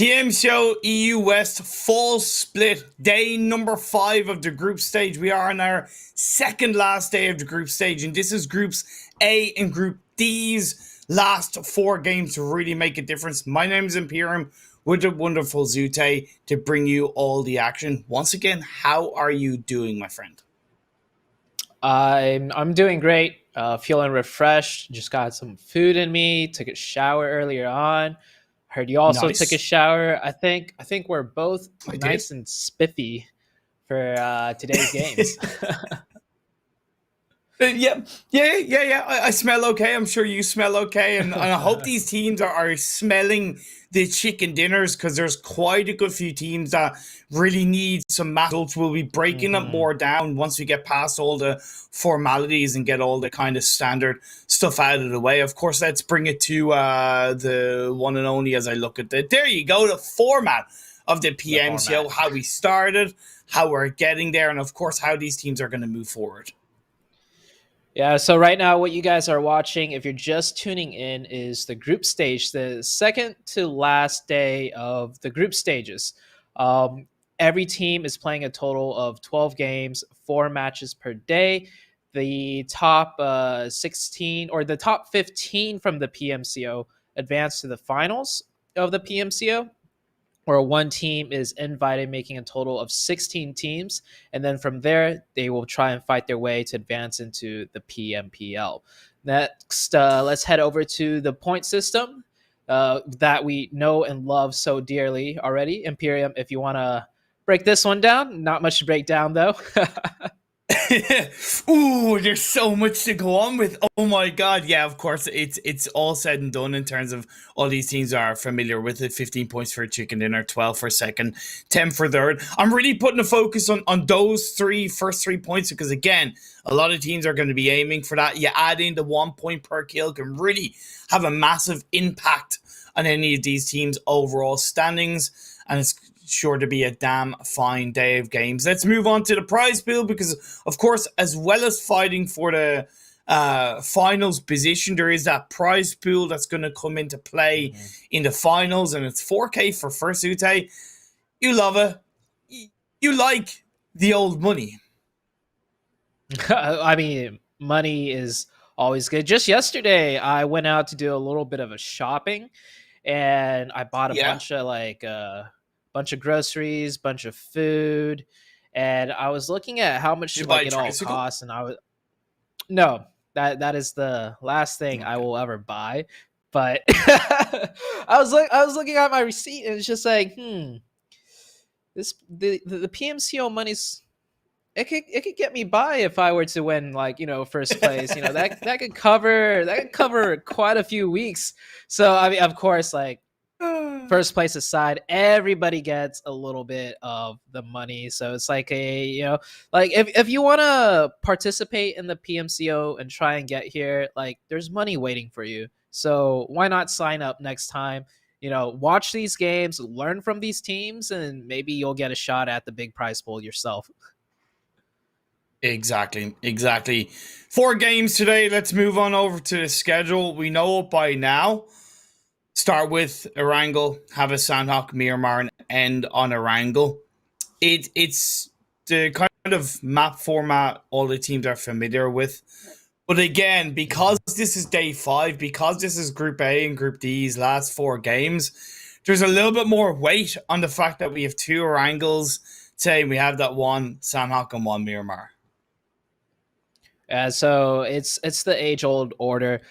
PMCO EU West full split, day number 5 of the group stage. We are on our second last day of the group stage, and this is groups A and group D's last 4 games to really make a difference. My name is Imperium with the wonderful Zute to bring you all the action. Once again, how are you doing, my friend? I'm doing great. Feeling refreshed. Just got some food in me. Took a shower earlier on. Heard you also took a Nice. shower. I think we're both I did. nice and spiffy for today's games. Yeah. I smell okay. I'm sure you smell okay, and I hope these teams are smelling the chicken dinners because there's quite a good few teams that really need some results. We'll be breaking it hmm more down once we get past all the formalities and get all the kind of standard stuff out of the way. Of course, let's bring it to the one and only as I look at it. There you go, the format of the The format. PMCO, how we started, how we're getting there, and of course, how these teams are going to move forward. Yeah, so right now, what you guys are watching, if you're just tuning in, is the group stage, the second to last day of the group stages. Every team is playing a total of 12 games, 4 matches per day. The top 16 or the top 15 from the PMCO advance to the finals of the PMCO, where one team is invited, making a total of 16 teams. And then from there, they will try and fight their way to advance into the PMPL. Next, let's head over to the point system that we know and love so dearly already. Imperium, if you want to break this one down, not much to break down though. Ooh, there's so much to go on with. Oh my god, yeah, of course, it's all said and done in terms of all these teams are familiar with it. 15 points for a chicken dinner, 12 for second, 10 for third. I'm really putting a focus on those first 3 points because again, a lot of teams are going to be aiming for that. You add in the 1 point per kill can really have a massive impact on any of these teams' overall standings, and it's sure to be a damn fine day of games. Let's move on to the prize pool because, of course, as well as fighting for the finals position, there is that prize pool that's going to come into play in the finals, and it's 4K for first Ute. You love it. You like the old money. I mean, money is always good. Just yesterday, I went out to do a little bit of a shopping, and I bought a Yeah. bunch of groceries, bunch of food, and I was looking at how Did much you buy like a it all tricycle? costs, and I was no, that is the last thing I Okay. will ever buy. But I was looking at my receipt, and it's just like, this the PMCO money's it could get me by if I were to win, like, first place. That could cover quite a few weeks. So I mean, of course, like, first place aside, everybody gets a little bit of the money. So it's like like if you want to participate in the PMCO and try and get here, like, there's money waiting for you. So why not sign up next time? Watch these games, learn from these teams, and maybe you'll get a shot at the big prize pool yourself. Exactly. 4 games today. Let's move on over to the schedule. We know it by now. Start with Erangel, have a Sanhok, Miramar, and end on Erangel. It's the kind of map format all the teams are familiar with. But again, because this is day 5, because this is Group A and Group D's last 4 games, there's a little bit more weight on the fact that we have 2 Erangels. Say we have that one Sanhok and one Miramar. So it's the age old order.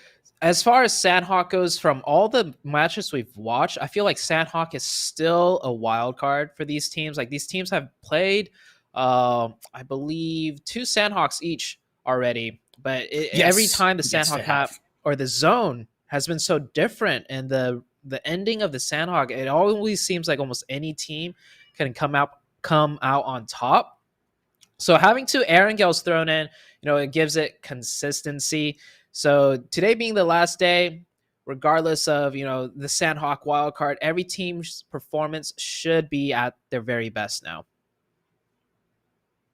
As far as Sanhok goes, from all the matches we've watched, I feel like Sanhok is still a wild card for these teams. Like, these teams have played, I believe, 2 Sanhoks each already, but every Yes. time the Yes, they Sanhok have. or the zone has been so different, and the ending of the Sanhok, it always seems like almost any team can come out on top. So having 2 Erangels thrown in, it gives it consistency. So today being the last day, regardless of, the Sanhok wildcard, every team's performance should be at their very best now.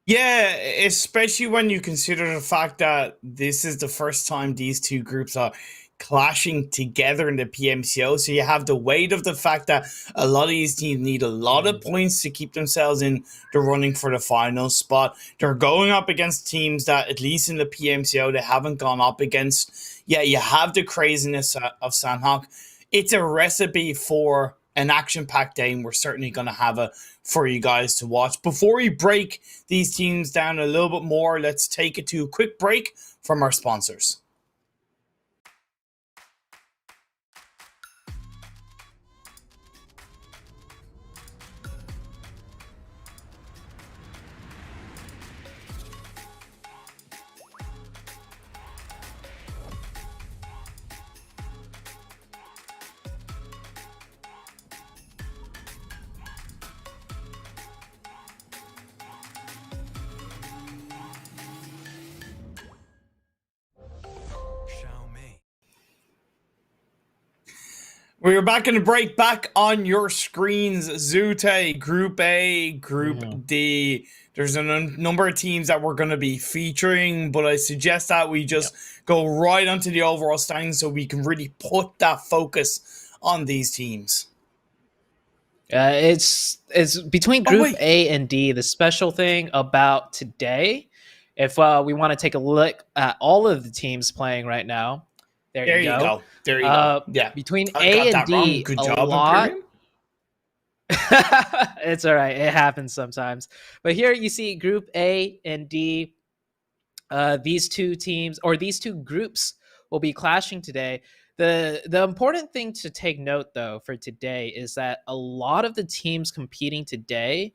Yeah, especially when you consider the fact that this is the first time these 2 groups are clashing together in the PMCO. So you have the weight of the fact that a lot of these teams need a lot of points to keep themselves in the running for the final spot. They're going up against teams that, at least in the PMCO, they haven't gone up against. Yeah, you have the craziness of Sanhok. It's a recipe for an action-packed day, and we're certainly going to have it for you guys to watch. Before we break these teams down a little bit more, let's take it to a quick break from our sponsors. Xiaomi. We're back in the break, back on your screens. Zute, Group A, Group D. There's a number of teams that we're going to be featuring, but I suggest that we just go right onto the overall standings so we can really put that focus on these teams. It's between Group A and D. The special thing about today, if we want to take a look at all of the teams playing right now, there you go. There you go. Yeah. Between A and D, good a job, lot. Imperium. It's all right. It happens sometimes. But here you see Group A and D. These two teams, or these two groups, will be clashing today. The important thing to take note, though, for today is that a lot of the teams competing today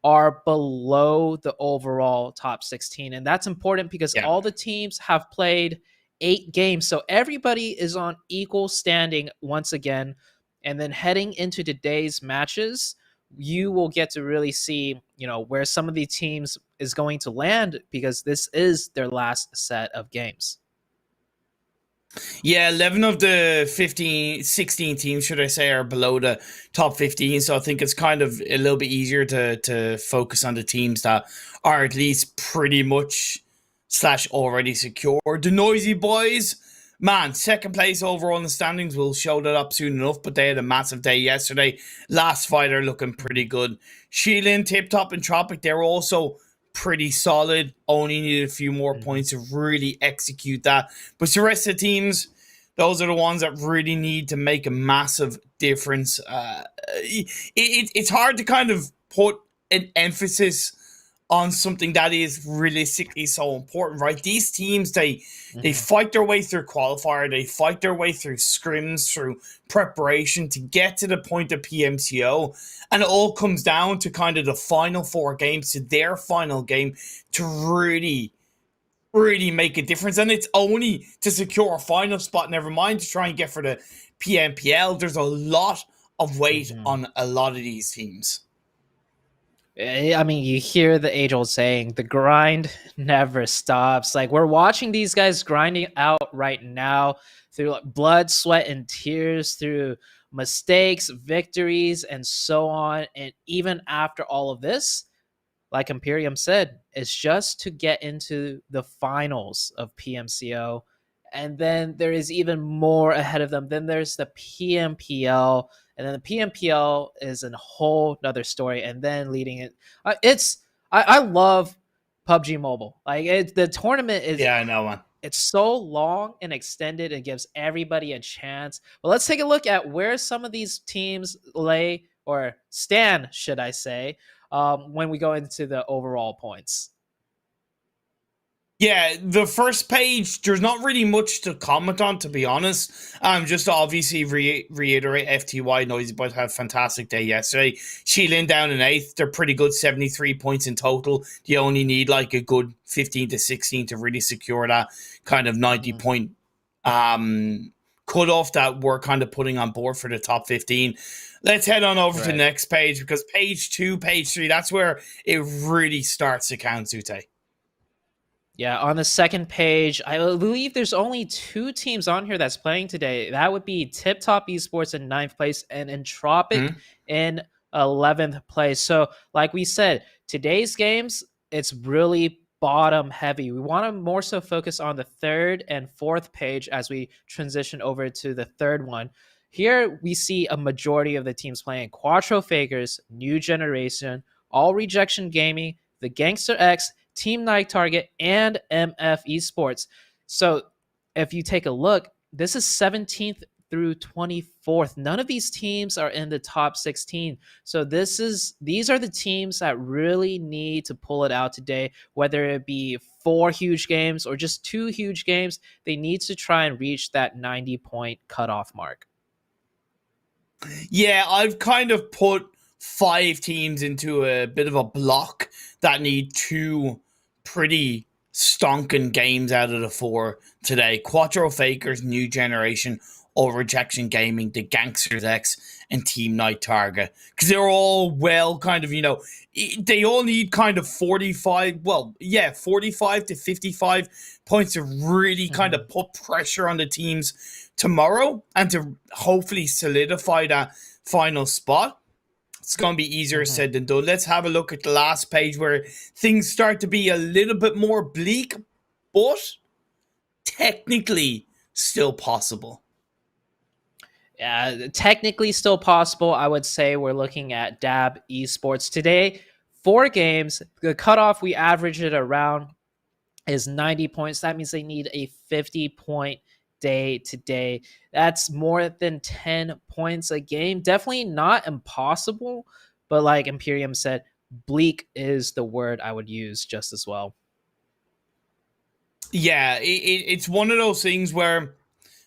are below the overall top 16. And that's important because all the teams have played 8 games. So everybody is on equal standing once again. And then heading into today's matches, you will get to really see, where some of the teams is going to land, because this is their last set of games. Yeah, 11 of the 16 teams, should I say, are below the top 15. So I think it's kind of a little bit easier to focus on the teams that are at least pretty much / already secure. The Noisy Boys, man, second place overall in the standings. We'll show that up soon enough, but they had a massive day yesterday. Last fighter looking pretty good. Sheilin, Tip Top, and Tropic, they're also pretty solid. Only needed a few more points to really execute that. But the rest of the teams, those are the ones that really need to make a massive difference. It's hard to kind of put an emphasis on something that is realistically so important, right? These teams, they fight their way through qualifier, they fight their way through scrims, through preparation to get to the point of PMCO, and it all comes down to kind of the final 4 games, to their final game, to really make a difference. And it's only to secure a final spot, never mind to try and get for the PMPL. There's a lot of weight on a lot of these teams. I mean, you hear the age-old saying, the grind never stops. Like, we're watching these guys grinding out right now through blood, sweat, and tears, through mistakes, victories, and so on. And even after all of this, like Imperium said, it's just to get into the finals of PMCO. And then there is even more ahead of them. Then there's the PMPL. And then the PMPL is a whole nother story. And then leading it, I love PUBG Mobile. Like, the tournament is, I know, man. It's so long and extended. It gives everybody a chance. But let's take a look at where some of these teams lay, or stand, should I say, when we go into the overall points. Yeah, the first page, there's not really much to comment on, to be honest. Just to obviously reiterate, FTY Noisy Boys had a fantastic day yesterday. Sheilin down in 8th. They're pretty good, 73 points in total. You only need like a good 15 to 16 to really secure that kind of 90-point cutoff that we're kind of putting on board for the top 15. Let's head on over to the next page, because page 2, page 3, that's where it really starts to count, Zute. Yeah, on the second page, I believe there's only 2 teams on here that's playing today. That would be Tip Top Esports in 9th place and Entropic in 11th place. So, like we said, today's games, it's really bottom heavy. We want to more so focus on the third and fourth page as we transition over to the third one. Here we see a majority of the teams playing Quattro Fakers, New Generation, All Rejection Gaming, The Gangster X, Team Night Target, and MF Esports. So if you take a look, this is 17th through 24th. None of these teams are in the top 16. So these are the teams that really need to pull it out today, whether it be 4 huge games or just 2 huge games. They need to try and reach that 90-point cutoff mark. Yeah, I've kind of put 5 teams into a bit of a block that need 2 pretty stonking games out of the 4 today. Quattro Fakers, New Generation, All Rejection Gaming, The Gangsters X, and Team Night Target. Because they're all kind of, they all need kind of 45 to 55 points to really kind of put pressure on the teams tomorrow and to hopefully solidify that final spot. It's going to be easier said than done. Let's have a look at the last page where things start to be a little bit more bleak, but technically still possible. Yeah, technically still possible. I would say we're looking at DAB Esports today. 4 games. The cutoff we average it around is 90 points. That means they need a 50-point day today. That's more than 10 points a game. Definitely not impossible, but like Imperium said, bleak is the word I would use just as well. Yeah, it's one of those things where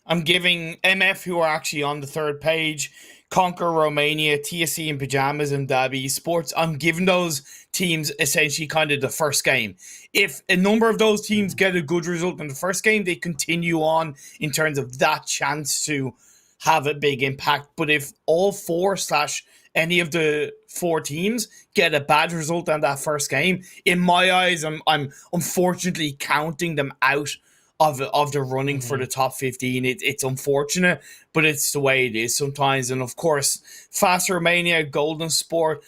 I'm giving MF, who are actually on the third page, Conquer Romania, TSC in Pajamas, and DAB Esports. I'm giving those teams essentially kind of the first game. If a number of those teams get a good result in the first game, they continue on in terms of that chance to have a big impact. But if all 4 / any of the 4 teams get a bad result on that first game, in my eyes, I'm unfortunately counting them out of the running for the top 15. It's unfortunate, but it's the way it is sometimes. And of course, Fast Romania, Golden Sport,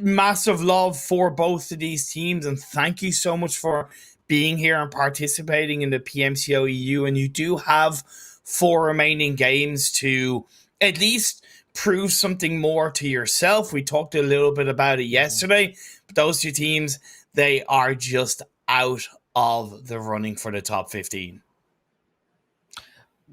massive love for both of these teams, and thank you so much for being here and participating in the PMCO EU. And you do have 4 remaining games to at least prove something more to yourself. We talked a little bit about it yesterday, but those 2 teams, they are just out of the running for the top 15.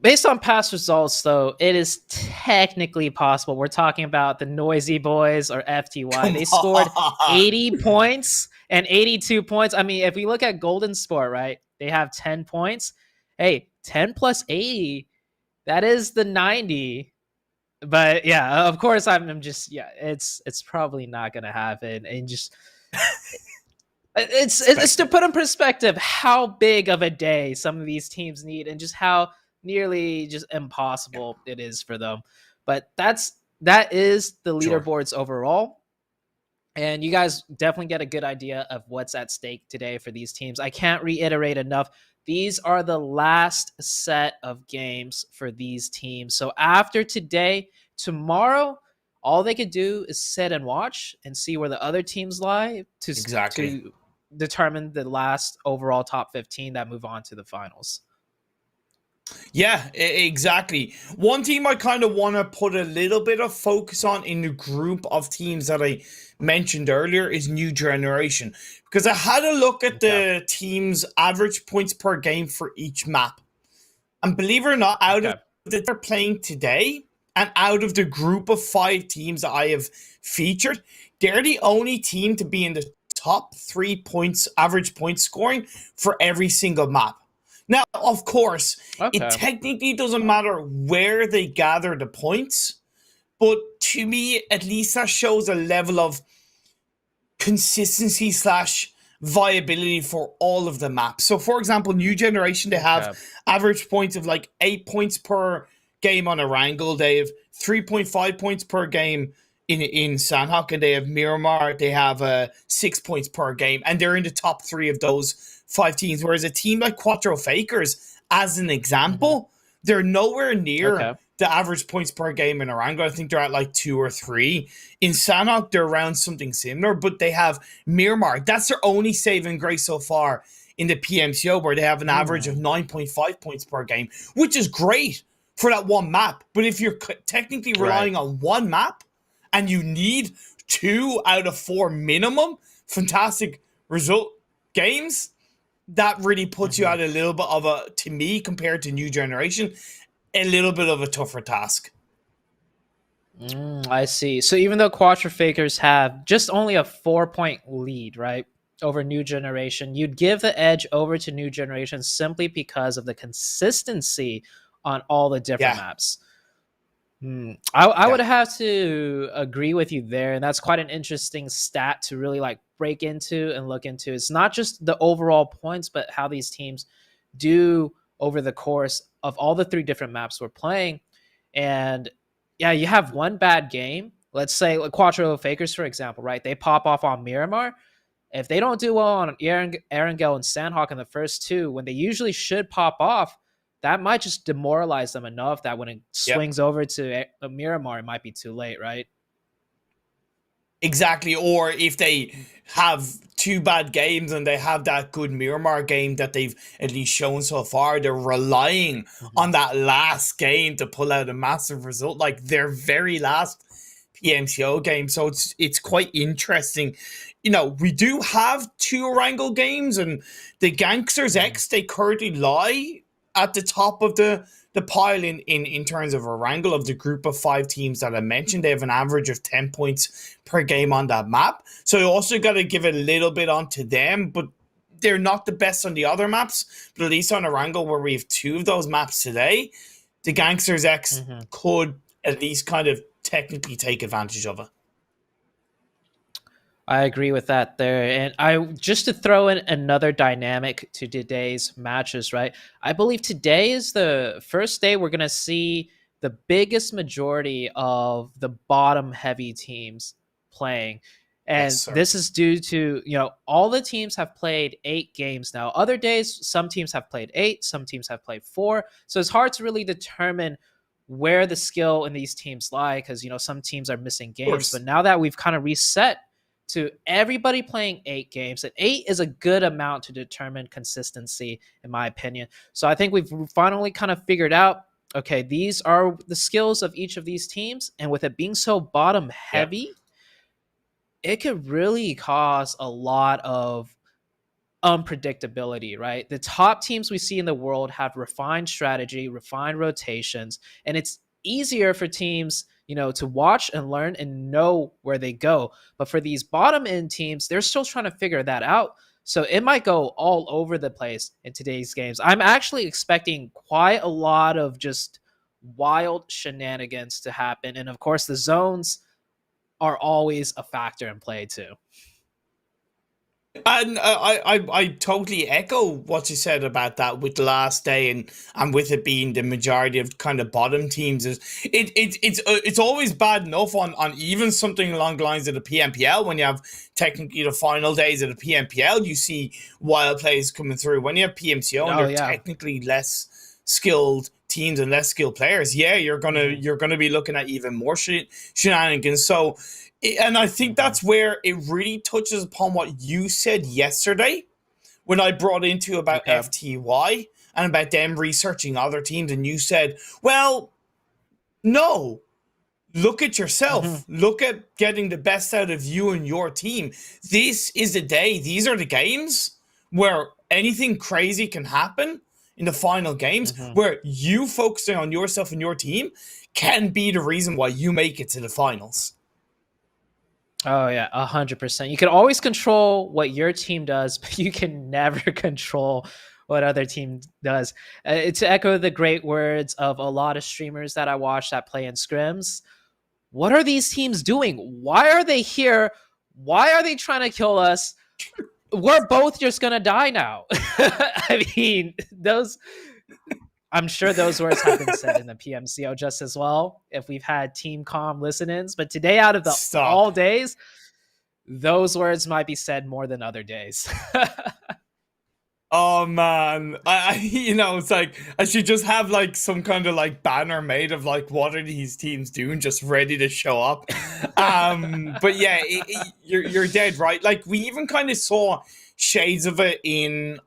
Based on past results, though, it is technically possible. We're talking about the Noisy Boys, or FTY. They scored 80 points and 82 points. I mean, if we look at Golden Sport, right, they have 10 points. Hey, 10 plus 80, that is the 90. But yeah, of course, I'm just, it's probably not going to happen. And just... It's to put in perspective how big of a day some of these teams need and just how nearly just impossible it is for them. But that is the leaderboards overall. And you guys definitely get a good idea of what's at stake today for these teams. I can't reiterate enough. These are the last set of games for these teams. So after today, tomorrow, all they could do is sit and watch and see where the other teams lie to determine the last overall top 15 that move on to the finals. Yeah, exactly. One team I kind of want to put a little bit of focus on in the group of teams that I mentioned earlier is New Generation, because I had a look at the team's average points per game for each map. And believe it or not, out of that they're playing today, and out of the group of 5 teams that I have featured, they're the only team to be in the top 3 points, average point scoring for every single map. Now, of course, it technically doesn't matter where they gather the points, but to me, at least that shows a level of consistency / viability for all of the maps. So, for example, New Generation, they have average points of like 8 points per game on Erangel. They have 3.5 points per game in Sanhok, and they have Miramar. They have 6 points per game, and they're in the top 3 of those 5 teams. Whereas a team like Quattro Fakers, as an example, They're nowhere near Okay. the average points per game in Erangel. I think they're at like 2 or 3. In Sanhok, they're around something similar, but they have Miramar. That's their only saving grace so far in the PMCO, where they have an average of Mm, 9.5 points per game, which is great for that one map. But if you're technically right. relying on one map and you need 2 out of 4 minimum fantastic result games, that really puts you Mhm. at a little bit of a, to me, compared to new generation, a little bit of a tougher task. I see. So even though Quattro Fakers have just only a 4 point lead, right, over New Generation, you'd give the edge over to New Generation simply because of the consistency on all the different Yeah, maps. I would yeah. have to agree with you there, and that's quite an interesting stat to really like break into and look into. It's not just the overall points, but how these teams do over the course of all the 3 different maps we're playing. And yeah, you have one bad game. Let's say like Quattro Fakers, for example, right? They pop off on Miramar. If they don't do well on Erangel and Sanhok in the first 2, when they usually should pop off, that might just demoralize them enough that when it Yep. swings over to Miramar, it might be too late, right? Exactly. Or if they have 2 bad games and they have that good Miramar game that they've at least shown so far, they're relying Mm-hmm. on that last game to pull out a massive result, like their very last PMCO game. So it's quite interesting. We do have 2 Erangel games, and the Gangsters Mm-hmm. X, they currently lie at the top of the pile in terms of Erangel, of the group of 5 teams that I mentioned. They have an average of 10 points per game on that map. So you also got to give it a little bit onto them, but they're not the best on the other maps. But at least on Erangel, where we have 2 of those maps today, the Gangsters X Mm-hmm. could at least kind of technically take advantage of it. I agree with that there. And I just to throw in another dynamic to today's matches, right? I believe today is the first day we're going to see the biggest majority of the bottom heavy teams playing. Yes, And sir. this is due to, all the teams have played 8 games now. Other days, some teams have played 8, some teams have played 4. So it's hard to really determine where the skill in these teams lie because, some teams are missing Of games. But course. now that we've kind of reset to everybody playing 8 games. And 8 is a good amount to determine consistency, in my opinion. So I think we've finally kind of figured out okay, these are the skills of each of these teams. And with it being so bottom Yep. heavy, it could really cause a lot of unpredictability, right? The top teams we see in the world have refined strategy, refined rotations, and it's easier for teams, to watch and learn and know where they go. But for these bottom end teams, they're still trying to figure that out. So it might go all over the place in today's games. I'm actually expecting quite a lot of just wild shenanigans to happen. And of course, the zones are always a factor in play too. And I totally echo what you said about that with the last day, and with it being the majority of kind of bottom teams. Is it's always bad enough on even something along the lines of the PMPL. When you have technically the final days of the PMPL, you see wild plays coming through. When you have PMCO and Oh they're yeah. technically less skilled teams and less skilled players, yeah, you're gonna Hmm. you're gonna be looking at even more shenanigans. So, and I think Hmm. that's where it really touches upon what you said yesterday when I brought into about Okay. FTY and about them researching other teams. And you said, well, no, look at Hmm. yourself. Look at getting the best out of you and your team. This is the day, these are the games where anything crazy can happen in the final games, Hmm. where you focusing on yourself and your team can be the reason why you make it to the finals. Oh yeah, 100%. You can always control what your team does, but you can never control what other team does. To echo the great words of a lot of streamers that I watch that play in scrims, what are these teams doing? Why are they here? Why are they trying to kill us? We're both just gonna die now. I mean, those. I'm sure those words have been said in the PMCO just as well. If we've had Team Com listen-ins, but today, out of the Stop. all days, those words might be said more than other days. Oh man, it's like I should just have like some kind of like banner made of like what are these teams doing, just ready to show up. But yeah, you're dead right. Like we even kind of saw shades of it in.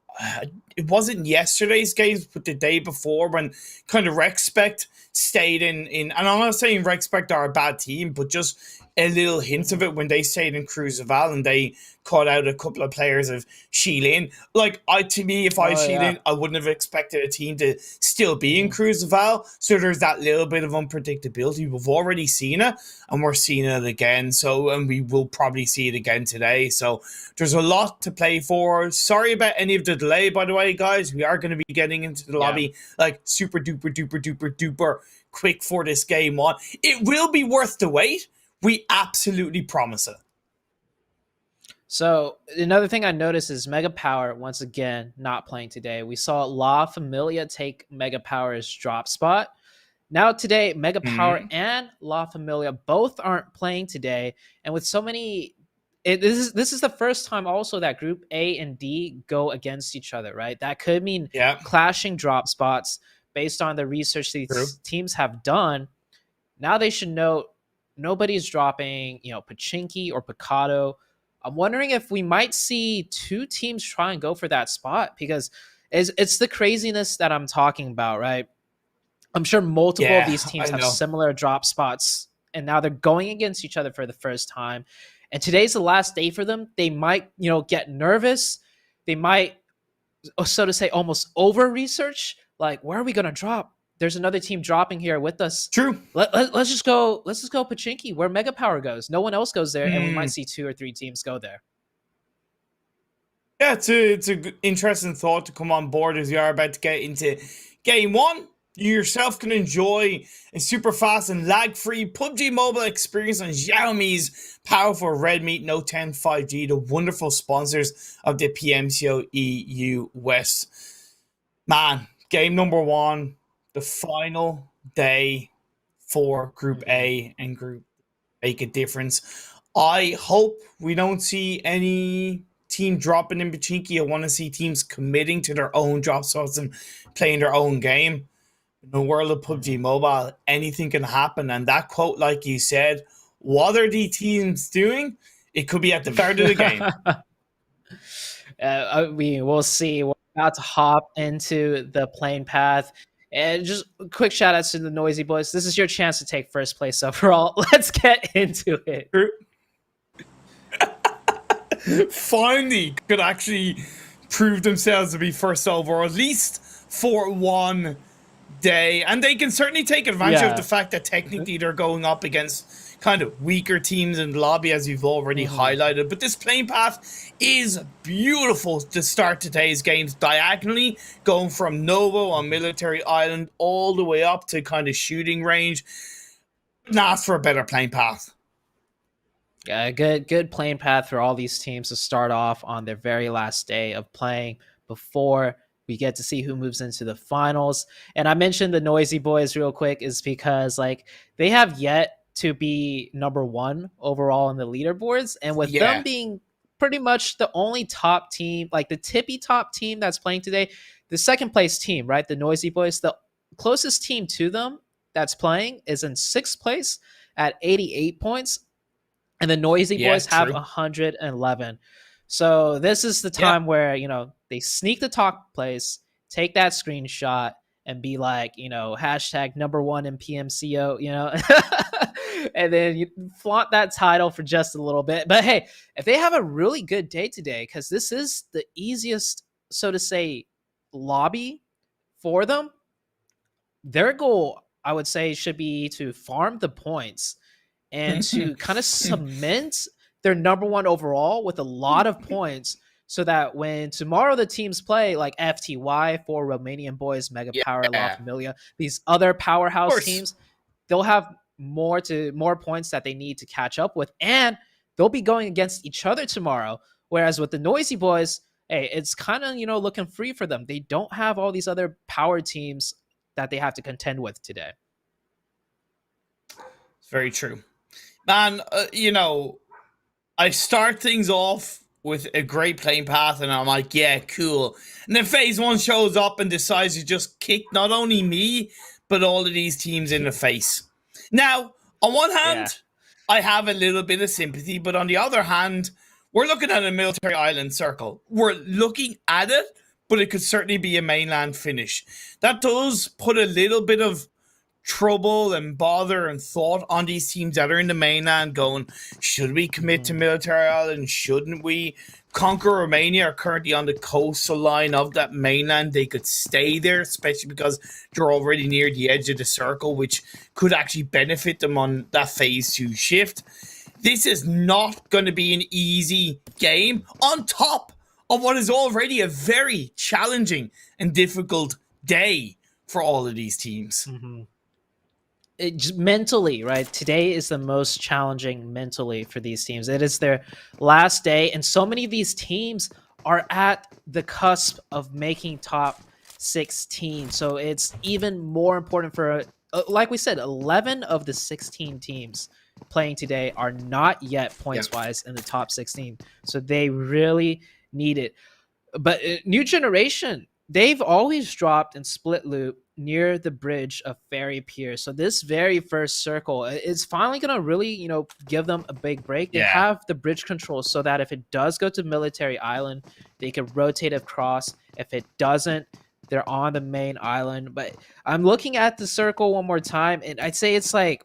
It wasn't yesterday's games, but the day before when kind of Rexpect stayed in. And I'm not saying Rexpect are a bad team, but just a little hint of Mhm. it when they stayed in Cruzeval and they caught out a couple of players of Sheilin. Like to me, if I Oh Sheilin, yeah. I wouldn't have expected a team to still be in Mhm. Cruzeval. So there's that little bit of unpredictability. We've already seen it, and we're seeing it again. So, and we will probably see it again today. So there's a lot to play for. Sorry about any of the delay, by the way, guys. We are going to be getting into the Yeah. lobby like super duper duper duper duper quick for this game one. It will be worth the wait. We absolutely promise it. So another thing I noticed is Mega Power once again not playing today. We saw La Familia take Mega Power's drop spot. Now today, Mega Power Mm-hmm. and La Familia both aren't playing today, and with so many, this is the first time also that Group A and D go against each other, right? That could mean Yeah, clashing drop spots based on the research true. these teams have done. Now they should know nobody's dropping, Pachinki or Picado. I'm wondering if we might see two teams try and go for that spot because it's the craziness that I'm talking about, right? I'm sure multiple of Yeah, these teams I have know. similar drop spots, and now they're going against each other for the first time. And today's the last day for them. They might, get nervous. They might, so to say, almost over research. Like, where are we going to drop? There's another team dropping here with us. True. Let's just go. Let's just go Pachinki, where Mega Power goes. No one else goes there, and we might Mm. see two or three teams go there. Yeah, it's a interesting thought to come on board as you are about to get into game one. You yourself can enjoy a super fast and lag free PUBG mobile experience on Xiaomi's powerful Redmi Note 10 5G, the wonderful sponsors of the PMCO EU West. Man, game number one, the final day for Group Mhm. A and Group make a difference. I hope we don't see any team dropping in Pachinki. I want to see teams committing to their own drop spots and playing their own game. In the world of PUBG Mhm. Mobile, anything can happen. And that quote, like you said, what are the teams doing? It could be at the start of the game. We'll see. We're about to hop into the plane path. And just a quick shout outs to the Noisy Boys. This is your chance to take first place overall. Let's get into it. Finally could actually prove themselves to be first over, or at least for one day. And they can certainly take advantage of the Yeah. fact that technically they're going up against kind of weaker teams in the lobby, as you've already Mhm. highlighted. But this playing path is beautiful to start today's games diagonally, going from Novo on Mhm. Military Island all the way up to kind of shooting range. Couldn't ask for a better playing path. Yeah, good playing path for all these teams to start off on their very last day of playing before we get to see who moves into the finals. And I mentioned the Noisy Boys real quick is because like they have yet to be number one overall in the leaderboards, and with them Yeah. being pretty much the only top team, like the tippy top team that's playing today, the second place team, right? The Noisy Boys, the closest team to them that's playing is in sixth place at 88 points, and the Noisy Yeah, Boys have true. 111. So this is the Yeah. time where they sneak the top place, take that screenshot, and be like, hashtag number one in PMCO, and then you flaunt that title for just a little bit. But hey, if they have a really good day today, because this is the easiest, so to say, lobby for them, their goal, I would say, should be to farm the points and to kind of cement their number one overall with a lot of points so that when tomorrow the teams play like FTY for Romanian Boys, Mega Power, La Yeah. Of Familia, these other powerhouse course. teams, they'll have more points that they need to catch up with, and they'll be going against each other tomorrow. Whereas with the Noisy Boys, hey, it's kind of looking free for them. They don't have all these other power teams that they have to contend with today. It's very true. Man, I start things off with a great playing path, and I'm like, yeah, cool. And then phase one shows up and decides to just kick not only me, but all of these teams in the face. Now, on one hand, I have a little bit of sympathy, but on the other hand, we're looking at a military island circle. We're looking at it, but it could certainly be a mainland finish. That does put a little bit of trouble and bother and thought on these teams that are in the mainland going, should we commit to military island? Shouldn't we? Conquer Romania are currently on the coastal line of that mainland. They could stay there, especially because they're already near the edge of the circle, which could actually benefit them on that phase 2 shift. This is not going to be an easy game on top of what is already a very challenging and difficult day for all of these teams. Mentally, right? Today is the most challenging mentally for these teams. It is their last day, and so many of these teams are at the cusp of making top 16. So it's even more important for, like we said, 11 of the 16 teams playing today are not yet points-wise in the top 16. So they really need it. But New Generation, they've always dropped in split loop near the bridge of Ferry Pier. So this very first circle is finally going to really, give them a big break. They have the bridge control so that if it does go to Military Island, they can rotate across. If it doesn't, they're on the main island. But I'm looking at the circle one more time, and I'd say 70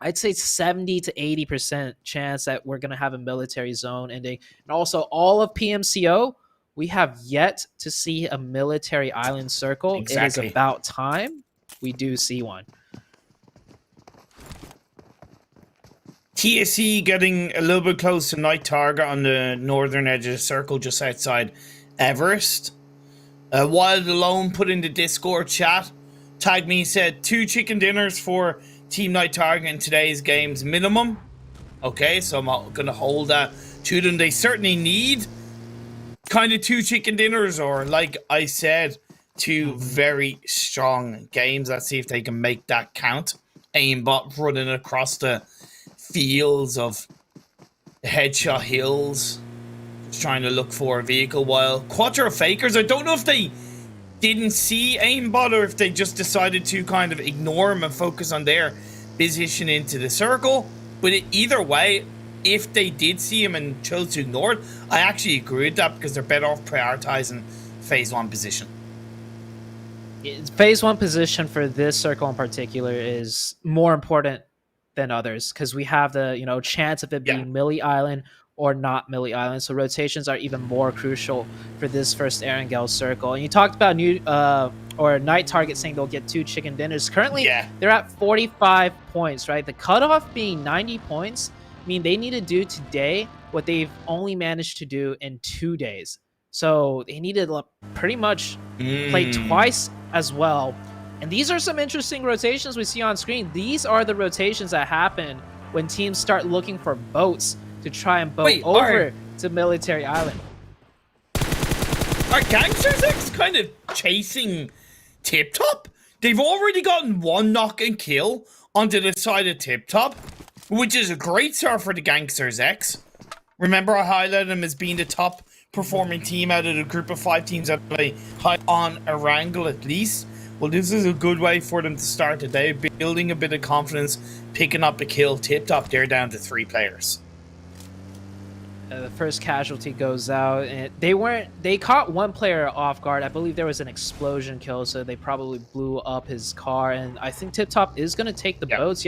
to 80% chance that we're going to have a military zone ending. And also all of PMCO, we have yet to see a military island circle. Exactly. It is about time we do see one. TSC getting a little bit close to night target on the northern edge of the circle just outside Everest. Wild Alone put in the Discord chat, tagged me, said 2 chicken dinners for Team Night Target in today's games minimum. Okay, so I'm going to hold that to them. They certainly need kind of 2 chicken dinners, or like I said, 2 very strong games. Let's see if they can make that count. Aimbot running across the fields of Headshot Hills, just trying to look for a vehicle, while Quattro Fakers, I don't know if they didn't see Aimbot or if they just decided to kind of ignore him and focus on their position into the circle. But either way, if they did see him and chose to ignore it, I actually agree with that, because they're better off prioritizing phase 1 position. Phase 1 position for this circle in particular is more important than others, because we have the chance of it being Millie Island or not Millie Island. So rotations are even more crucial for this first Erangel circle. And you talked about Night Target saying they'll get 2 chicken dinners. Currently, they're at 45 points, right? The cutoff being 90 points. I mean, they need to do today what they've only managed to do in 2 days. So they need to pretty much play twice as well. And these are some interesting rotations we see on screen. These are the rotations that happen when teams start looking for boats to try and boat over to Military Island. Are Gangsters X kind of chasing Tip Top? They've already gotten 1 knock and kill onto the side of Tip Top, which is a great start for the Gangsters X. Remember, I highlighted them as being the top performing team out of the group of 5 teams that play high on Erangel at least. Well, this is a good way for them to start the day, building a bit of confidence, picking up the kill. Tip Top, they're down to 3 players. The first casualty goes out, and they caught 1 player off guard. I believe there was an explosion kill, so they probably blew up his car, and I think Tip Top is going to take the boats.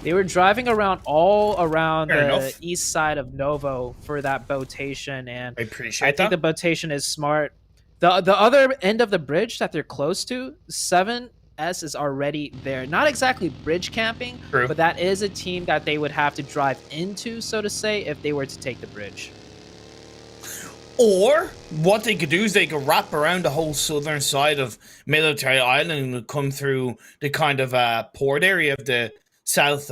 They were driving around all around the east side of Novo for that botation, and I think the botation is smart. The other end of the bridge that they're close to, 7S is already there. Not exactly bridge camping, but that is a team that they would have to drive into, so to say, if they were to take the bridge. Or what they could do is they could wrap around the whole southern side of Military Island and come through the kind of port area of the south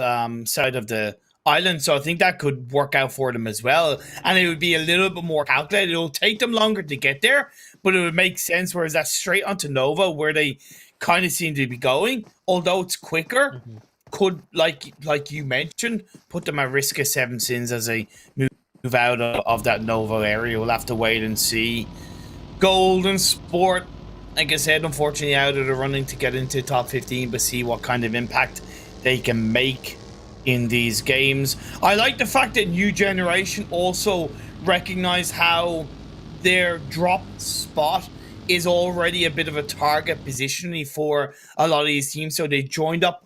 side of the island. So I think that could work out for them as well. And it would be a little bit more calculated. It'll take them longer to get there, but it would make sense, whereas that's straight onto Nova, where they kind of seem to be going, although it's quicker, could, like you mentioned, put them at risk of 7 sins as they move move out of that Novo area. We'll have to wait and see. Golden Sport, like I said, unfortunately out of the running to get into top 15, but see what kind of impact they can make in these games. I like the fact that New Generation also recognize how their drop spot is already a bit of a target positionally for a lot of these teams, so they joined up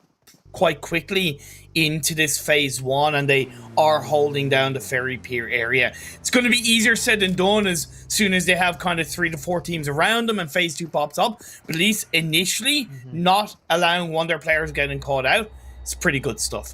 quite quickly into this phase one, and they are holding down the Ferry Pier area. It's going to be easier said than done as soon as they have kind of 3 to 4 teams around them and phase 2 pops up, but at least initially not allowing one of their players getting caught out, it's pretty good stuff.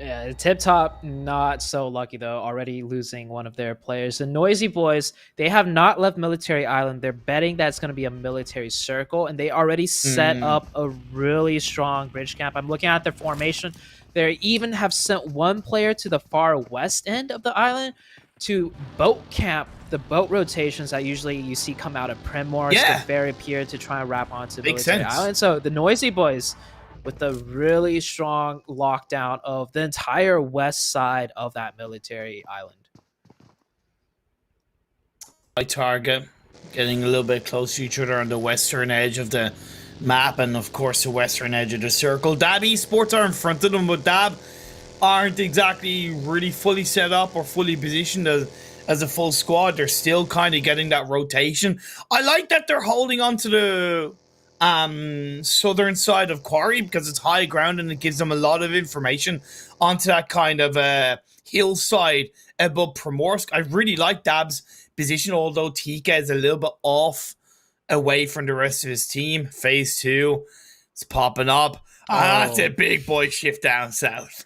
Yeah, Tip Top not so lucky though, already losing one of their players. The Noisy Boys, they have not left Military Island. They're betting that's going to be a military circle, and they already set up a really strong bridge camp. I'm looking at their formation. They even have sent one player to the far west end of the island to boat camp the boat rotations that usually you see come out of Primorsk and Ferry Pier to try and wrap onto Military Island. So the Noisy Boys, with the really strong lockdown of the entire west side of that military island. My target, getting a little bit close to each other on the western edge of the map, and of course the western edge of the circle. Dab Esports are in front of them, but Dab aren't exactly really fully set up or fully positioned as a full squad. They're still kind of getting that rotation. I like that they're holding on to the southern side of Quarry because it's high ground and it gives them a lot of information onto that kind of hillside above Primorsk. I really like Dab's position, although Tika is a little bit off away from the rest of his team. Phase 2 is popping up. That's a big boy shift down south.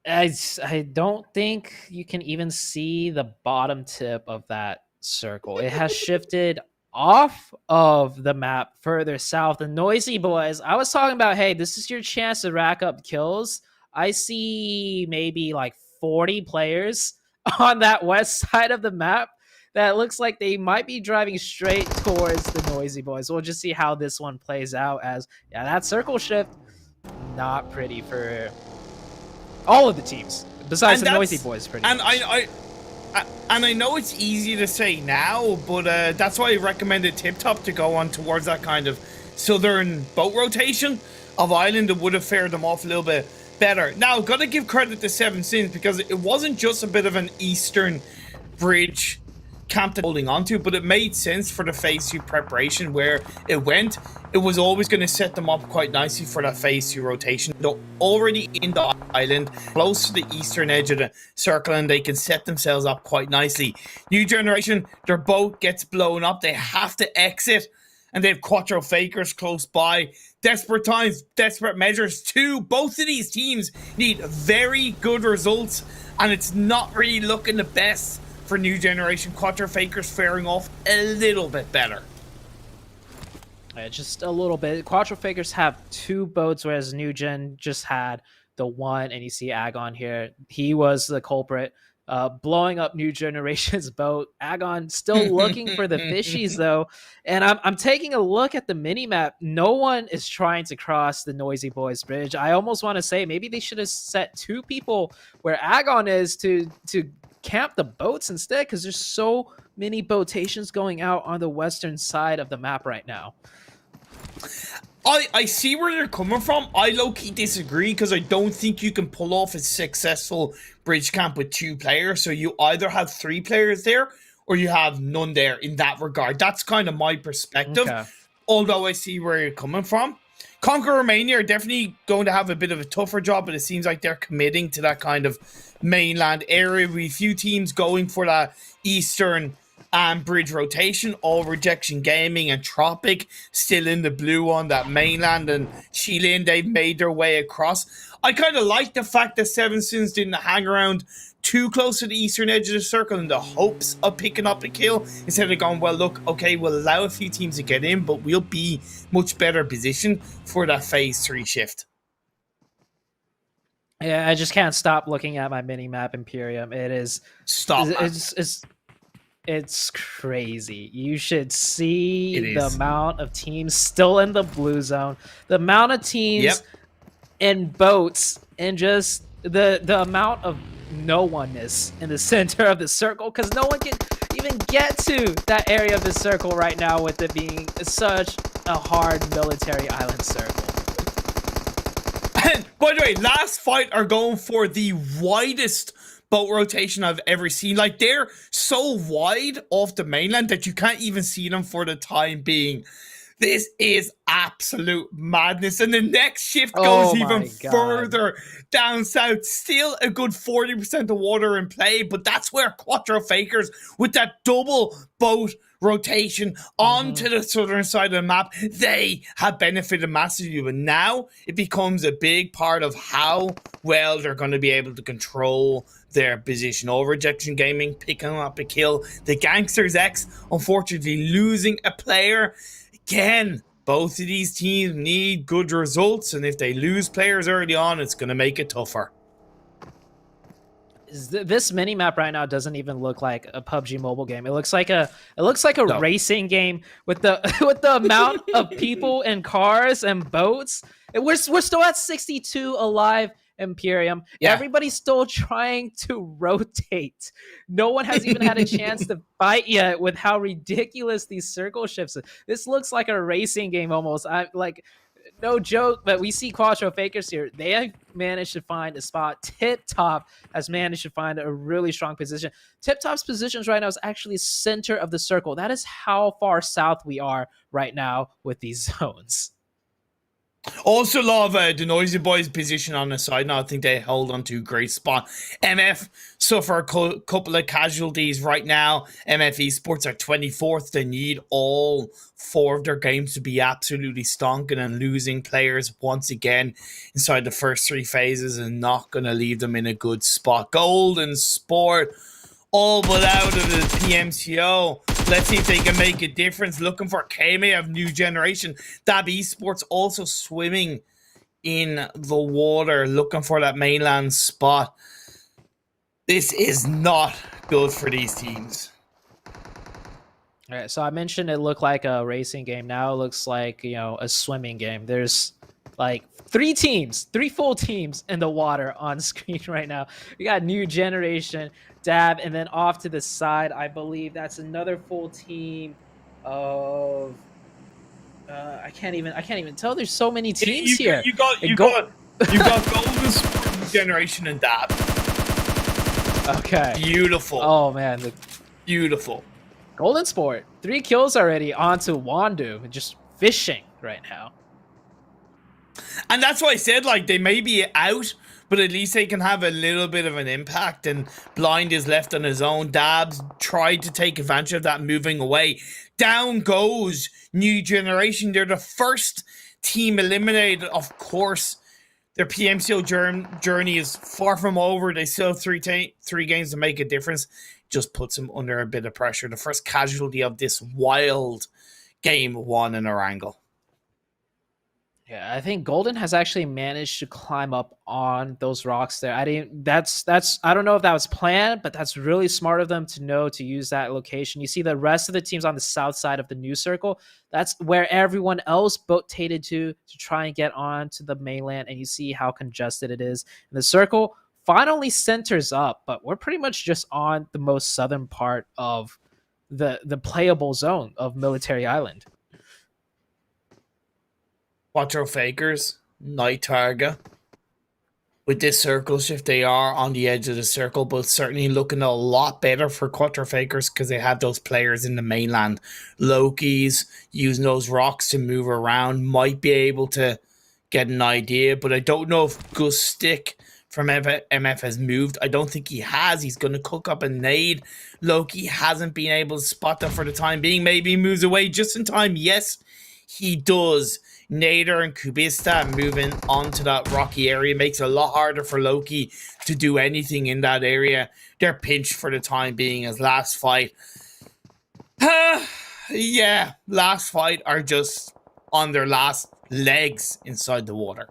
I don't think you can even see the bottom tip of that circle. It has shifted off of the map further south. The Noisy Boys, I was talking about, hey, this is your chance to rack up kills. I see maybe like 40 players on that west side of the map that looks like they might be driving straight towards the Noisy Boys. We'll just see how this one plays out, as that circle shift, not pretty for all of the teams besides the Noisy Boys. Pretty much. And I know it's easy to say now, but that's why I recommended Tip Top to go on towards that kind of southern boat rotation of Island. It would have fared them off a little bit better. Now, got to give credit to Seven Sins because it wasn't just a bit of an eastern bridge camp holding onto, but it made sense for the phase 2 preparation where it went. It was always going to set them up quite nicely for that phase 2 rotation. They're already in the island, close to the eastern edge of the circle, and they can set themselves up quite nicely. New Generation, their boat gets blown up. They have to exit, and they have Quattro Fakers close by. Desperate times, desperate measures too. Both of these teams need very good results, and it's not really looking the best for New Generation. Quattro Fakers faring off a little bit better. Just a little bit. Quattro Fakers have 2 boats, whereas New Gen just had the one, and you see Agon here. He was the culprit, blowing up New Generation's boat. Agon still looking for the fishies, though. And I'm taking a look at the mini-map. No one is trying to cross the Noisy Boys Bridge. I almost want to say maybe they should have set 2 people where Agon is to camp the boats instead, because there's so many boatations going out on the western side of the map right now. I see where you're coming from. I low-key disagree because I don't think you can pull off a successful bridge camp with 2 players. So you either have 3 players there or you have none there in that regard. That's kind of my perspective. Okay. Although I see where you're coming from. Conquer Romania are definitely going to have a bit of a tougher job, but it seems like they're committing to that kind of mainland area. We have a few teams going for that eastern bridge rotation. All Rejection Gaming and Tropic still in the blue on that mainland, and Shilin, they've made their way across. I kind of like the fact that Seven Sins didn't hang around too close to the eastern edge of the circle in the hopes of picking up a kill, instead of going, well, look, okay, we'll allow a few teams to get in, but we'll be much better positioned for that phase 3 shift. Yeah, I just can't stop looking at my mini-map Imperium. It is... Stop. It's crazy. You should see the amount of teams still in the blue zone, the amount of teams in boats, and just the amount of no oneness in the center of the circle, because no one can even get to that area of the circle right now with it being such a hard military island circle. And by the way, last fight are going for the widest boat rotation I've ever seen. Like, they're so wide off the mainland that you can't even see them for the time being. This is absolute madness. And the next shift goes even further down south. Still a good 40% of water in play, but that's where Quattro Fakers, with that double boat rotation onto the southern side of the map, they have benefited massively. But now it becomes a big part of how well they're going to be able to control their position. All Rejection Gaming picking up a kill. The Gangsters X unfortunately losing a player. Again, both of these teams need good results, and if they lose players early on, it's going to make it tougher. This mini map right now doesn't even look like a PUBG mobile game. It looks like a racing game with the with the amount of people and cars and boats. We're still at 62 alive. Imperium. Yeah. Everybody's still trying to rotate. No one has even had a chance to fight yet with how ridiculous these circle shifts are. This looks like a racing game almost. No joke, but we see Quattro Fakers here. They have managed to find a spot. Tip Top has managed to find a really strong position. Tip Top's positions right now is actually center of the circle. That is how far south we are right now with these zones. Also love the Noisy Boys position on the side now. I think they hold on to a great spot. MF suffer a couple of casualties right now. MF Esports are 24th. They need all 4 of their games to be absolutely stonking, and losing players once again inside the first 3 phases and not going to leave them in a good spot. Golden Sport all but out of the PMCO. Let's see if they can make a difference. Looking for Kame of New Generation. Dab Esports also swimming in the water, looking for that mainland spot. This is not good for these teams. All right, so I mentioned it looked like a racing game. Now it looks like, a swimming game. There's like 3 full teams in the water on screen right now. We got New Generation, Dab, and then off to the side, I believe that's another full team of I can't even tell. There's so many teams here. You got Golden Sport, New Generation, and Dab. Okay. Beautiful. Oh man, beautiful. Golden Sport, 3 kills already onto Wandu, just fishing right now. And that's why I said, like, they may be out, but at least they can have a little bit of an impact. And Blind is left on his own. Dabs tried to take advantage of that, moving away. Down goes New Generation. They're the first team eliminated. Of course, their PMCO journey is far from over. They still have 3 games to make a difference. Just puts them under a bit of pressure. The first casualty of this wild game 1 in Erangel. Yeah, I think Golden has actually managed to climb up on those rocks there. I don't know if that was planned, but that's really smart of them to know to use that location. You see the rest of the teams on the south side of the new circle. That's where everyone else boat-tated to try and get on to the mainland, and you see how congested it is. And the circle finally centers up, but we're pretty much just on the most southern part of the playable zone of Military Island. Quattro Fakers, Night Targa. With this circle shift, they are on the edge of the circle, but certainly looking a lot better for Quattro Fakers because they have those players in the mainland. Loki's using those rocks to move around, might be able to get an idea, but I don't know if Gus Stick from MF has moved. I don't think he has. He's going to cook up a nade. Loki hasn't been able to spot that for the time being. Maybe he moves away just in time. Yes, he does. Nader and Kubista moving onto that rocky area makes it a lot harder for Loki to do anything in that area. They're pinched for the time being as last fight. Yeah, last fight are just on their last legs inside the water.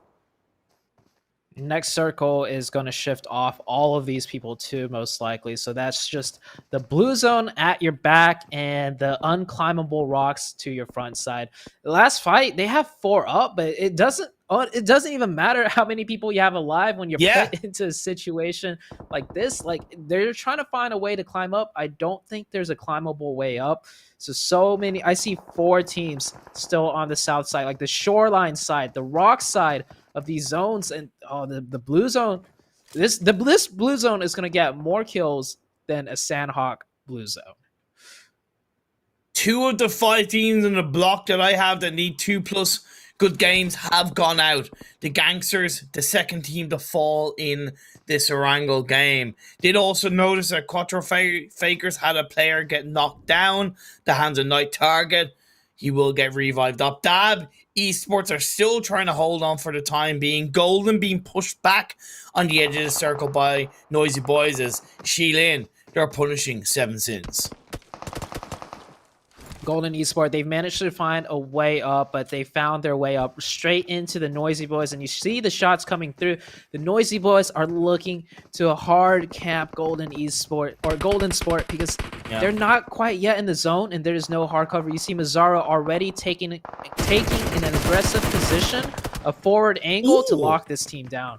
Next circle is going to shift off all of these people too, most likely. So that's just the blue zone at your back and the unclimbable rocks to your front side. The last fight, they have 4 up, but it doesn't it doesn't even matter how many people you have alive when you're Yeah. put into a situation like this. Like, they're trying to find a way to climb up. I don't think there's a climbable way up. So many. I see 4 teams still on the south side, like the shoreline side, the rock side of these zones, and the blue zone. This blue zone is going to get more kills than a Sanhok blue zone. 2 of the 5 teams in the block that I have that need 2+ good games have gone out. The Gangsters, the second team to fall in this Erangel game. Did also notice that Quattro Fakers had a player get knocked down. The hands of Night Target. He will get revived up. Dab Esports are still trying to hold on for the time being. Golden being pushed back on the edge of the circle by Noisy Boys as Shilin. They're punishing 7 Sins. Golden Esport, they've managed to find a way up, but they found their way up straight into the Noisy Boys, and you see the shots coming through. The Noisy Boys are looking to a hard camp Golden Esport or Golden Sport because they're not quite yet in the zone, and there's no hard cover. You see Mazzaro already taking an aggressive position, a forward angle to lock this team down.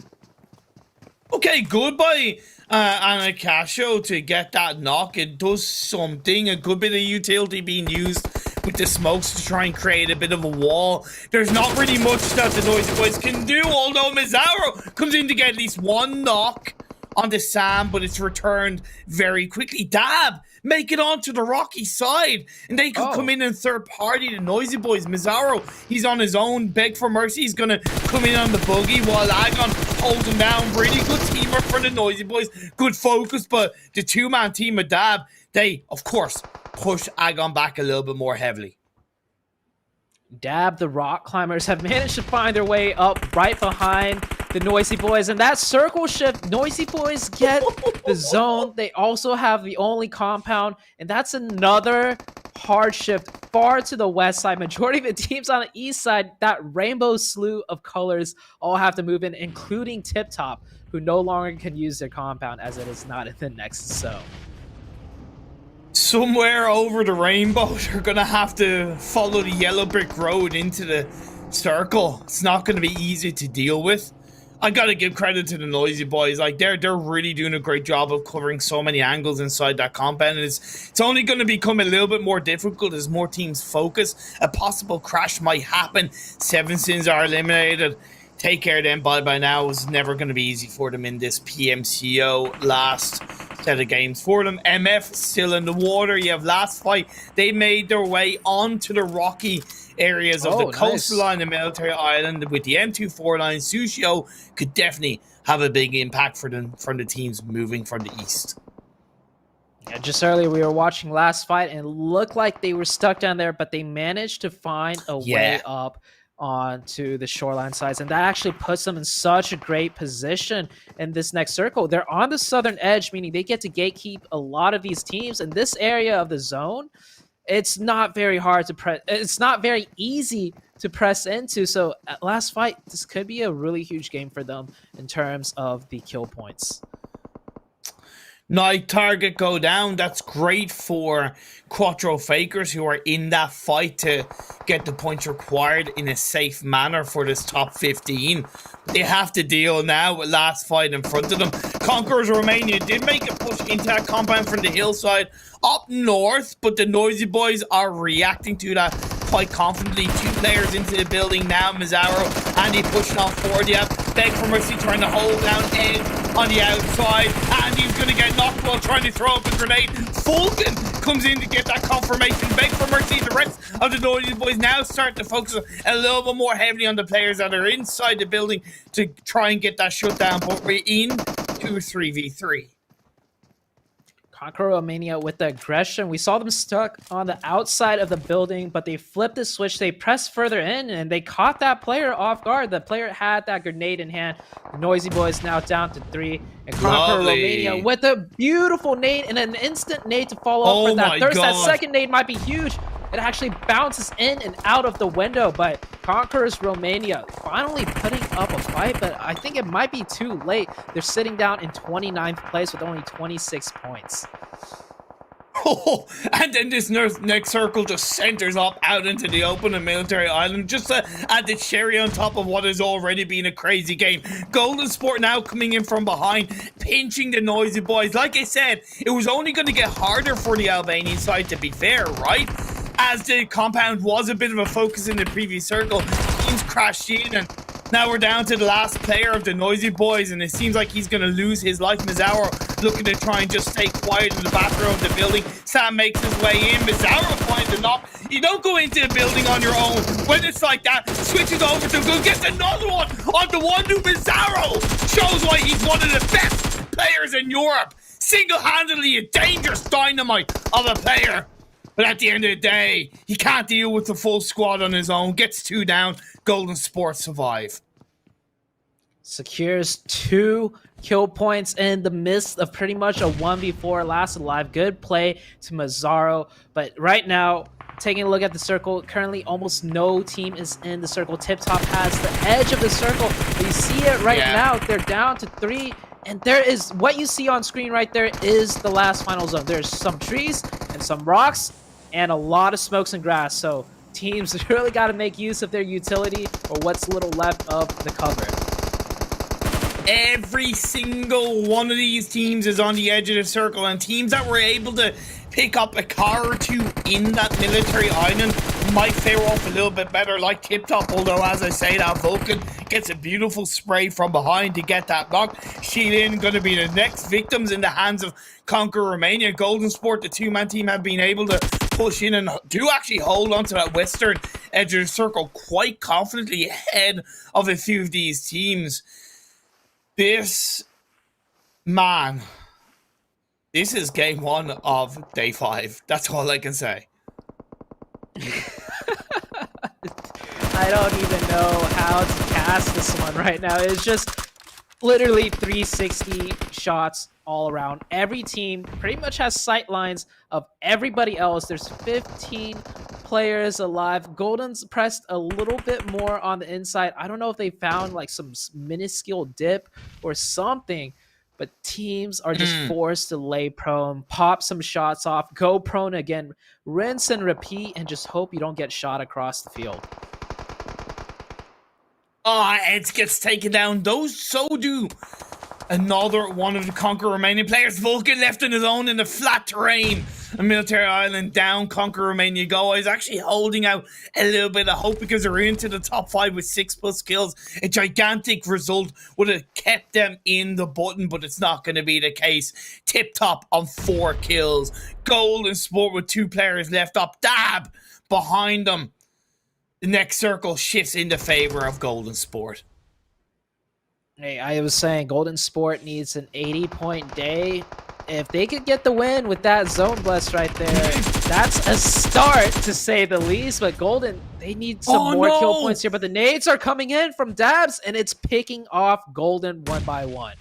Okay, good by Anacasio to get that knock. It does something. A good bit of utility being used with the smokes to try and create a bit of a wall. There's not really much that the Noisy Boys can do, although Mazzaro comes in to get at least 1 knock onto Sam, but it's returned very quickly. Dab make it onto the Rocky side, and they could come in and third party the Noisy Boys. Mazzaro, he's on his own. Beg for mercy. He's gonna come in on the buggy while Agon holds him down. Really good teamwork for the Noisy Boys. Good focus, but the 2-man team of Dab, they of course push Agon back a little bit more heavily. Dab, the rock climbers, have managed to find their way up right behind the Noisy Boys, and that circle shift, Noisy Boys get the zone. They also have the only compound, and that's another hard shift far to the west side. Majority of the teams on the east side, that rainbow slew of colors, all have to move in, including Tip Top, who no longer can use their compound as it is not in the next zone. Somewhere over the rainbow, they're gonna have to follow the yellow brick road into the circle. It's not gonna be easy to deal with. I gotta give credit to the Noisy Boys. Like, they're really doing a great job of covering so many angles inside that compound. And it's only gonna become a little bit more difficult as more teams focus. A possible crash might happen. 7 Sins are eliminated. Take care of them. Bye now. It's never going to be easy for them in this PMCO last set of games for them. MF still in the water. You have last fight. They made their way onto the rocky areas of the coastline and military island with the M24 Sushio could definitely have a big impact for them from the teams moving from the east. Yeah, just earlier we were watching last fight and it looked like they were stuck down there, but they managed to find a way up onto the shoreline sides, and that actually puts them in such a great position in this next circle. They're on the southern edge, meaning they get to gatekeep a lot of these teams. In this area of the zone, it's not very hard to press. It's not very easy to press into. So at last fight, this could be a really huge game for them in terms of the kill points. Night Target go down. That's great for Quattro Fakers who are in that fight to get the points required in a safe manner for this top 15. They have to deal now with last fight in front of them. Conquerors Romania did make a push into that compound from the hillside up north, but the Noisy Boys are reacting to that quite confidently. 2 players into the building now. Mazzaro, Andy pushing on forward. You have Beg for Mercy trying to hold down Ed on the outside. Andy's going to get knocked while trying to throw up a grenade. Fulton comes in to get that confirmation. Beg for Mercy. The rest of the Noisy Boys now start to focus a little bit more heavily on the players that are inside the building to try and get that shutdown. But we're in 2-3v3. Conquer Romania with the aggression. We saw them stuck on the outside of the building, but they flipped the switch. They pressed further in, and they caught that player off guard. The player had that grenade in hand. The Noisy Boys now down to 3. And Conquer Romania with a beautiful nade and an instant nade to follow up for that thirst. That second nade might be huge. It actually bounces in and out of the window, but Conquerors Romania finally putting up a fight, but I think it might be too late. They're sitting down in 29th place with only 26 points. Oh, and then this next circle just centers up out into the open and Military Island, just to add the cherry on top of what has already been a crazy game. Golden Sport now coming in from behind, pinching the Noisy Boys. Like I said, it was only going to get harder for the Albanian side, to be fair, right? As the compound was a bit of a focus in the previous circle, teams crashed in, and now we're down to the last player of the Noisy Boys, and it seems like he's going to lose his life. Mazzaro looking to try and just stay quiet in the back row of the building. Sam makes his way in. Mazzaro finds the knock. You don't go into a building on your own when it's like that. Switches over to go, gets another one on the one to Mazzaro. Shows why he's one of the best players in Europe. Single-handedly a dangerous dynamite of a player. But at the end of the day, he can't deal with the full squad on his own. Gets 2 down. Golden Sport survive. Secures 2 kill points in the midst of pretty much a 1v4 last alive. Good play to Mazzaro. But right now, taking a look at the circle, currently almost no team is in the circle. Tip Top has the edge of the circle. You see it right now. They're down to 3. And there is, what you see on screen right there is the last final zone. There's some trees and some rocks and a lot of smokes and grass. So teams really got to make use of their utility or what's little left of the cover. Every single one of these teams is on the edge of the circle, and teams that were able to pick up a car or two in that Military Island might fare off a little bit better, like Tip Top, although as I say, that Vulcan gets a beautiful spray from behind to get that knock. Sheilin going to be the next victims in the hands of Conquer Romania. Golden Sport, the 2-man team, have been able to push in and do actually hold on to that western edge of the circle quite confidently ahead of a few of these teams. This is game 1 of day 5. That's all I can say. I don't even know how to cast this one right now. It's just literally 360 shots all around. Every team pretty much has sight lines of everybody else. There's 15 players alive. Golden's pressed a little bit more on the inside. I don't know if they found like some minuscule dip or something, but teams are just forced to lay prone, pop some shots off, go prone again, rinse and repeat, and just hope you don't get shot across the field. Oh, Eds gets taken down. So do another one of the Conquer Romania players. Vulcan left on his own in the flat terrain. A Military Island down. Conquer Romania go. He's actually holding out a little bit of hope because they're into the top 5 with 6+ kills. A gigantic result would have kept them in the button, but it's not going to be the case. Tip Top on 4 kills. Golden Sport with 2 players left up. Dab behind them. The next circle shifts into favor of Golden Sport. Hey, I was saying Golden Sport needs an 80-point day. If they could get the win with that zone blast right there, that's a start to say the least. But Golden, they need some more kill points here. But the nades are coming in from Dabs, and it's picking off Golden one by one.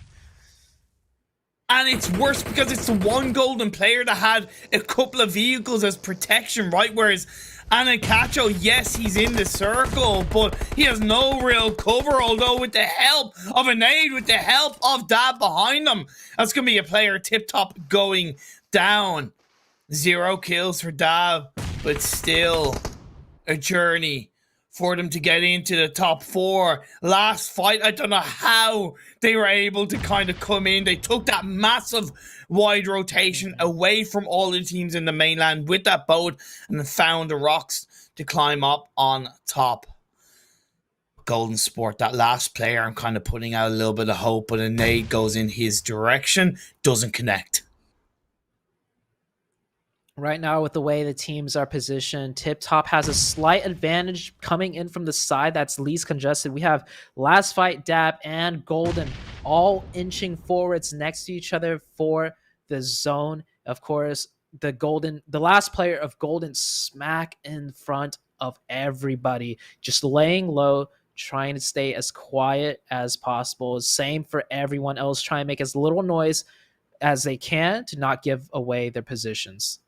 And it's worse because it's the one Golden player that had a couple of vehicles as protection, right? Whereas Anakacho, yes, he's in the circle, but he has no real cover, although with the help of a nade, with the help of Dab behind him, that's going to be a player Tip Top going down. 0 kills for Dab, but still a journey for them to get into the top 4. Last fight, I don't know how they were able to kind of come in. They took that massive wide rotation away from all the teams in the mainland with that boat and then found the rocks to climb up on top. Golden Sport, that last player, I'm kind of putting out a little bit of hope, but a nade goes in his direction, doesn't connect. Right now, with the way the teams are positioned, Tip Top has a slight advantage coming in from the side that's least congested. We have Last Fight, Dab, and Golden all inching forwards next to each other for the zone. Of course, the last player of Golden smack in front of everybody, just laying low, trying to stay as quiet as possible. Same for everyone else, trying to make as little noise as they can to not give away their positions.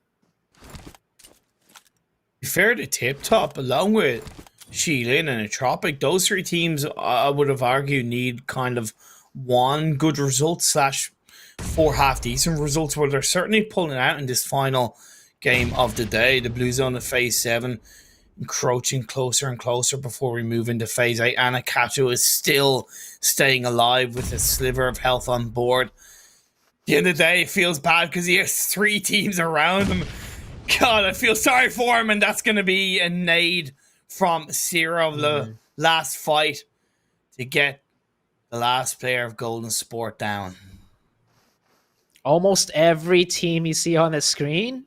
Fair to Tip Top, along with Sheilin and Atropic, those 3 teams I would have argued need kind of one good result slash 4 half decent results where they're certainly pulling out in this final game of the day. The Blue Zone of Phase 7 encroaching closer and closer before we move into Phase 8. Anakato is still staying alive with a sliver of health on board. At the end of the day, it feels bad because he has 3 teams around him. God, I feel sorry for him, and that's going to be a nade from Zero of the last fight to get the last player of Golden Sport down. Almost every team you see on the screen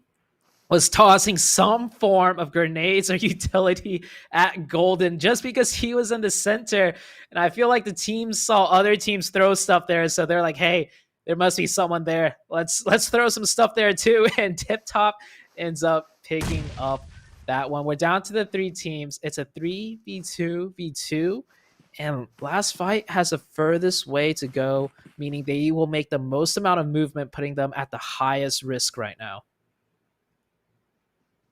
was tossing some form of grenades or utility at Golden just because he was in the center. And I feel like the teams saw other teams throw stuff there, so they're like, hey, there must be someone there. Let's throw some stuff there too. And Tip Top ends up picking up that one. We're down to the 3 teams. It's a 3v2v2. And last fight has the furthest way to go, meaning they will make the most amount of movement, putting them at the highest risk right now.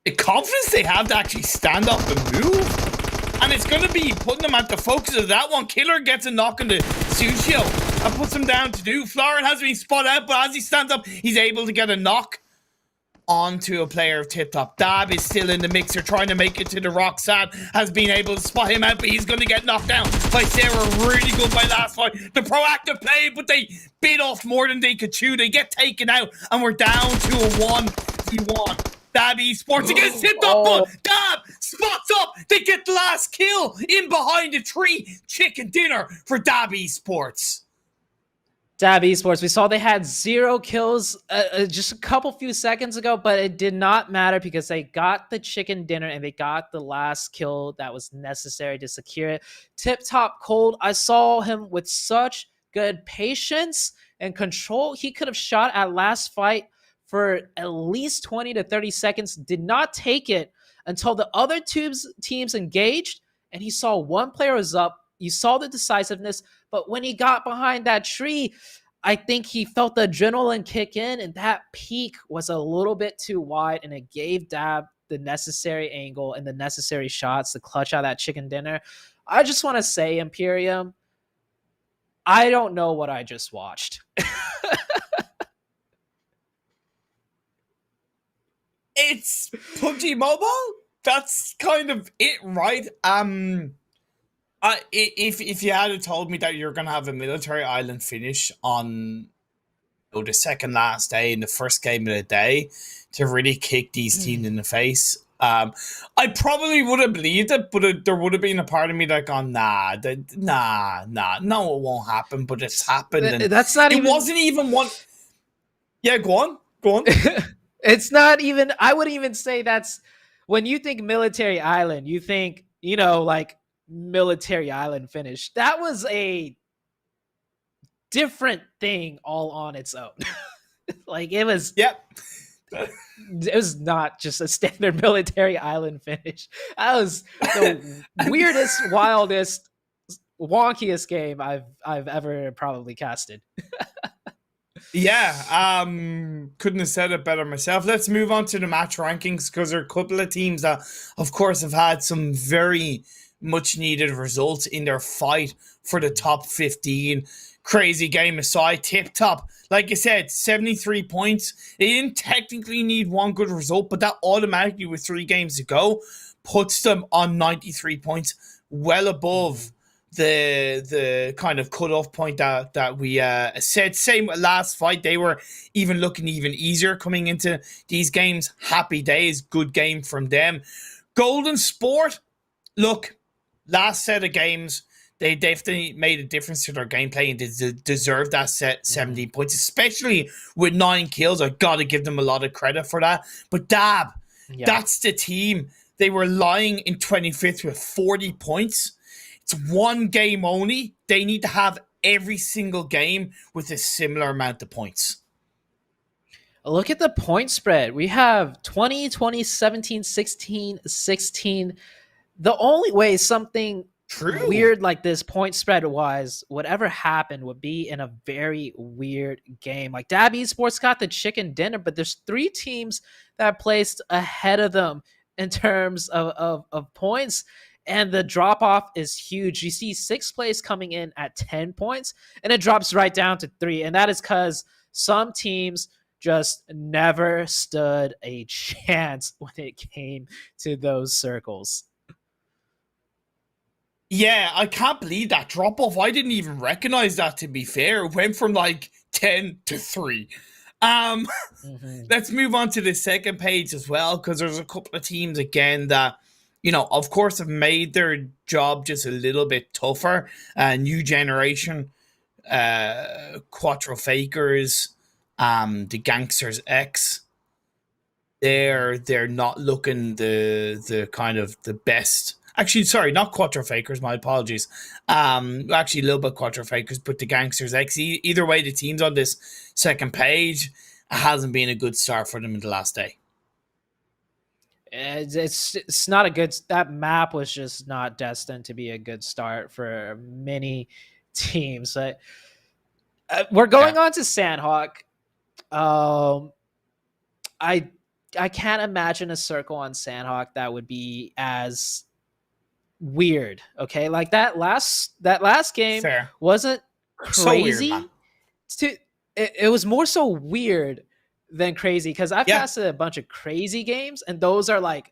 The confidence they have to actually stand up and move. And it's going to be putting them at the focus of that one. Killer gets a knock on the Sushio and puts him down to do. Florin has been spot out, but as he stands up, he's able to get a knock onto a player of Tip Top. Dab is still in the mixer, trying to make it to the rock. Sad has been able to spot him out, but he's going to get knocked down by Sarah. Really good by last fight. The proactive play, but they bit off more than they could chew. They get taken out, and we're down to a 1v1. Dab Esports against Tip Top, but Dab spots up. They get the last kill in behind a tree. Chicken dinner for Dab Esports. Dab Esports, we saw they had 0 kills just a few seconds ago, but it did not matter because they got the chicken dinner and they got the last kill that was necessary to secure it. Tip Top Cold, I saw him with such good patience and control. He could have shot at last fight for at least 20 to 30 seconds, did not take it until the other teams engaged, and he saw one player was up. You saw the decisiveness, but when he got behind that tree, I think he felt the adrenaline kick in, and that peak was a little bit too wide, and it gave Dab the necessary angle and the necessary shots to clutch out that chicken dinner. I just want to say, Imperium, I don't know what I just watched. It's PUBG Mobile. That's kind of it, right? If you had told me that you're gonna have a military island finish on the second last day in the first game of the day to really kick these teams in the face, I probably would have believed it, but there would have been a part of me that gone, no, it won't happen. But it's happened. And that's not even. It wasn't even one. Yeah, go on. It's not even, I wouldn't even say that's, when you think military island, you think, like military island finish. That was a different thing all on its own. Like it was, yep. It was not just a standard military island finish. That was the weirdest, wildest, wonkiest game I've ever probably casted. Yeah, couldn't have said it better myself. Let's move on to the match rankings because there are a couple of teams that, of course, have had some very much needed results in their fight for the top 15. Crazy game aside, Tip Top, like I said, 73 points. They didn't technically need one good result, but that automatically, with 3 games to go, puts them on 93 points, well above the kind of cutoff point that we said. Same last fight, they were even looking even easier coming into these games. Happy days, good game from them. Golden Sport, look, last set of games, they definitely made a difference to their gameplay and they deserve that 17 points, especially with 9 kills. I gotta give them a lot of credit for that. But Dab, that's the team. They were lying in 25th with 40 points. It's 1 game only. They need to have every single game with a similar amount of points. Look at the point spread. We have 20, 20, 17, 16, 16. The only way something weird like this point spread wise would ever happen would be in a very weird game. Like Dab Esports got the chicken dinner, but there's 3 teams that placed ahead of them in terms of points. and the drop off is huge. You see sixth place coming in at 10 points, and it drops right down to 3. And that is because some teams just never stood a chance when it came to those circles. Yeah, I can't believe that drop off. I didn't even recognize that, to be fair. It went from like 10 to 3. Let's move on to the second page as well, because there's a couple of teams again that, of course, have made their job just a little bit tougher. New generation, Quattro Fakers, the Gangsters X. They're not looking the kind of the best. Actually, sorry, not Quattro Fakers. My apologies. Actually, a little bit Quattro Fakers, but the Gangsters X. Either way, the teams on this second page hasn't been a good start for them in the last day. It's not a good. That map was just not destined to be a good start for many teams. We're going on to Sanhok. I can't imagine a circle on Sanhok that would be as weird. Okay, like that last game Fair. wasn't crazy. So weird, it was more so weird than crazy, because I've passed a bunch of crazy games, and those are like,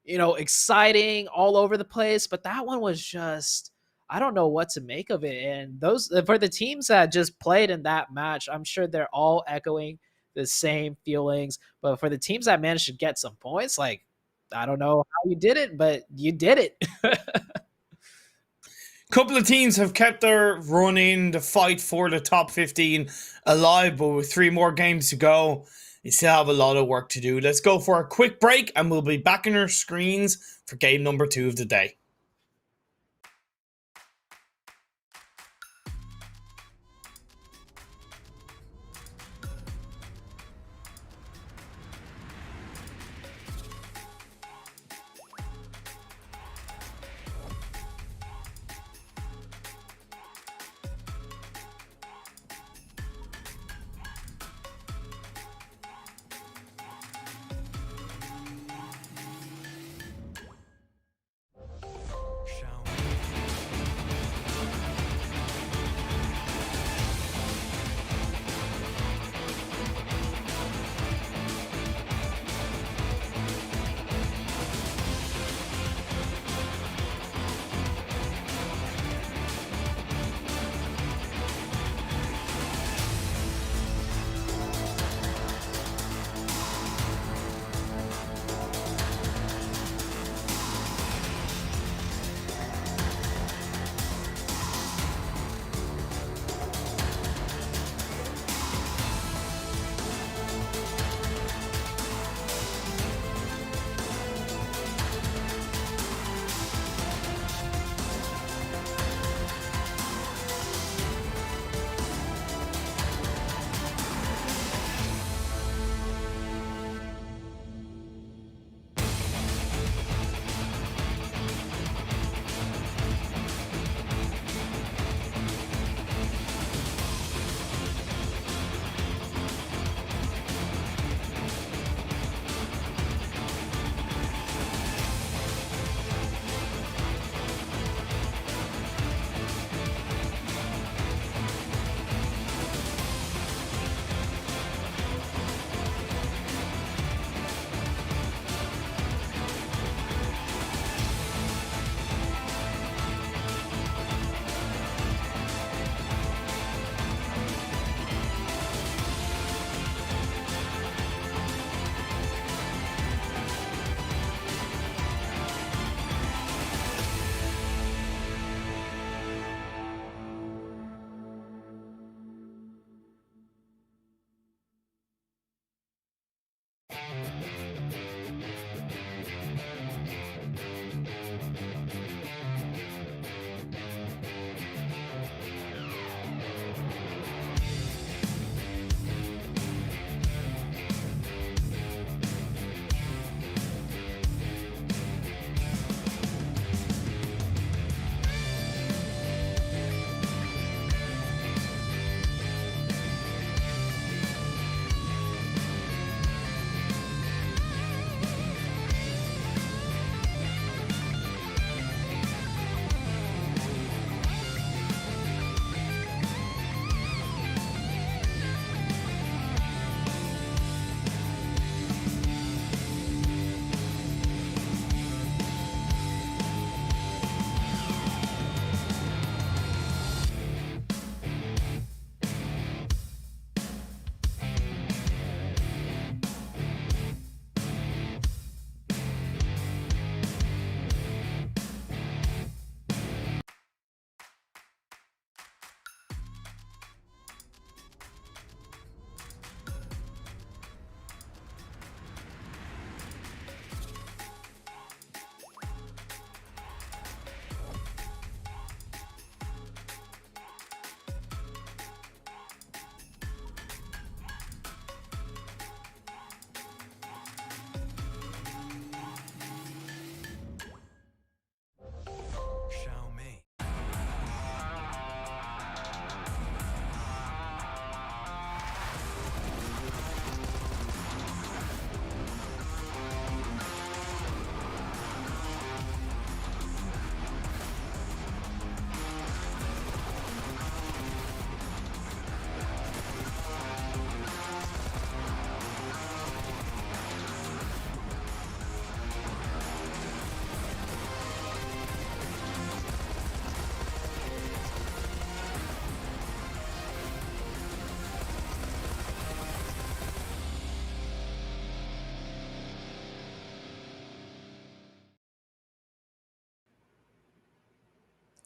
exciting all over the place. But that one was just, I don't know what to make of it. And those, for the teams that just played in that match, I'm sure they're all echoing the same feelings. But for the teams that managed to get some points, like, I don't know how you did it, but you did it. Couple of teams have kept their run in the fight for the top 15 alive, but with 3 more games to go, you still have a lot of work to do. Let's go for a quick break, and we'll be back on our screens for game number 2 of the day.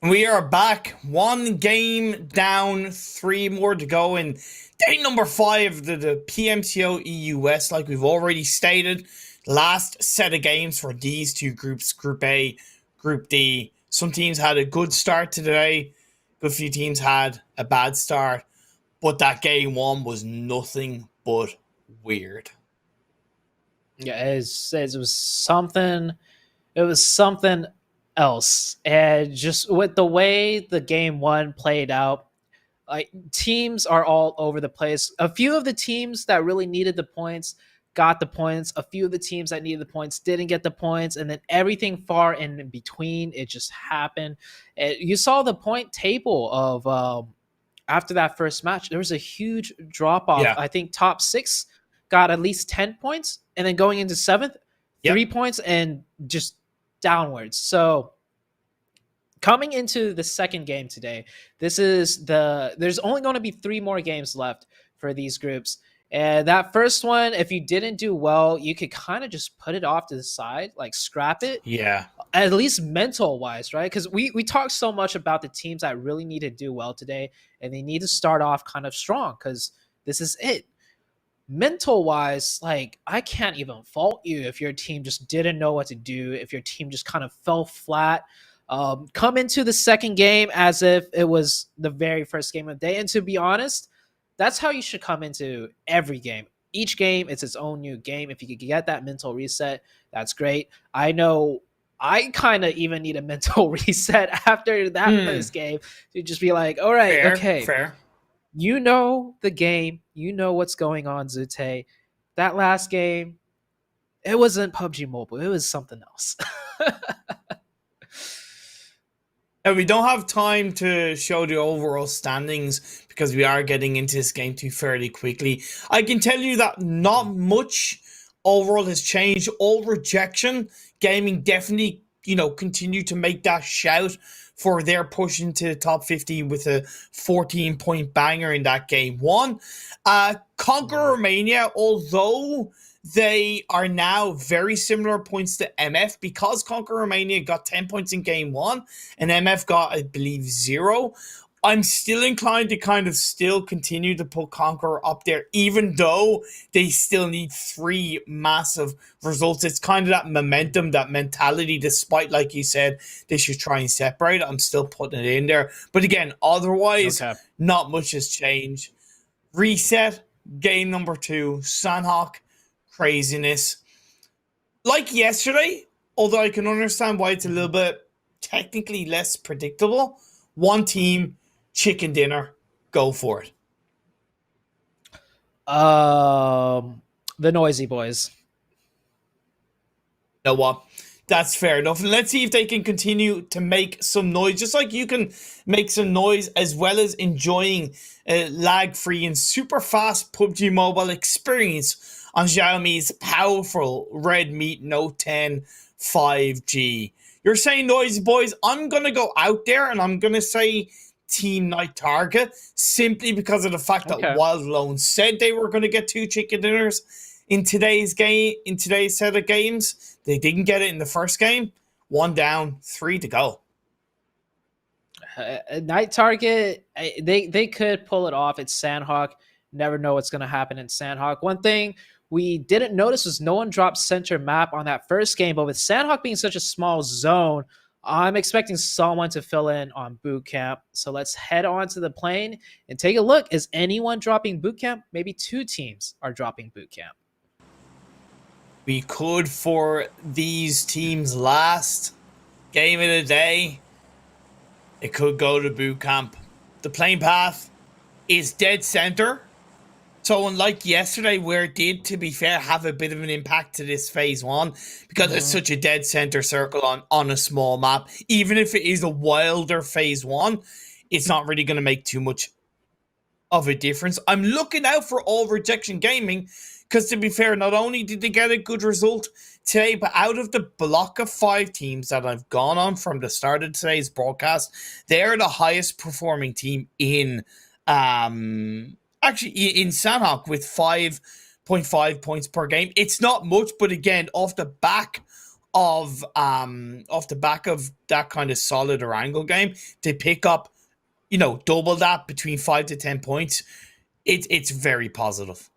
We are back. One game down, three more to go in day number 5 of the PMCO EUS. Like we've already stated, last set of games for these two groups, Group A, Group D. Some teams had a good start to the day. Good few teams had a bad start. But that game one was nothing but weird. Yeah, it was something. It was something else, and just with the way the game one played out, like teams are all over the place. A few of the teams that really needed the points got the points. A few of the teams that needed the points didn't get the points, and then everything far in between, it just happened. You saw the point table of after that first match. There was a huge drop off. Yeah. I think top 6 got at least 10 points, and then going into 7th, Yep. 3 points, and just downwards. So coming into the second game today, there's only going to be 3 more games left for these groups. And that first one, if you didn't do well, you could kind of just put it off to the side, like scrap it, Yeah. at least mental wise, right? Because we talk so much about the teams that really need to do well today, and they need to start off kind of strong because this is it. Mental wise, like I can't even fault you if your team just didn't know what to do, if your team just kind of fell flat. Come into the second game as if it was the very first game of the day. And to be honest, that's how you should come into every game. Each game, it's its own new game. If you could get that mental reset, that's great. I know I kind of even need a mental reset after that first game to just be like, all right, Fair. okay, Fair. you know the game, you know what's going on, Zute. That last game, it wasn't PUBG Mobile, it was something else. And we don't have time to show the overall standings because we are getting into this game too fairly quickly. I can tell you that not much overall has changed. All rejection gaming definitely, continue to make that shout for their push into the top 15 with a 14-point banger in that game one. Conquer Romania, although they are now very similar points to MF, because Conquer Romania got 10 points in game one and MF got, I believe, 0. I'm still inclined to kind of still continue to put Conquer up there, even though they still need 3 massive results. It's kind of that momentum, that mentality, despite, like you said, they should try and separate. I'm still putting it in there. But again, otherwise, not much has changed. Reset, game number 2, Sanhok, craziness. Like yesterday, although I can understand why it's a little bit technically less predictable, one team, chicken dinner, go for it. The Noisy Boys. You know what? That's fair enough. Let's see if they can continue to make some noise, just like you can make some noise as well as enjoying a lag-free and super fast PUBG Mobile experience on Xiaomi's powerful Redmi Note 10 5G. You're saying Noisy Boys. I'm going to go out there and I'm going to say Team Night Target, simply because of the fact that Wild Lone said they were going to get 2 chicken dinners in today's game, in today's set of games. They didn't get it in the first game. 1 down, 3 to go. Night Target, they could pull it off. It's Sanhok. Never know what's going to happen in Sanhok. One thing we didn't notice was no one dropped center map on that first game, but with Sanhok being such a small zone, I'm expecting someone to fill in on boot camp. So let's head on to the plane and take a look. Is anyone dropping boot camp? Maybe 2 teams are dropping boot camp. We could for these teams' last game of the day. It could go to boot camp. The plane path is dead center. So unlike yesterday, where it did, to be fair, have a bit of an impact to this phase 1, because it's such a dead center circle on a small map, even if it is a wilder phase 1, it's not really going to make too much of a difference. I'm looking out for all rejection gaming, because to be fair, not only did they get a good result today, but out of the block of 5 teams that I've gone on from the start of today's broadcast, they're the highest performing team in actually in Sanhok with 5.5 points per game. It's not much, but again, off the back off the back of that kind of solid Erangel game to pick up, double that between 5 to 10 points. It's very positive.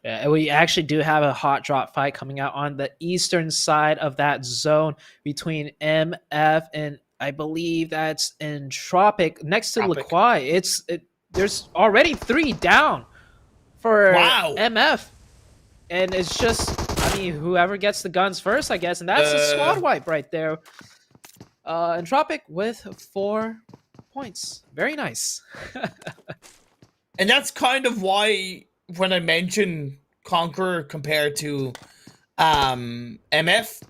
Yeah, and we actually do have a hot drop fight coming out on the eastern side of that zone between MF and I believe that's Entropic next to Tropic. Laquai. There's already 3 down for Wow. MF, and it's just, I mean, whoever gets the guns first, I guess, and that's a squad wipe right there. Entropic with 4 points. Very nice. And that's kind of why when I mention Conqueror compared to MF,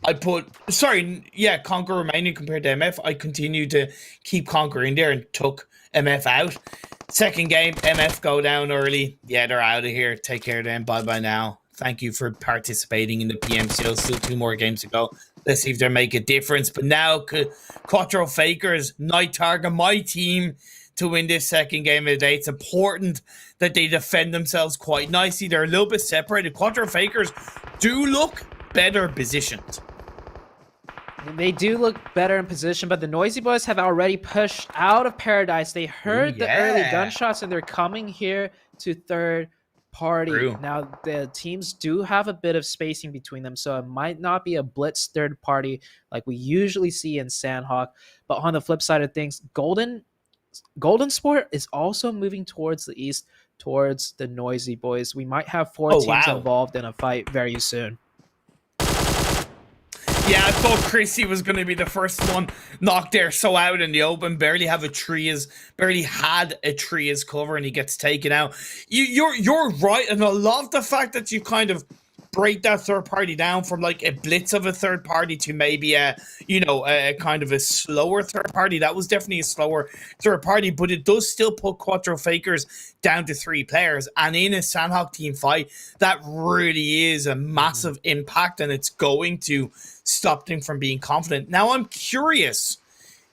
Conqueror Romania compared to MF, I continue to keep Conqueror in there and took MF out. Second game, MF go down early. Yeah, they're out of here. Take care of them. Bye-bye now. Thank you for participating in the PMCO. Still 2 more games to go. Let's see if they make a difference. But now, Quattro Fakers, Night Target, my team, to win this second game of the day. It's important that they defend themselves quite nicely. They're a little bit separated. Quattro Fakers do look better positioned. They do look better in position, but the Noisy Boys have already pushed out of Paradise. They heard the early gunshots, and they're coming here to third party. True. Now, the teams do have a bit of spacing between them, so it might not be a blitz third party like we usually see in Sanhok. But on the flip side of things, Golden Sport is also moving towards the east, towards the Noisy Boys. We might have 4 teams involved in a fight very soon. Yeah, I thought Chrissy was going to be the first one knocked there so out in the open. Barely had a tree as cover, and he gets taken out. You're right, and I love the fact that you kind of break that third party down from like a blitz of a third party to maybe a kind of a slower third party. That was definitely a slower third party, but it does still put Quattro Fakers down to 3 players. And in a Sanhok team fight, that really is a massive impact, and it's going to stop them from being confident. Now, I'm curious,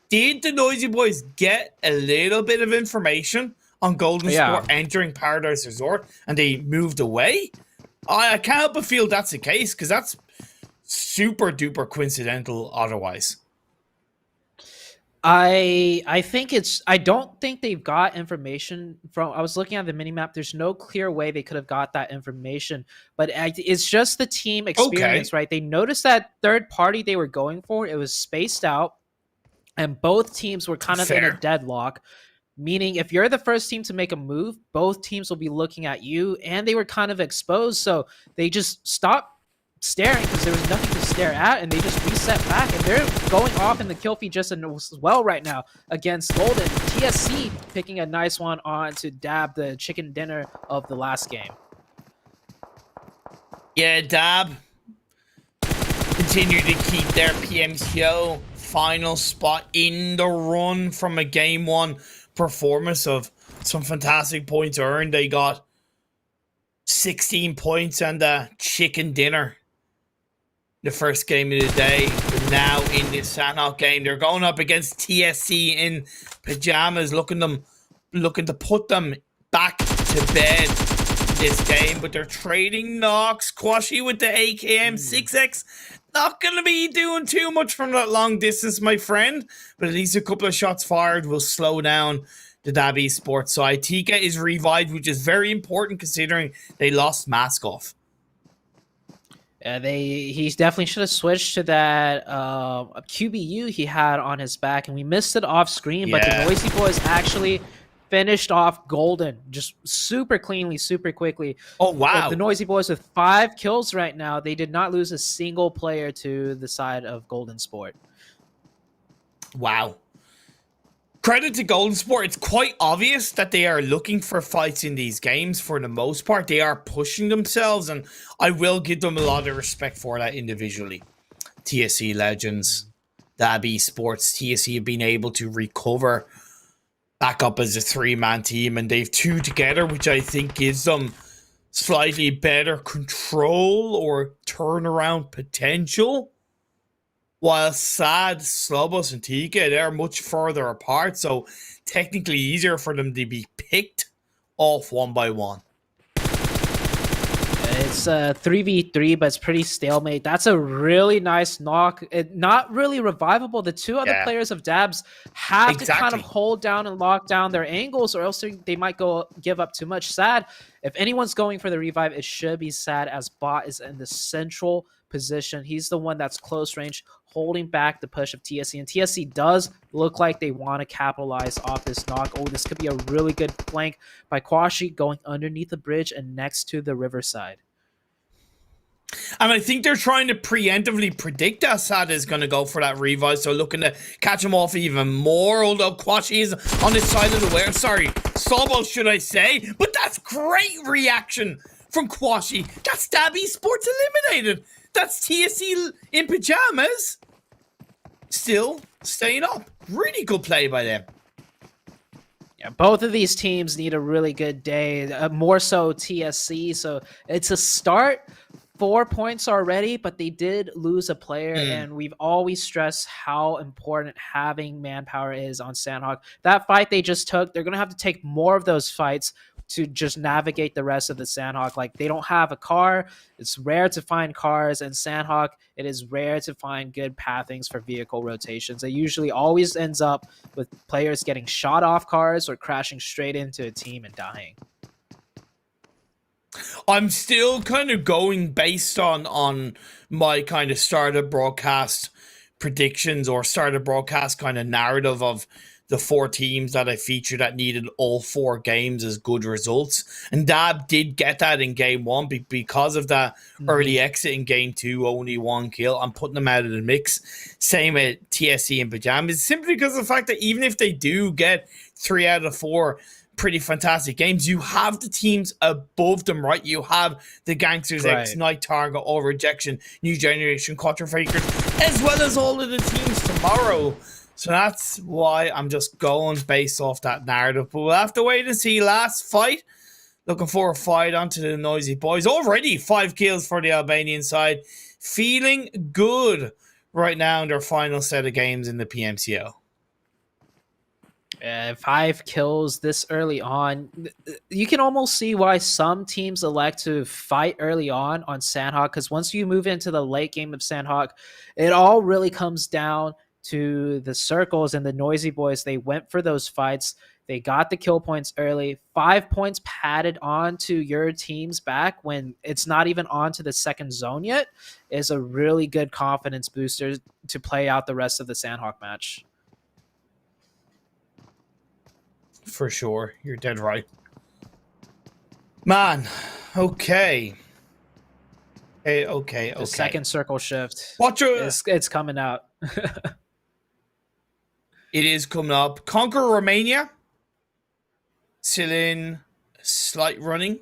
did the Noisy Boys get a little bit of information on Golden Sport entering Paradise Resort and they moved away? I can't help but feel that's the case, because that's super duper coincidental otherwise. I don't think they've got information from. I was looking at the minimap. There's no clear way they could have got that information, but it's just the team experience, right? They noticed that third party they were going for, it was spaced out, and both teams were kind of in a deadlock. Meaning, if you're the first team to make a move, both teams will be looking at you, and they were kind of exposed, so they just stopped staring because there was nothing to stare at, and they just reset back, and they're going off in the kill feed just as well right now against Golden. TSC picking a nice one on to dab the chicken dinner of the last game. Yeah, dab continue to keep their PMCO final spot in the run from a game 1 performance of some fantastic points earned. They got 16 points and a chicken dinner the first game of the day. But now in this Sanhok game, they're going up against TSC in pajamas, looking to put them back to bed this game. But they're trading knocks. Quashi with the AKM 6X. Not going to be doing too much from that long distance, my friend. But at least a couple of shots fired will slow down the Dab Esports side. Tika is revived, which is very important considering they lost Maskov. He definitely should have switched to that QBU he had on his back, and we missed it off screen. But the Noisy Boys actually finished off Golden just super cleanly, super quickly. Oh, wow. The Noisy Boys with 5 kills right now. They did not lose a single player to the side of Golden Sport. Wow. Credit to Golden Sport. It's quite obvious that they are looking for fights in these games for the most part. They are pushing themselves, and I will give them a lot of respect for that individually. TSC legends, Dab Esports, TSC have been able to recover back up as a 3-man team, and they've 2 together, which I think gives them slightly better control or turnaround potential. While Sad, Slobos, and Tika, they're much further apart, so technically easier for them to be picked off one by one. It's a 3v3, but it's pretty stalemate. That's a really nice knock. Not really revivable. The two other players of Dabs have to kind of hold down and lock down their angles, or else they might give up too much. Sad. If anyone's going for the revive, it should be Sad, as Bot is in the central position. He's the one that's close range, holding back the push of TSC. And TSC does look like they want to capitalize off this knock. Oh, this could be a really good flank by Kwashi, going underneath the bridge and next to the riverside. And I think they're trying to preemptively predict that Sad is going to go for that revive, so looking to catch him off even more, although Kwashi is on the side of the way. Sorry, Sobo, should I say? But that's great reaction from Kwashi. That's Dabby Sports eliminated. That's TSC in pajamas. Still staying up. Really good play by them. Yeah, both of these teams need a really good day, more so TSC. So it's a start. 4 points already, but they did lose a player, and we've always stressed how important having manpower is on Sanhok. That fight they just took, they're going to have to take more of those fights to just navigate the rest of the Sanhok. Like, they don't have a car. It's rare to find cars, and Sanhok, it is rare to find good pathings for vehicle rotations. It usually always ends up with players getting shot off cars or crashing straight into a team and dying. I'm still kind of going based on my kind of startup broadcast predictions or startup broadcast kind of narrative of the 4 teams that I featured that needed all 4 games as good results. And Dab did get that in game 1 because of that early exit in game 2, only 1 kill. I'm putting them out of the mix. Same at TSC and Pajamas, simply because of the fact that even if they do get 3 out of 4 pretty fantastic games, you have the teams above them, right? You have the Gangsters, X, Night Target, All Rejection, New Generation, Quattro Fakers, as well as all of the teams tomorrow. So that's why I'm just going based off that narrative. But we'll have to wait and see. Last fight. Looking for a fight onto the Noisy Boys. Already 5 kills for the Albanian side. Feeling good right now in their final set of games in the PMCO. 5 kills this early on. You can almost see why some teams elect to fight early on Sanhok, because once you move into the late game of Sanhok, it all really comes down to the circles and the Noisy Boys. They went for those fights. They got the kill points early. 5 points padded onto your team's back when it's not even onto the second zone yet is a really good confidence booster to play out the rest of the Sanhok match. For sure. You're dead right. Man, okay. Okay. The second circle shift. It's coming out. It is coming up. Conquer Romania. Still in slight running.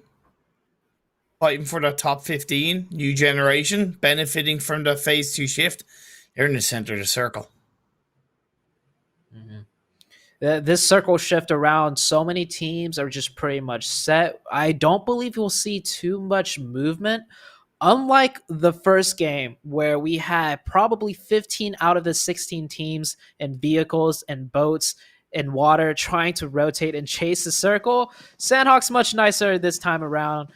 Fighting for the top 15. New Generation. Benefiting from the phase 2 shift. They're in the center of the circle. This circle shift around, so many teams are just pretty much set. I don't believe we'll see too much movement. Unlike the first game, where we had probably 15 out of the 16 teams in vehicles and boats and water trying to rotate and chase the circle, Sanhok's much nicer this time around,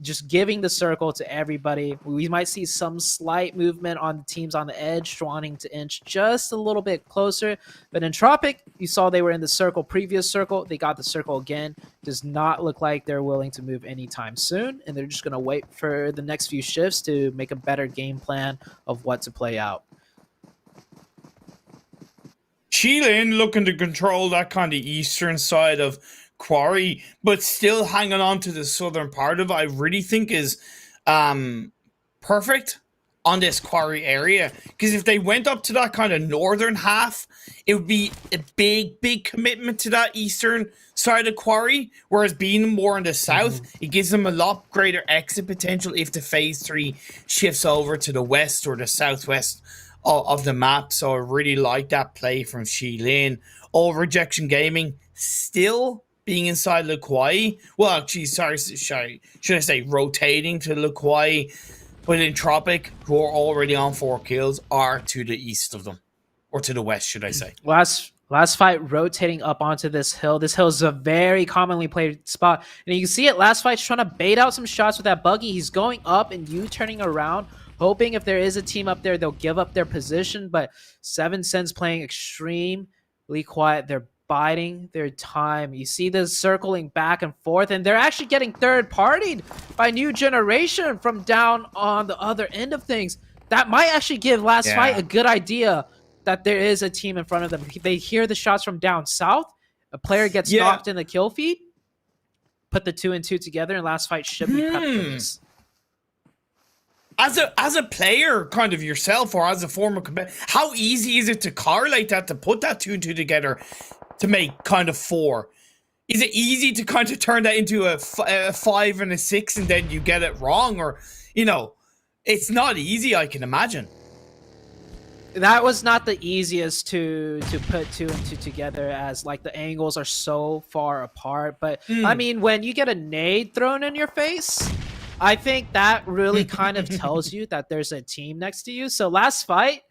just giving the circle to everybody. We might see some slight movement on the teams on the edge, wanting to inch just a little bit closer. But in Tropic, you saw they were in the circle, previous circle. They got the circle again. Does not look like they're willing to move anytime soon. And they're just going to wait for the next few shifts to make a better game plan of what to play out. Chilin looking to control that kind of eastern side of Quarry, but still hanging on to the southern part of it, I really think is perfect on this Quarry area. Because if they went up to that kind of northern half, it would be a big commitment to that eastern side of Quarry. Whereas being more in the south, it gives them a lot greater exit potential if the phase 3 shifts over to the west or the southwest of the map. So I really like that play from Shilin. All Rejection Gaming still being inside Lukwai. Well, geez, sorry, should I say rotating to Lukwai. But in Tropic, who are already on 4 kills, are to the east of them. Or to the west, should I say. Last fight rotating up onto this hill. This hill is a very commonly played spot. And you can see it, last fight's trying to bait out some shots with that buggy. He's going up and U-turning around, hoping if there is a team up there, they'll give up their position. But 7sense playing extremely quiet. They're biding their time. You see this circling back and forth, and they're actually getting third-partied by New Generation from down on the other end of things. That might actually give last fight a good idea that there is a team in front of them. They hear the shots from down south. A player gets knocked in the kill feed. Put the 2 and 2 together, and last fight should be prepped for this. As a player, kind of yourself, or as a former competitor, how easy is it to correlate that, to put that 2 and 2 together to make kind of 4? Is it easy to kind of turn that into a 5 and a 6 and then you get it wrong? Or, it's not easy, I can imagine. That was not the easiest to put 2 and 2 together, as like the angles are so far apart. But I mean, when you get a nade thrown in your face, I think that really kind of tells you that there's a team next to you. So last fight,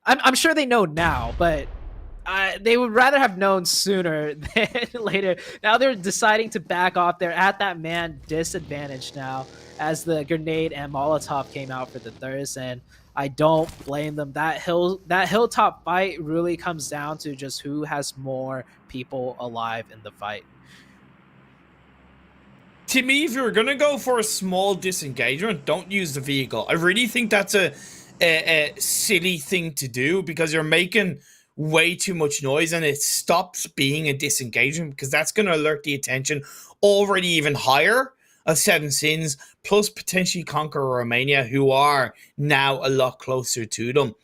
I'm sure they know now, but they would rather have known sooner than later. Now they're deciding to back off. They're at that man disadvantage now, as the grenade and Molotov came out for the thirst, and I don't blame them. That hilltop fight really comes down to just who has more people alive in the fight. To me, if you're gonna go for a small disengagement, don't use the vehicle. I really think that's a silly thing to do, because you're making way too much noise, and it stops being a disengagement, because that's going to alert the attention already even higher of 7sins, plus potentially Conquer Romania, who are now a lot closer to them.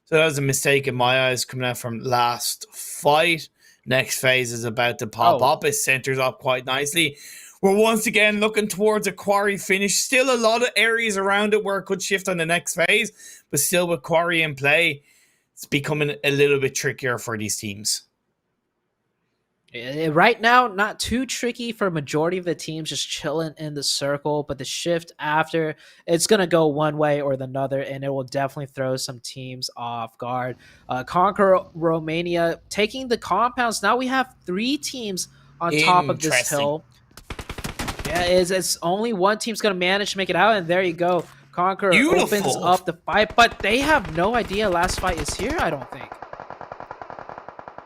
So that was a mistake in my eyes coming out from last fight. Next phase is about to pop up. It centers up quite nicely. We're once again looking towards a quarry finish. Still a lot of areas around it where it could shift on the next phase, but still with quarry in play, it's becoming a little bit trickier for these teams. Right now, not too tricky for a majority of the teams, just chilling in the circle. But the shift after, it's going to go one way or the other, and it will definitely throw some teams off guard. Conquer Romania taking the compounds. Now we have 3 teams on top of this hill. Yeah, it's only one team's going to manage to make it out, and there you go. Conquer opens up the fight, but they have no idea last fight is here, I don't think.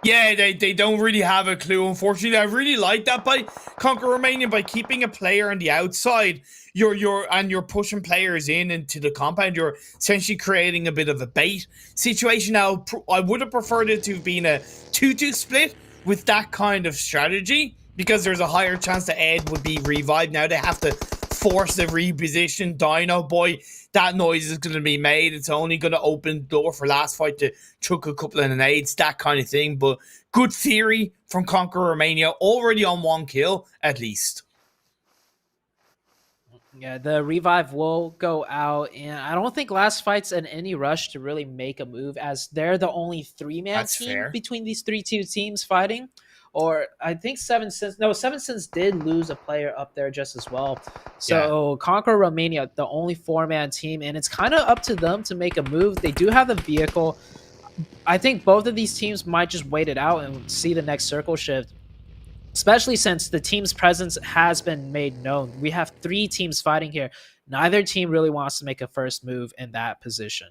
Yeah, they don't really have a clue, unfortunately. I really like that by Conquer Romania, by keeping a player on the outside. You're pushing players into the compound. You're essentially creating a bit of a bait situation. Now, I would have preferred it to have been a 2-2 split with that kind of strategy, because there's a higher chance that Ed would be revived. Now they have to force the reposition. Dino Boy, that noise is going to be made. It's only going to open the door for last fight to chuck a couple of nades, that kind of thing. But good theory from Conquer Romania, already on 1 kill at least. Yeah, the revive will go out, and I don't think last fight's in any rush to really make a move, as they're the only 3-man team between these 3-2 teams fighting. Or I think 7sense did lose a player up there just as well. So Conquer Romania, the only 4-man team, and it's kind of up to them to make a move. They do have the vehicle. I think both of these teams might just wait it out and see the next circle shift, especially since the team's presence has been made known. We have 3 teams fighting here. Neither team really wants to make a first move in that position.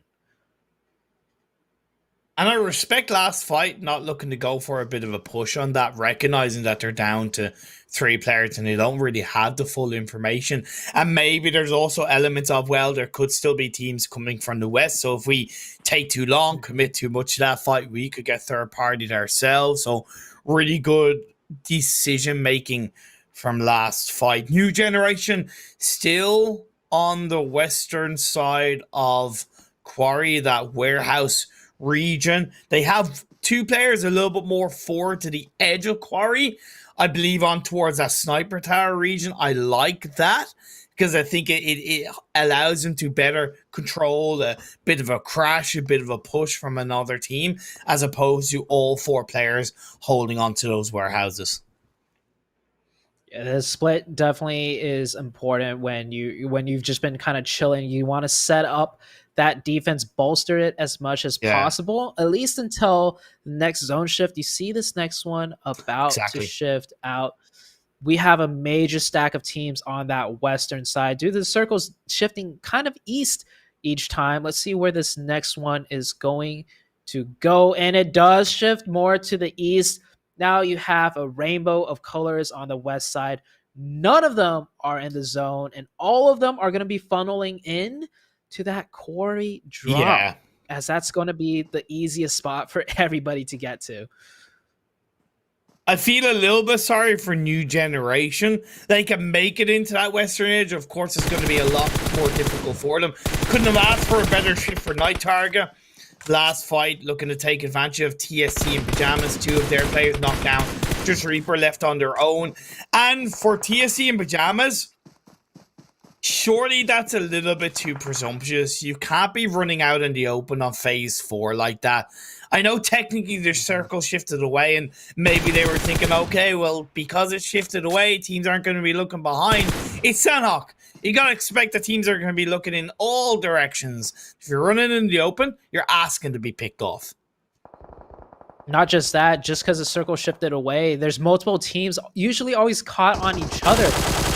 And I respect last fight not looking to go for a bit of a push on that, recognizing that they're down to 3 players and they don't really have the full information. And maybe there's also elements of, well, there could still be teams coming from the west. So if we take too long, commit too much to that fight, we could get third-partied ourselves. So really good decision-making from last fight. New Generation still on the western side of Quarry, that warehouse region. They have 2 players a little bit more forward to the edge of Quarry, I believe, on towards that sniper tower region. I like that, because I think it allows them to better control a bit of a crash, a bit of a push from another team, as opposed to all 4 players holding on to those warehouses. Yeah, the split definitely is important when you've just been kind of chilling. You want to set up that defense, bolster it as much as possible, at least until the next zone shift. You see this next one about to shift out. We have a major stack of teams on that western side due to the circles shifting kind of east each time. Let's see where this next one is going to go, and it does shift more to the east. Now you have a rainbow of colors on the west side. None of them are in the zone, and all of them are going to be funneling in to that quarry drop, as that's going to be the easiest spot for everybody to get to. I feel a little bit sorry for New Generation. They can make it into that western edge. Of course, it's going to be a lot more difficult for them. Couldn't have asked for a better shift for Night Target. Last fight, looking to take advantage of TSC and Pajamas. 2 of their players knocked down. Just Reaper left on their own. And for TSC and Pajamas, surely that's a little bit too presumptuous. You can't be running out in the open on phase 4 like that. I know technically their circle shifted away, and maybe they were thinking, okay, well, because it shifted away, teams aren't going to be looking behind. It's Sanhok. You got to expect the teams are going to be looking in all directions. If you're running in the open, you're asking to be picked off. Not just that, just because the circle shifted away, there's multiple teams usually always caught on each other,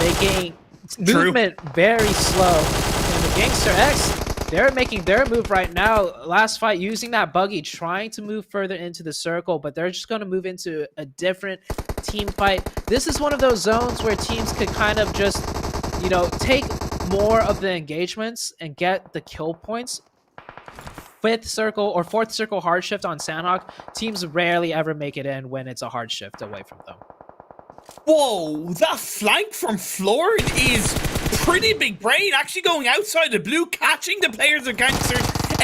making movement very slow. And the Gangster X, they're making their move right now. Last fight, using that buggy, trying to move further into the circle, but they're just going to move into a different team fight. This is one of those zones where teams could kind of just, you know, take more of the engagements and get the kill points. 5th circle or 4th circle hard shift on Sanhok, teams rarely ever make it in when it's a hard shift away from them. Whoa, that flank from Florin is pretty big brain. Actually going outside the blue, catching the players of Gangster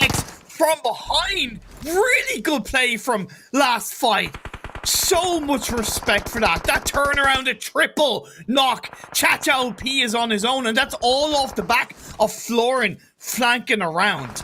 X from behind. Really good play from last fight. So much respect for that. That turnaround, a triple knock. Chacha OP is on his own, and that's all off the back of Florin flanking around.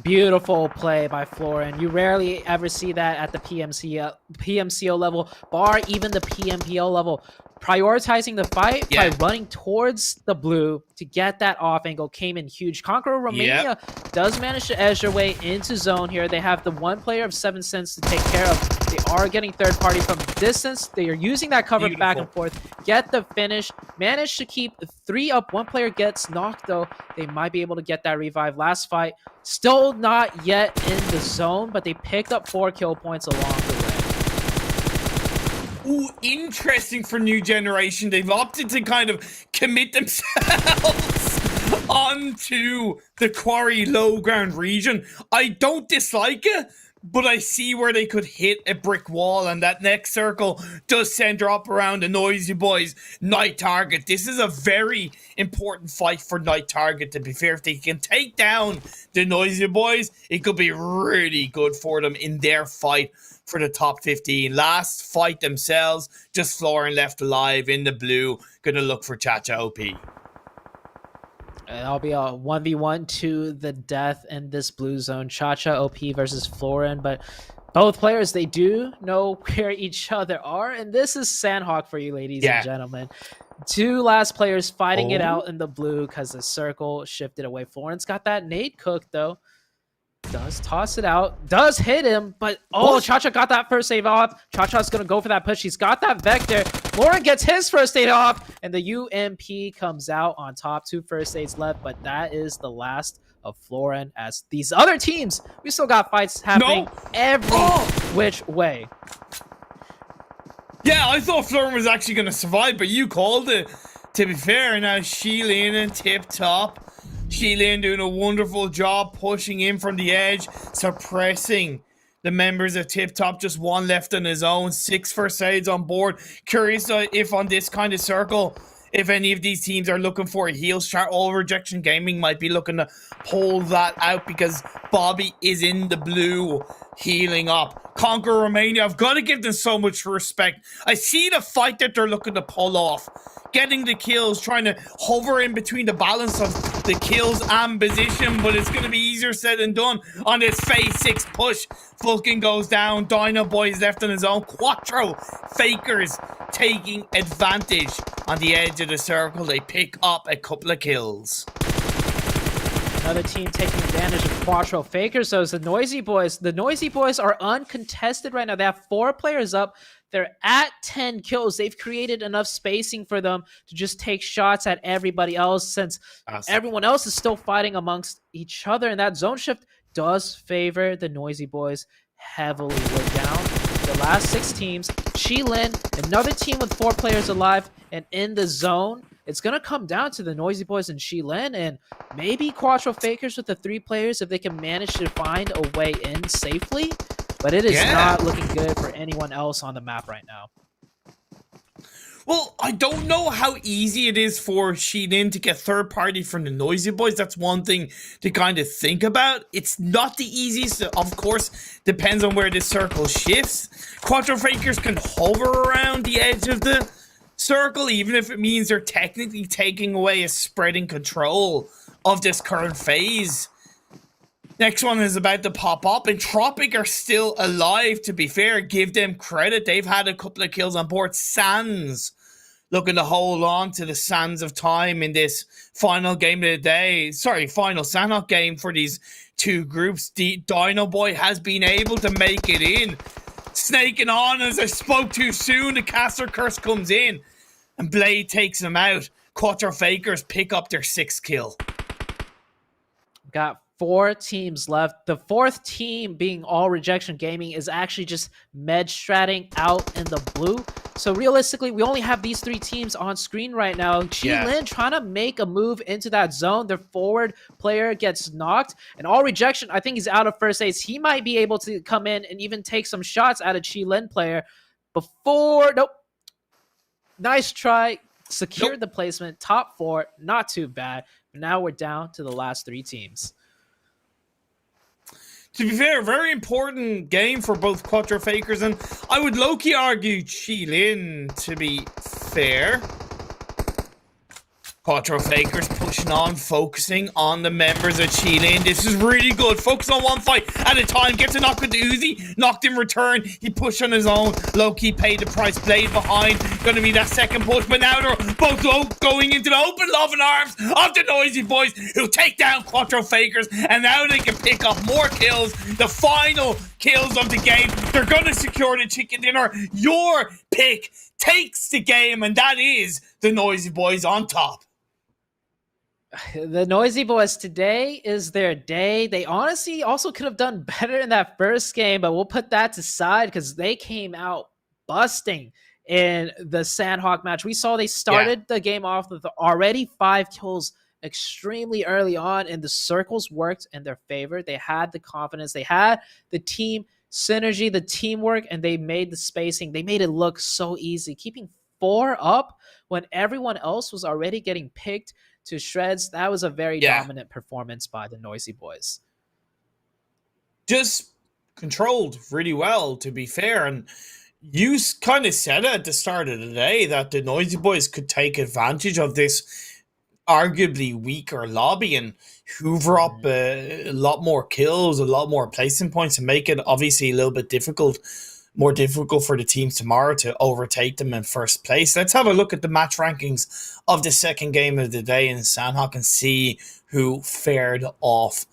Beautiful play by Florin. You rarely ever see that at the PMCO level, bar even the PMPO level. Prioritizing the fight by running towards the blue to get that off angle came in huge. Conqueror Romania does manage to edge their way into zone here. They have the 1 player of 7 cents to take care of. They are getting third party from distance. They are using that cover back and forth. Get the finish. Manage to keep 3 up. 1 player gets knocked though. They might be able to get that revive. Last fight, still not yet in the zone, but they picked up 4 kill points along the way. Ooh, interesting for New Generation. They've opted to kind of commit themselves onto the quarry low ground region. I don't dislike it, but I see where they could hit a brick wall, and that next circle does center up around the Noisy Boys. Night Target. This is a very important fight for Night Target, to be fair. If they can take down the Noisy Boys, it could be really good for them in their fight for the top 15. Last fight themselves, just Florin left alive in the blue. Gonna look for Chacha OP. That'll be a 1v1 to the death in this blue zone. Chacha OP versus Florin, but both players, they do know where each other are, and this is Sanhok for you, ladies and gentlemen. 2 last players fighting it out in the blue because the circle shifted away. Florin's got that nade cooked though. Does toss it out, does hit him, but Chacha got that first save off. Chacha's gonna go for that push. He's got that vector. Florin gets his first aid off, and the UMP comes out on top. 2 first aids left, but that is the last of Florin. As these other teams, we still got fights happening every which way. Yeah, I thought Florin was actually gonna survive, but you called it. To be fair, now Sheilin and Tip Top. Sheilin doing a wonderful job pushing in from the edge, suppressing the members of Tip Top. Just 1 left on his own. 6 first aids on board. Curious if on this kind of circle, if any of these teams are looking for a heal strat. All Rejection Gaming might be looking to pull that out because Bobby is in the blue healing up. Conquer Romania, I've got to give them so much respect. I see the fight that they're looking to pull off. Getting the kills, trying to hover in between the balance of the kills and position, but it's going to be easier said than done on this phase 6 push. Fulkin goes down, Dino Boy is left on his own. Quattro Fakers taking advantage on the edge of the circle. They pick up a couple of kills. Another team taking advantage of Quattro Fakers. So it's the Noisy Boys. The Noisy Boys are uncontested right now. They have 4 players up. They're at 10 kills. They've created enough spacing for them to just take shots at everybody else, since everyone else is still fighting amongst each other. And that zone shift does favor the Noisy Boys heavily. We're down the last 6 teams. Qilin, another team with 4 players alive and in the zone. It's going to come down to the Noisy Boys and Qilin, and maybe Quattro Fakers with the 3 players if they can manage to find a way in safely. But it is not looking good for anyone else on the map right now. Well, I don't know how easy it is for Qilin to get third party from the Noisy Boys. That's one thing to kind of think about. It's not the easiest, of course, depends on where the circle shifts. Quattro Fakers can hover around the edge of the circle, even if it means they're technically taking away a spreading control of this current phase. Next one is about to pop up, and Tropic are still alive, to be fair. Give them credit. They've had a couple of kills on board. Sans looking to hold on to the sands of time in this final game of the day. Sorry, final Sanhok game for these 2 groups. Dino Boy has been able to make it in. Snaking on as I spoke too soon. The caster curse comes in, and Blade takes them out. Quattro Fakers pick up their 6th kill. Got 4 teams left. The 4th team, being All Rejection Gaming, is actually just med stratting out in the blue. So realistically, we only have these 3 teams on screen right now. Qilin trying to make a move into that zone. Their forward player gets knocked. And All Rejection, I think he's out of first ace. He might be able to come in and even take some shots at a Qilin player before... Nope. Nice try. Secured the placement. Top 4. Not too bad. But now we're down to the last 3 teams. To be fair, very important game for both Quattro Fakers, and I would low-key argue Qilin, to be fair. Quattro Fakers pushing on, focusing on the members of Qilin. This is really good. Focus on one fight at a time. Gets a knock with the Uzi. Knocked in return. He pushed on his own. Low-key paid the price. Blade behind. Going to be that second push. But now they're both going into the open loving arms of the Noisy Boys, who take down Quattro Fakers. And now they can pick up more kills. The final kills of the game. They're going to secure the chicken dinner. Your pick takes the game. And that is the Noisy Boys on top. The Noisy Boys, today is their day. They honestly also could have done better in that first game, but we'll put that aside because they came out busting in the Sanhok match. We saw they started the game off with already 5 kills extremely early on, and the circles worked in their favor. They had the confidence. They had the team synergy, the teamwork, and they made the spacing. They made it look so easy, keeping 4 up when everyone else was already getting picked to shreds. That was a very dominant performance by the Noisy Boys. Just controlled really well, to be fair. And you kind of said at the start of the day that the Noisy Boys could take advantage of this arguably weaker lobby and hoover up a lot more kills, a lot more placement points, and make it obviously a little bit more difficult for the teams tomorrow to overtake them in first place. Let's have a look at the match rankings of the second game of the day in Sanhok and see who fared off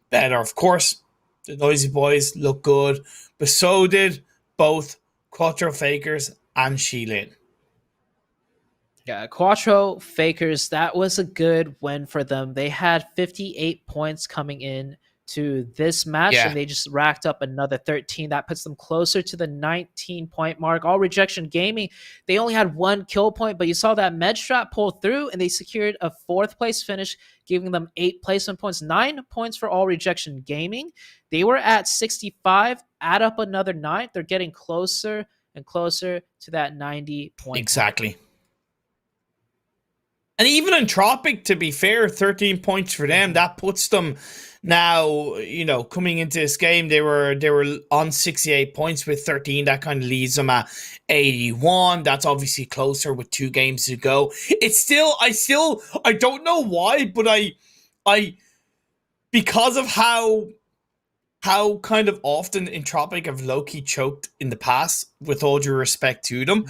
better. Of course, the Noisy Boys look good, but so did both Quattro Fakers and Qilin. Yeah, Quattro Fakers, that was a good win for them. They had 58 points coming in to this match, and they just racked up another 13. That puts them closer to the 19-point mark. All Rejection Gaming, they only had 1 kill point, but you saw that Medstrat pull through, and they secured a 4th place finish, giving them 8 placement points, 9 points for All Rejection Gaming. They were at 65, add up another 9. They're getting closer and closer to that 90-point. Exactly. And even Entropic, to be fair, 13 points for them. That puts them now, coming into this game, they were on 68 points with 13. That kind of leaves them at 81. That's obviously closer with 2 games to go. It's still, I don't know why, but I because of how kind of often Entropic have low-key choked in the past, with all due respect to them,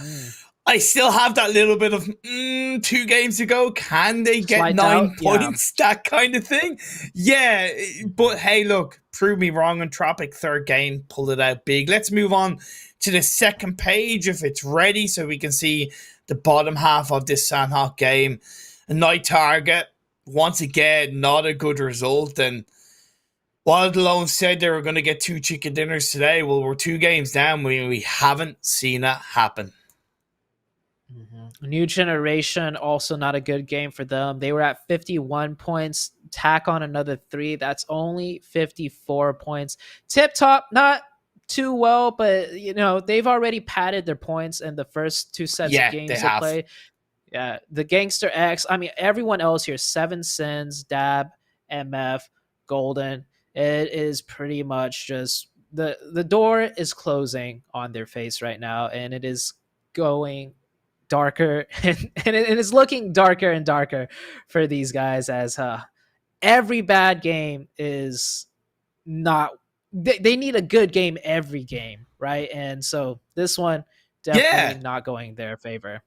I still have that little bit of 2 games to go. Can they get Slight 9 doubt, yeah. points? That kind of thing. Yeah, but hey, look, prove me wrong on Tropic. Third game, pull it out big. Let's move on to the second page if it's ready, so we can see the bottom half of this Sanhok game. A night target. Once again, not a good result. And Wild Alone said they were going to get 2 chicken dinners today. Well, we're 2 games down. We haven't seen it happen. New Generation, also not a good game for them. They were at 51 points. Tack on another 3. That's only 54 points. Tip Top, not too well, but they've already padded their points in the first 2 sets of games they play. Yeah, the Gangster X. I mean, everyone else here: Seven Sins, Dab, MF, Golden. It is pretty much just the door is closing on their face right now, and it is going darker and it is looking darker and darker for these guys as every bad game is not they need a good game every game, right? And so this one definitely not going their favor.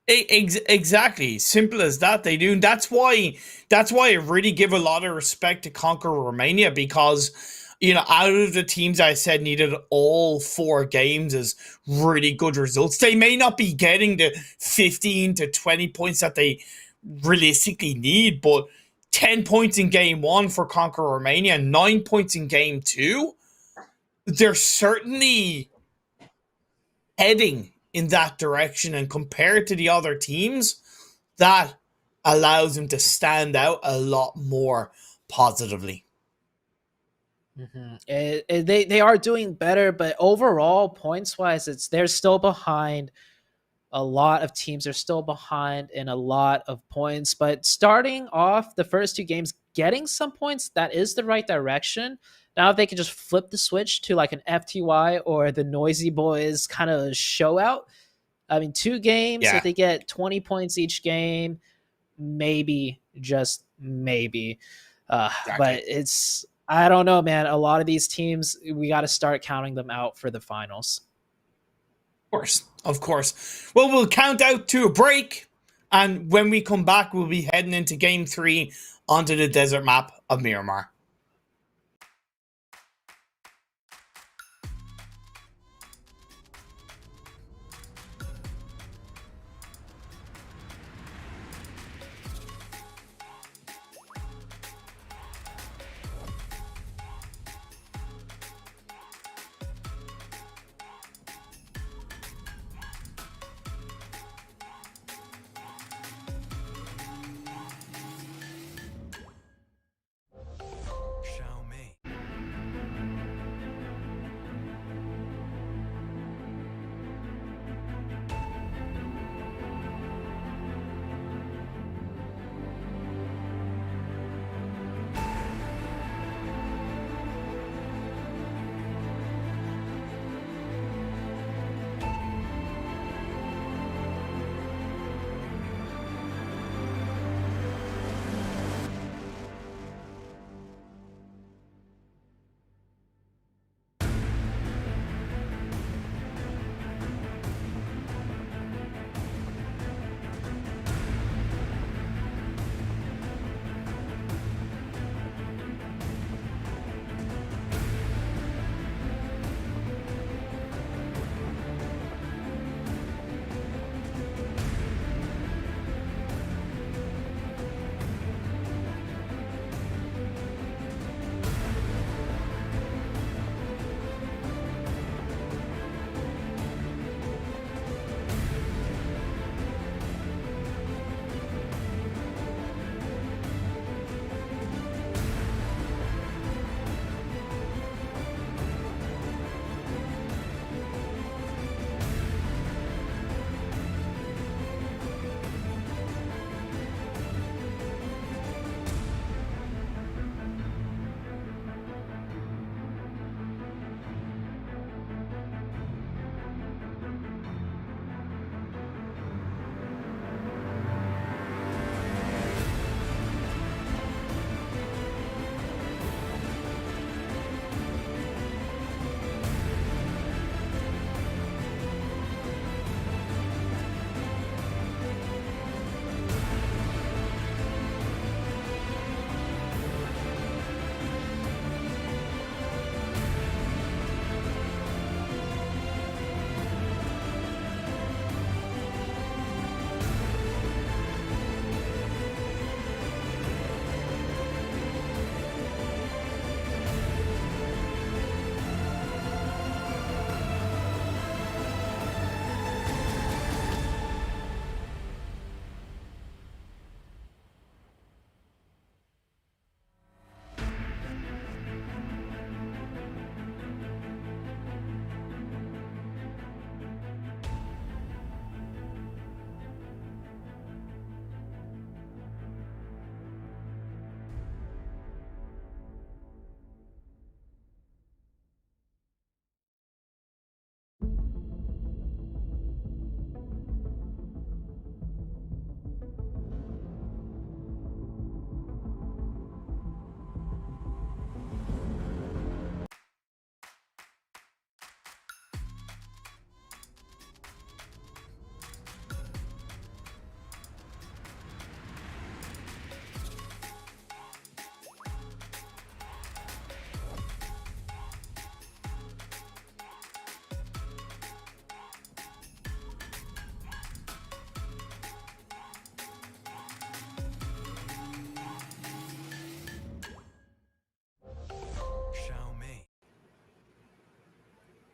Exactly, simple as that. They do. That's why I really give a lot of respect to Conquer Romania, because out of the teams I said needed all 4 games as really good results, they may not be getting the 15 to 20 points that they realistically need, but 10 points in game 1 for Conquer Romania, 9 points in game 2, they're certainly heading in that direction, and compared to the other teams, that allows them to stand out a lot more positively. They are doing better, but overall, points wise, they're still behind. A lot of teams are still behind in a lot of points, but starting off the first 2 games, getting some points, that is the right direction. Now, if they can just flip the switch to like an FTY or the Noisy Boys kind of show out, I mean, 2 games, if they get 20 points each game, maybe, just maybe. Exactly. But I don't know, man. A lot of these teams, we got to start counting them out for the finals. Of course. Well, we'll count out to a break, and when we come back, we'll be heading into game 3 onto the desert map of Miramar.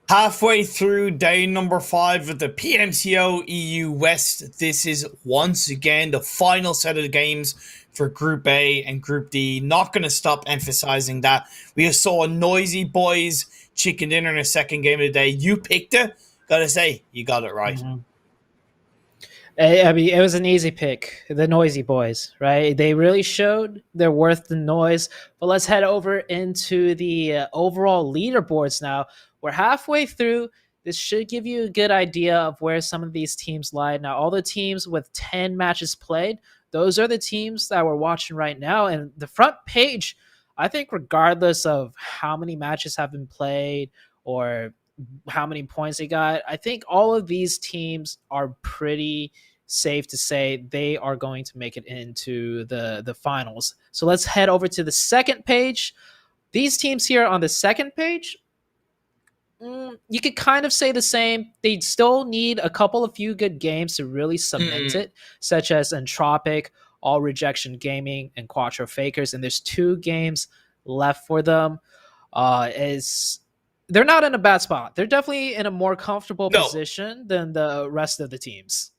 Halfway through day number 5 of the PMCO EU West, this is once again the final set of the games for Group A and Group D. Not going to stop emphasizing that. We saw a noisy boys chicken dinner in the second game of the day. You picked it. Gotta say, you got it right. Mm-hmm. I mean, it was an easy pick. The Noisy Boys, right? They really showed they're worth the noise. But let's head over into the overall leaderboards now. We're halfway through. This should give you a good idea of where some of these teams lie. Now, all the teams with 10 matches played, those are the teams that we're watching right now. And the front page, I think, regardless of how many matches have been played or how many points they got, I think all of these teams are pretty safe to say they are going to make it into the finals. So let's head over to the second page. These teams here on the second page, you could kind of say the same. They still need a couple of few good games to really cement it, such as Entropic, All Rejection Gaming, and Quattro Fakers. And there's 2 games left for them. They're not in a bad spot. They're definitely in a more comfortable position than the rest of the teams.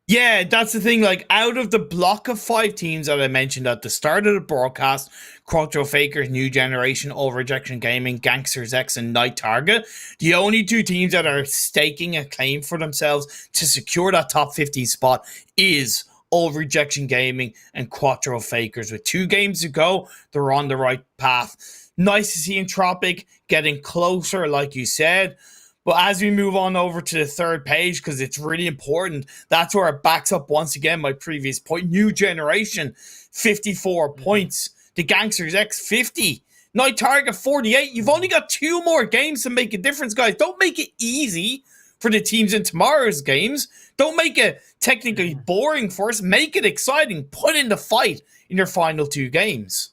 Yeah, that's the thing. Like, out of the block of 5 teams that I mentioned at the start of the broadcast, Quattro Fakers, New Generation, All Rejection Gaming, Gangsters X, and Night Target, the only 2 teams that are staking a claim for themselves to secure that top 15 spot is All Rejection Gaming and Quattro Fakers. With 2 games to go, they're on the right path. Nice to see Entropic getting closer, like you said. But as we move on over to the third page, because it's really important, that's where it backs up once again my previous point. New Generation, 54 points. The Gangsters X, 50. Night Target, 48. You've only got 2 more games to make a difference, guys. Don't make it easy for the teams in tomorrow's games. Don't make it technically boring for us. Make it exciting. Put in the fight in your final 2 games.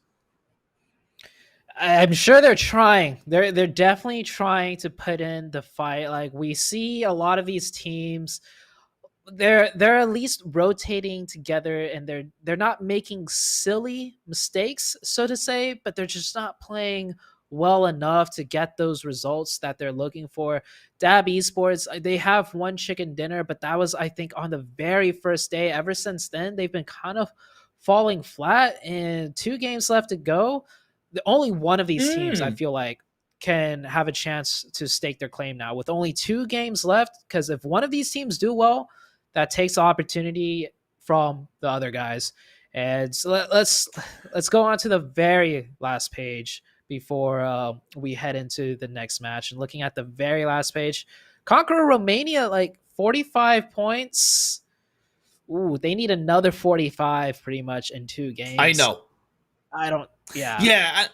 I'm sure they're trying. They're definitely trying to put in the fight. Like, we see a lot of these teams, they're at least rotating together, and they're not making silly mistakes, so to say, but they're just not playing well enough to get those results that they're looking for. Dab Esports, they have 1 chicken dinner, but that was, I think, on the very first day. Ever since then, they've been kind of falling flat, and 2 games left to go. The only one of these teams, I feel like, can have a chance to stake their claim now with only 2 games left. Because if one of these teams do well, that takes opportunity from the other guys. And so let's go on to the very last page before we head into the next match. And looking at the very last page, Conqueror Romania, like 45 points. Ooh, they need another 45 pretty much in 2 games. I know. Yeah,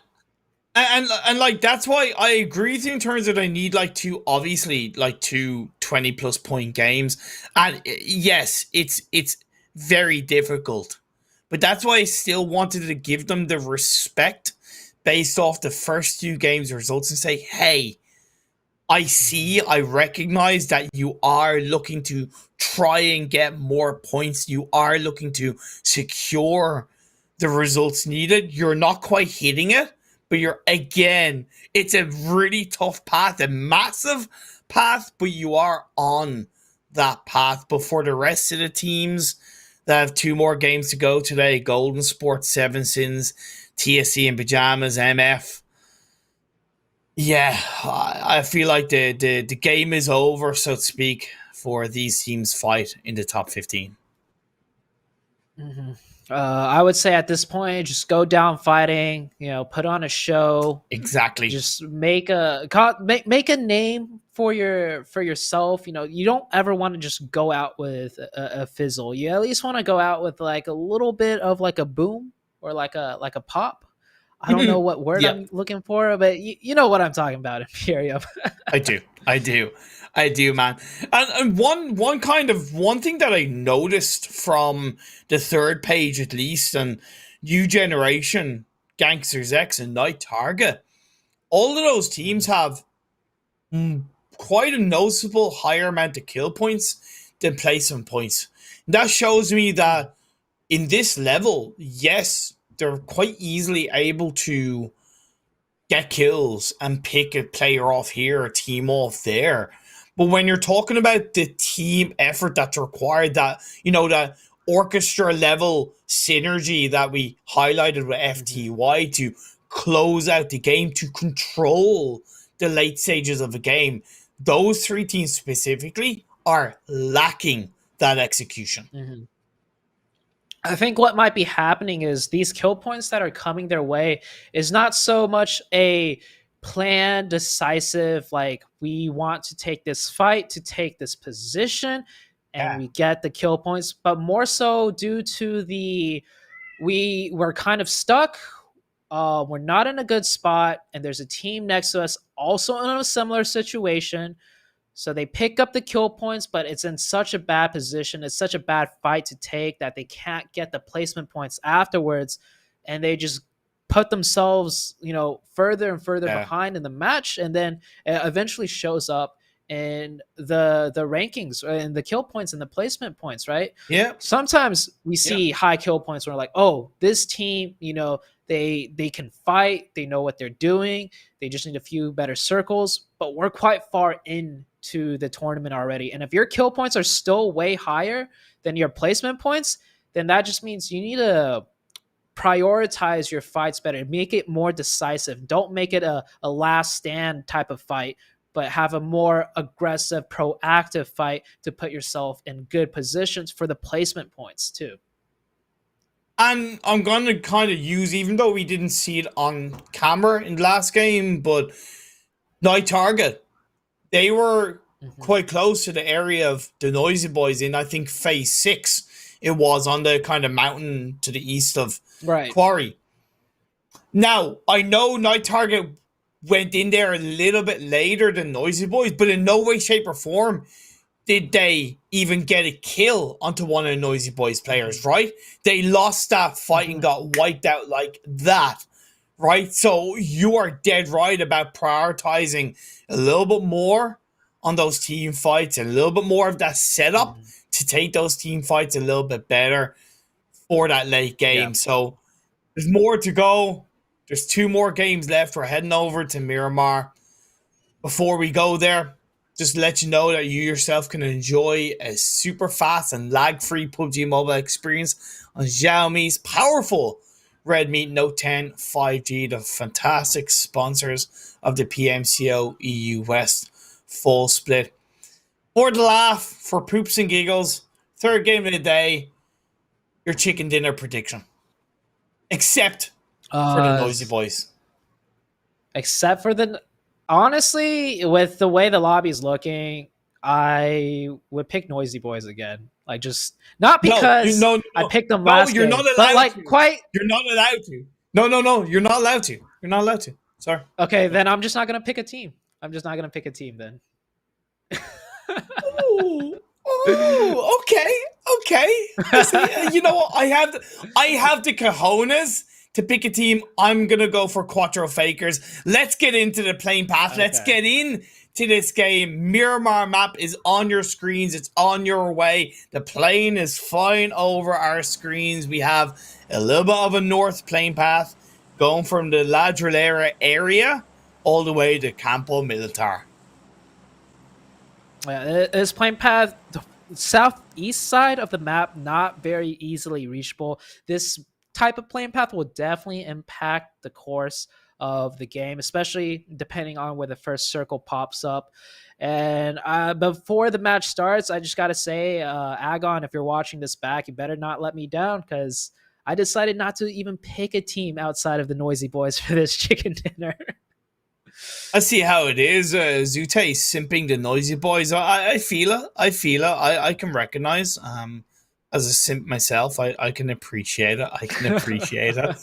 and like, that's why I agree with you in terms of they need like 2 20 plus point games. And yes, it's very difficult, but that's why I still wanted to give them the respect based off the first 2 games results and say, hey, I recognize that you are looking to try and get more points. You are looking to secure the results needed. You're not quite hitting it, but it's a really tough path, a massive path, but you are on that path. Before the rest of the teams that have 2 more games to go today, Golden Sport, 7 Sins, TSC and Pajamas, MF. Yeah, I feel like the game is over, so to speak, for these teams' fight in the top 15. Mm-hmm. I would say at this point, just go down fighting. Put on a show. Exactly. Just make a name for yourself. You don't ever want to just go out with a fizzle. You at least want to go out with like a little bit of like a boom or like a pop. I don't know what word I'm looking for, but you know what I'm talking about, Imperium. I do, man. And one thing that I noticed from the third page, at least, and New Generation, Gangsters X, and Night Target, all of those teams have quite a noticeable higher amount of kill points than placement points. And that shows me that in this level, yes, they're quite easily able to get kills and pick a player off here, a team off there. But when you're talking about the team effort that's required, that, that orchestra level synergy that we highlighted with Mhm. FTY to close out the game, to control the late stages of a game, those three teams specifically are lacking that execution. Mhm. I think what might be happening is these kill points that are coming their way is not so much a planned, decisive, like we want to take this fight to take this position and Yeah. we get the kill points, but more so due to we're kind of stuck. We're not in a good spot, and there's a team next to us also in a similar situation. So they pick up the kill points, but it's in such a bad position. It's such a bad fight to take that they can't get the placement points afterwards. And they just put themselves, further and further Yeah. behind in the match. And then it eventually shows up in the rankings and the kill points and the placement points, right? Yeah. Sometimes we Yeah. see high kill points where we're like, oh, this team, they can fight, they know what they're doing, they just need a few better circles, but we're quite far into the tournament already. And if your kill points are still way higher than your placement points, then that just means you need to prioritize your fights better, make it more decisive. Don't make it a last stand type of fight, but have a more aggressive, proactive fight to put yourself in good positions for the placement points too. And I'm going to kind of use, even though we didn't see it on camera in the last game, but Night Target, they were Mm-hmm. quite close to the area of the Noisy Boys in, I think, phase 6. It was on the kind of mountain to the east of Right. Quarry. Now, I know Night Target went in there a little bit later than Noisy Boys, but in no way, shape, or form did they even get a kill onto one of the Noisy Boys players, Mm-hmm. right? They lost that fight and Mm-hmm. got wiped out like that, right? So you are dead right about prioritizing a little bit more on those team fights, a little bit more of that setup Mm-hmm. to take those team fights a little bit better for that late Yeah. game. So there's more to go. There's 2 more games left. We're heading over to Miramar. Before we go there, just to let you know that you yourself can enjoy a super fast and lag-free PUBG mobile experience on Xiaomi's powerful Redmi Note 10 5G, the fantastic sponsors of the PMCO EU West full split. For the laugh, for poops and giggles, third game of the day, your chicken dinner prediction. Except for the Uh, Noisy Boys. except for the honestly, with the way the lobby's looking, I would pick Noisy Boys again. Like just not No, you because no I no picked them no. last You're not game, but allowed like to. quite You're not allowed to. No, no, no. You're not allowed to. You're not allowed to. Sorry. okay. Then I'm just not gonna pick a team. I'm just not gonna pick a team then. Oh, oh, okay, okay. See, you know what? I have the cojones to pick a team. I'm gonna go for Quattro Fakers. Let's get into the playing path. Let's Okay. get in to this game. Miramar map is on your screens. It's on your way. The plane is flying over our screens. We have a little bit of a north plane path going from the Ladrillera area all the way to Campo Militar. Yeah, this playing path, the southeast side of the map, not very easily reachable. This type of playing path will definitely impact the course of the game, especially depending on where the first circle pops up. And before the match starts, I just got to say, Agon, if you're watching this back, you better not let me down because I decided not to even pick a team outside of the Noisy Boys for this chicken dinner. I see how it is. Zute simping the Noisy Boys. I feel it. I feel it. I can recognize. As a simp myself, I can appreciate it. I can appreciate it.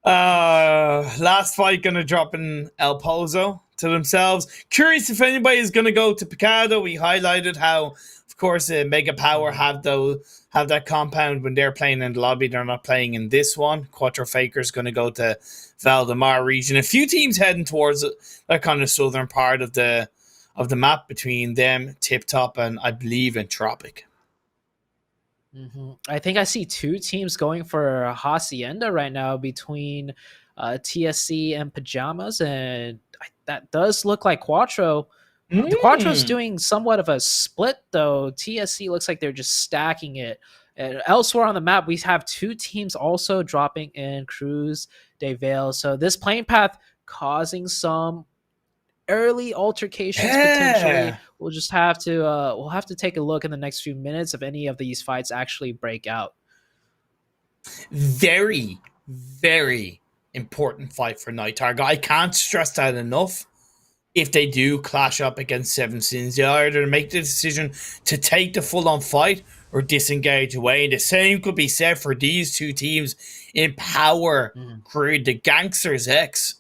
Last fight gonna drop in El Pozo to themselves. Curious if anybody is gonna go to Picado. We highlighted how, of course, Mega Power Mhm. have that compound when they're playing in the lobby. They're not playing in this one. Quattro Faker's gonna go to Valdemar region. A few teams heading towards that kind of southern part of the map between them, Tip Top, and I believe Entropic. I think I see two teams going for Hacienda right now between TSC and Pajamas, and that does look like Quattro. The Quattro's Mm. doing somewhat of a split, though. TSC looks like they're just stacking it. And elsewhere on the map, we have two teams also dropping in Cruz de Vale. So this playing path causing some early altercations potentially. Yeah. We'll have to take a look in the next few minutes if any of these fights actually break out. Very, very important fight for Night Target. I can't stress that enough. If they do clash up against Seven Sins, they either make the decision to take the full-on fight or disengage away. And the same could be said for these two teams in Power Crew, the Gangsters X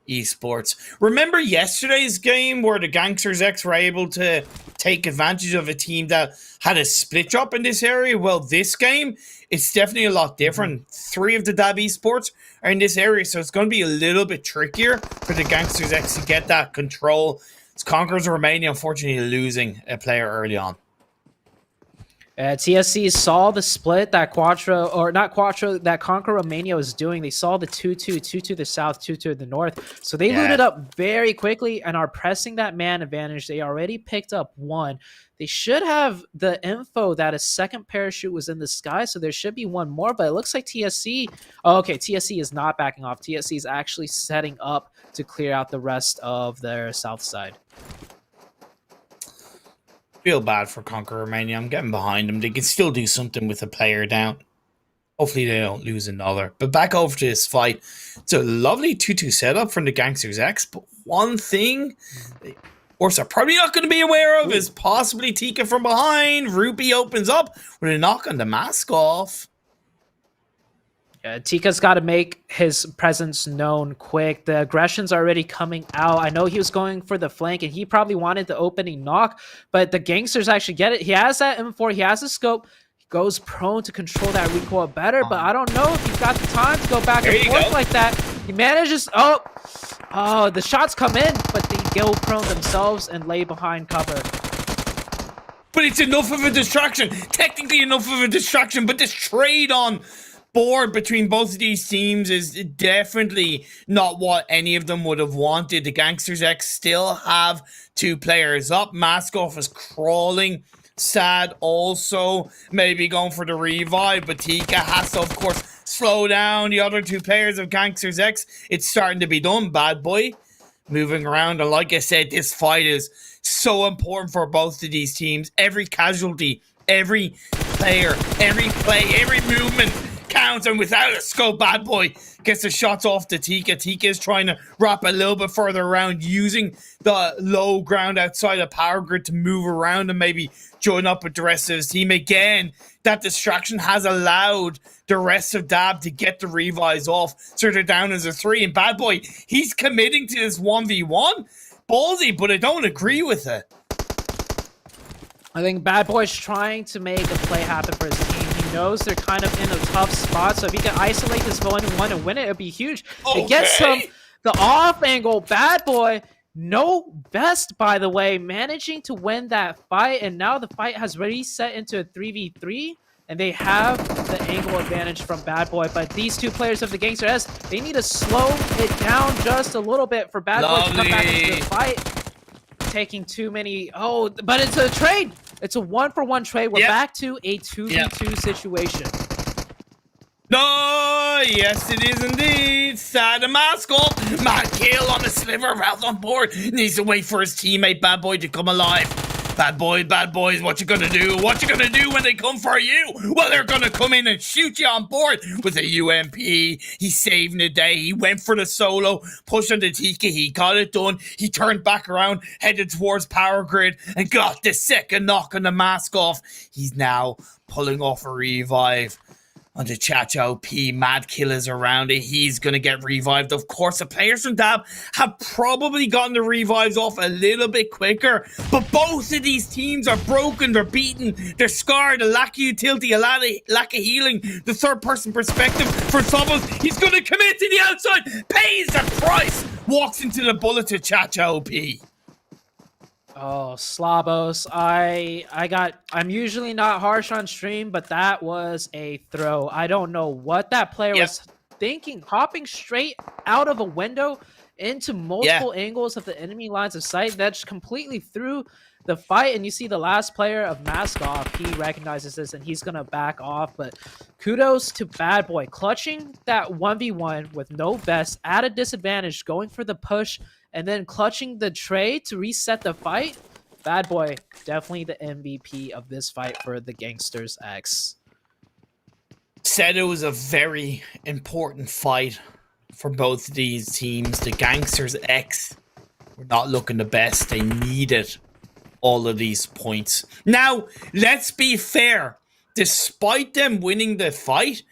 Esports. Remember yesterday's game where the Gangsters X were able to take advantage of a team that had a split drop in this area? Well, this game, it's definitely a lot different. 3 of the Dab Esports are in this area, so it's going to be a little bit trickier for the Gangsters X to get that control. It's Conquerors Romania, unfortunately, losing a player early on. TSC saw the split that that Conquer Romania was doing. They saw the 2-2 to the south, 2-2 to the north. So they looted up very quickly and are pressing that man advantage. They already picked up 1. They should have the info that a second parachute was in the sky, so there should be 1 more, but it looks like TSC... Oh, okay, TSC is not backing off. TSC is actually setting up to clear out the rest of their south side. Feel bad for Conquer Romania. I'm getting behind them. They can still do something with a player down. Hopefully they don't lose another. But back over to this fight. It's a lovely 2-2 setup from the Gangsters X. But one thing they, of course, are probably not going to be aware of is possibly Tika from behind. Rupee opens up with a knock on the mask off. Tika's got to make his presence known quick. The aggression's already coming out. I know he was going for the flank, and he probably wanted the opening knock, but the Gangsters actually get it. He has that M4. He has a scope. He goes prone to control that recoil better, but I don't know if he's got the time to go back and forth like that. He manages... Oh, the shots come in, but they go prone themselves and lay behind cover. But it's enough of a distraction. Technically enough of a distraction, but this trade on board between both of these teams is definitely not what any of them would have wanted. The Gangsters X still have 2 players up. Maskoff is crawling. Sad also maybe going for the revive, but Tika has to, of course, slow down the other 2 players of Gangsters X. It's starting to be done. Bad Boy moving around, and like I said, this fight is so important for both of these teams. Every casualty, every player, every play, every movement counts, and without a scope, Bad Boy gets the shots off to Tika. Tika is trying to wrap a little bit further around, using the low ground outside of Power Grid to move around and maybe join up with the rest of his team. Again, that distraction has allowed the rest of Dab to get the revives off, so they're down as a 3, and Bad Boy, he's committing to this 1v1. Ballsy, but I don't agree with it. I think Bad Boy's trying to make a play happen for his team. He knows they're kind of in a tough spot, so if he can isolate this 1-1 and win it, it'd be huge. Okay. It gets him the off angle. Bad Boy, no vest, by the way, managing to win that fight, and now the fight has reset into a 3v3, and they have the angle advantage from Bad Boy. But these 2 players of the Gangster S, they need to slow it down just a little bit for Bad Boy to come back into the fight. Taking too many... Oh, but it's a trade. It's a 1-for-1 trade. We're back to a 2v2 situation. No, yes it is indeed. Sad mask off. Mad kill on the sliver. Ralph on board. Needs to wait for his teammate Bad Boy to come alive. Bad boys, what you gonna do? What you gonna do when they come for you? Well, they're gonna come in and shoot you on board with a UMP. He's saving the day. He went for the solo, pushed on the Tika. He got it done. He turned back around, headed towards Power Grid, and got the second knock on the mask off. He's now pulling off a revive on the Chacha OP. Mad Killers around it. He's going to get revived. Of course, the players from Dab have probably gotten the revives off a little bit quicker, but both of these teams are broken. They're beaten. They're scarred. A lack of utility, a lack of healing. The third-person perspective for Sobos. He's going to commit to the outside. Pays the price. Walks into the bullet to Chacha OP. Oh, Slabos. I'm usually not harsh on stream, but that was a throw. I don't know what that player was thinking, hopping straight out of a window into multiple angles of the enemy lines of sight. That's completely through the fight. And you see the last player of Mask Off, he recognizes this and he's going to back off. But kudos to Bad Boy, clutching that 1v1 with no vest at a disadvantage, going for the push, and then clutching the trade to reset the fight. Bad Boy, definitely the MVP of this fight for the Gangsters X. Said it was a very important fight for both of these teams. The Gangsters X were not looking the best. They needed all of these points. Now, let's be fair. Despite them winning the fight,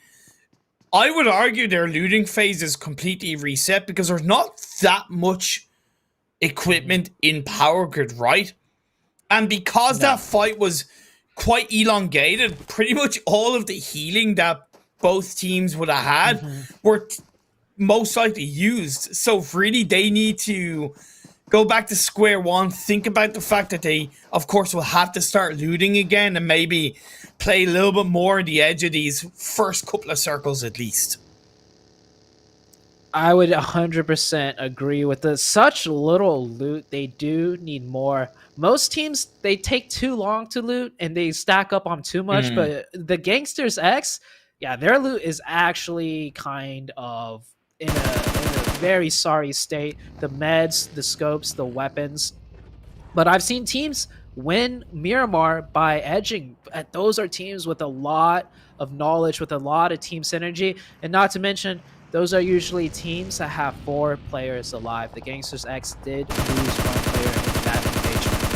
I would argue their looting phase is completely reset because there's not that much equipment in Power Grid, right? And because that fight was quite elongated, pretty much all of the healing that both teams would have had were most likely used. So really, they need to go back to square one, think about the fact that they, of course, will have to start looting again and maybe play a little bit more on the edge of these first couple of circles at least. I would 100% agree with this. Such little loot, they do need more. Most teams, they take too long to loot and they stack up on too much, but the Gangsters X, yeah, their loot is actually kind of in a very sorry state. The meds, the scopes, the weapons. But I've seen teams win Miramar by edging. Those are teams with a lot of knowledge, with a lot of team synergy, and not to mention, those are usually teams that have 4 players alive. The Gangsters X did lose 1 player in that engagement.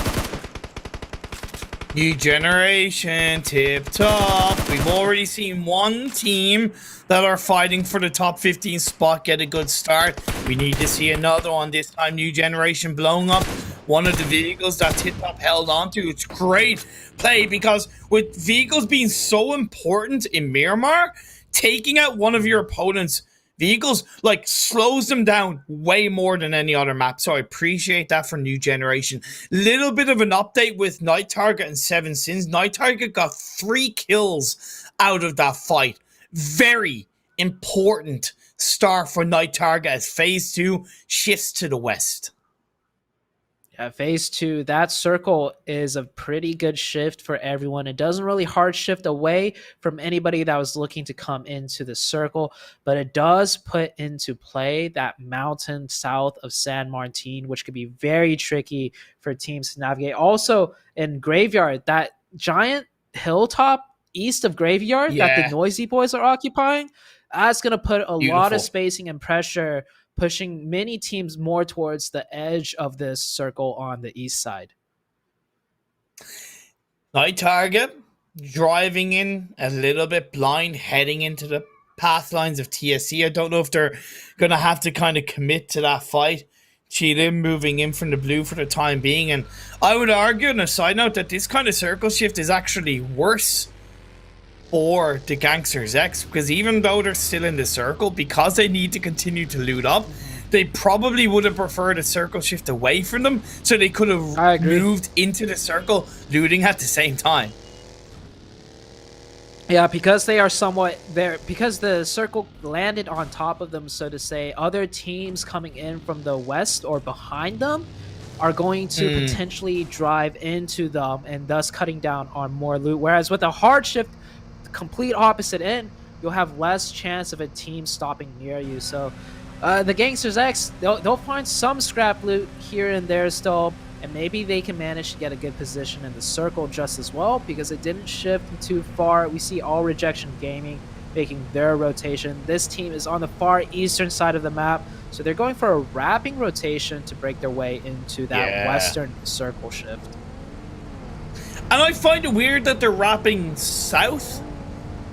New generation, tip top. We've already seen one team that are fighting for the top 15 spot get a good start. We need to see another one, this time New Generation blowing up one of the vehicles that Tip Top held onto. It's great play because with vehicles being so important in Miramar, taking out one of your opponent's vehicles like slows them down way more than any other map. So I appreciate that for New Generation. Little bit of an update with Night Target and Seven Sins. Night Target got 3 kills out of that fight. Very important start for Night Target as phase 2 shifts to the west. Yeah, phase 2, that circle is a pretty good shift for everyone. It doesn't really hard shift away from anybody that was looking to come into the circle, but it does put into play that mountain south of San Martin, which could be very tricky for teams to navigate. Also, in Graveyard, that giant hilltop east of Graveyard that the Noisy Boys are occupying, that's going to put a lot of spacing and pressure, pushing many teams more towards the edge of this circle on the east side. Night Target driving in a little bit blind, heading into the path lines of TSC. I don't know if they're going to have to kind of commit to that fight. Cheetah moving in from the blue for the time being. And I would argue, on a side note, that this kind of circle shift is actually worse for the Gangsters X, because even though they're still in the circle, because they need to continue to loot up, they probably would have preferred a circle shift away from them so they could have moved into the circle looting at the same time. Yeah, because they are somewhat there, because the circle landed on top of them, so to say, other teams coming in from the west or behind them are going to potentially drive into them and thus cutting down on more loot. Whereas with a hard shift, complete opposite end, you'll have less chance of a team stopping near you. So the Gangsters X, they'll find some scrap loot here and there still, and maybe they can manage to get a good position in the circle just as well, because it didn't shift too far. We see All Rejection Gaming making their rotation. This team is on the far eastern side of the map, so they're going for a wrapping rotation to break their way into that western circle shift. And I find it weird that they're wrapping south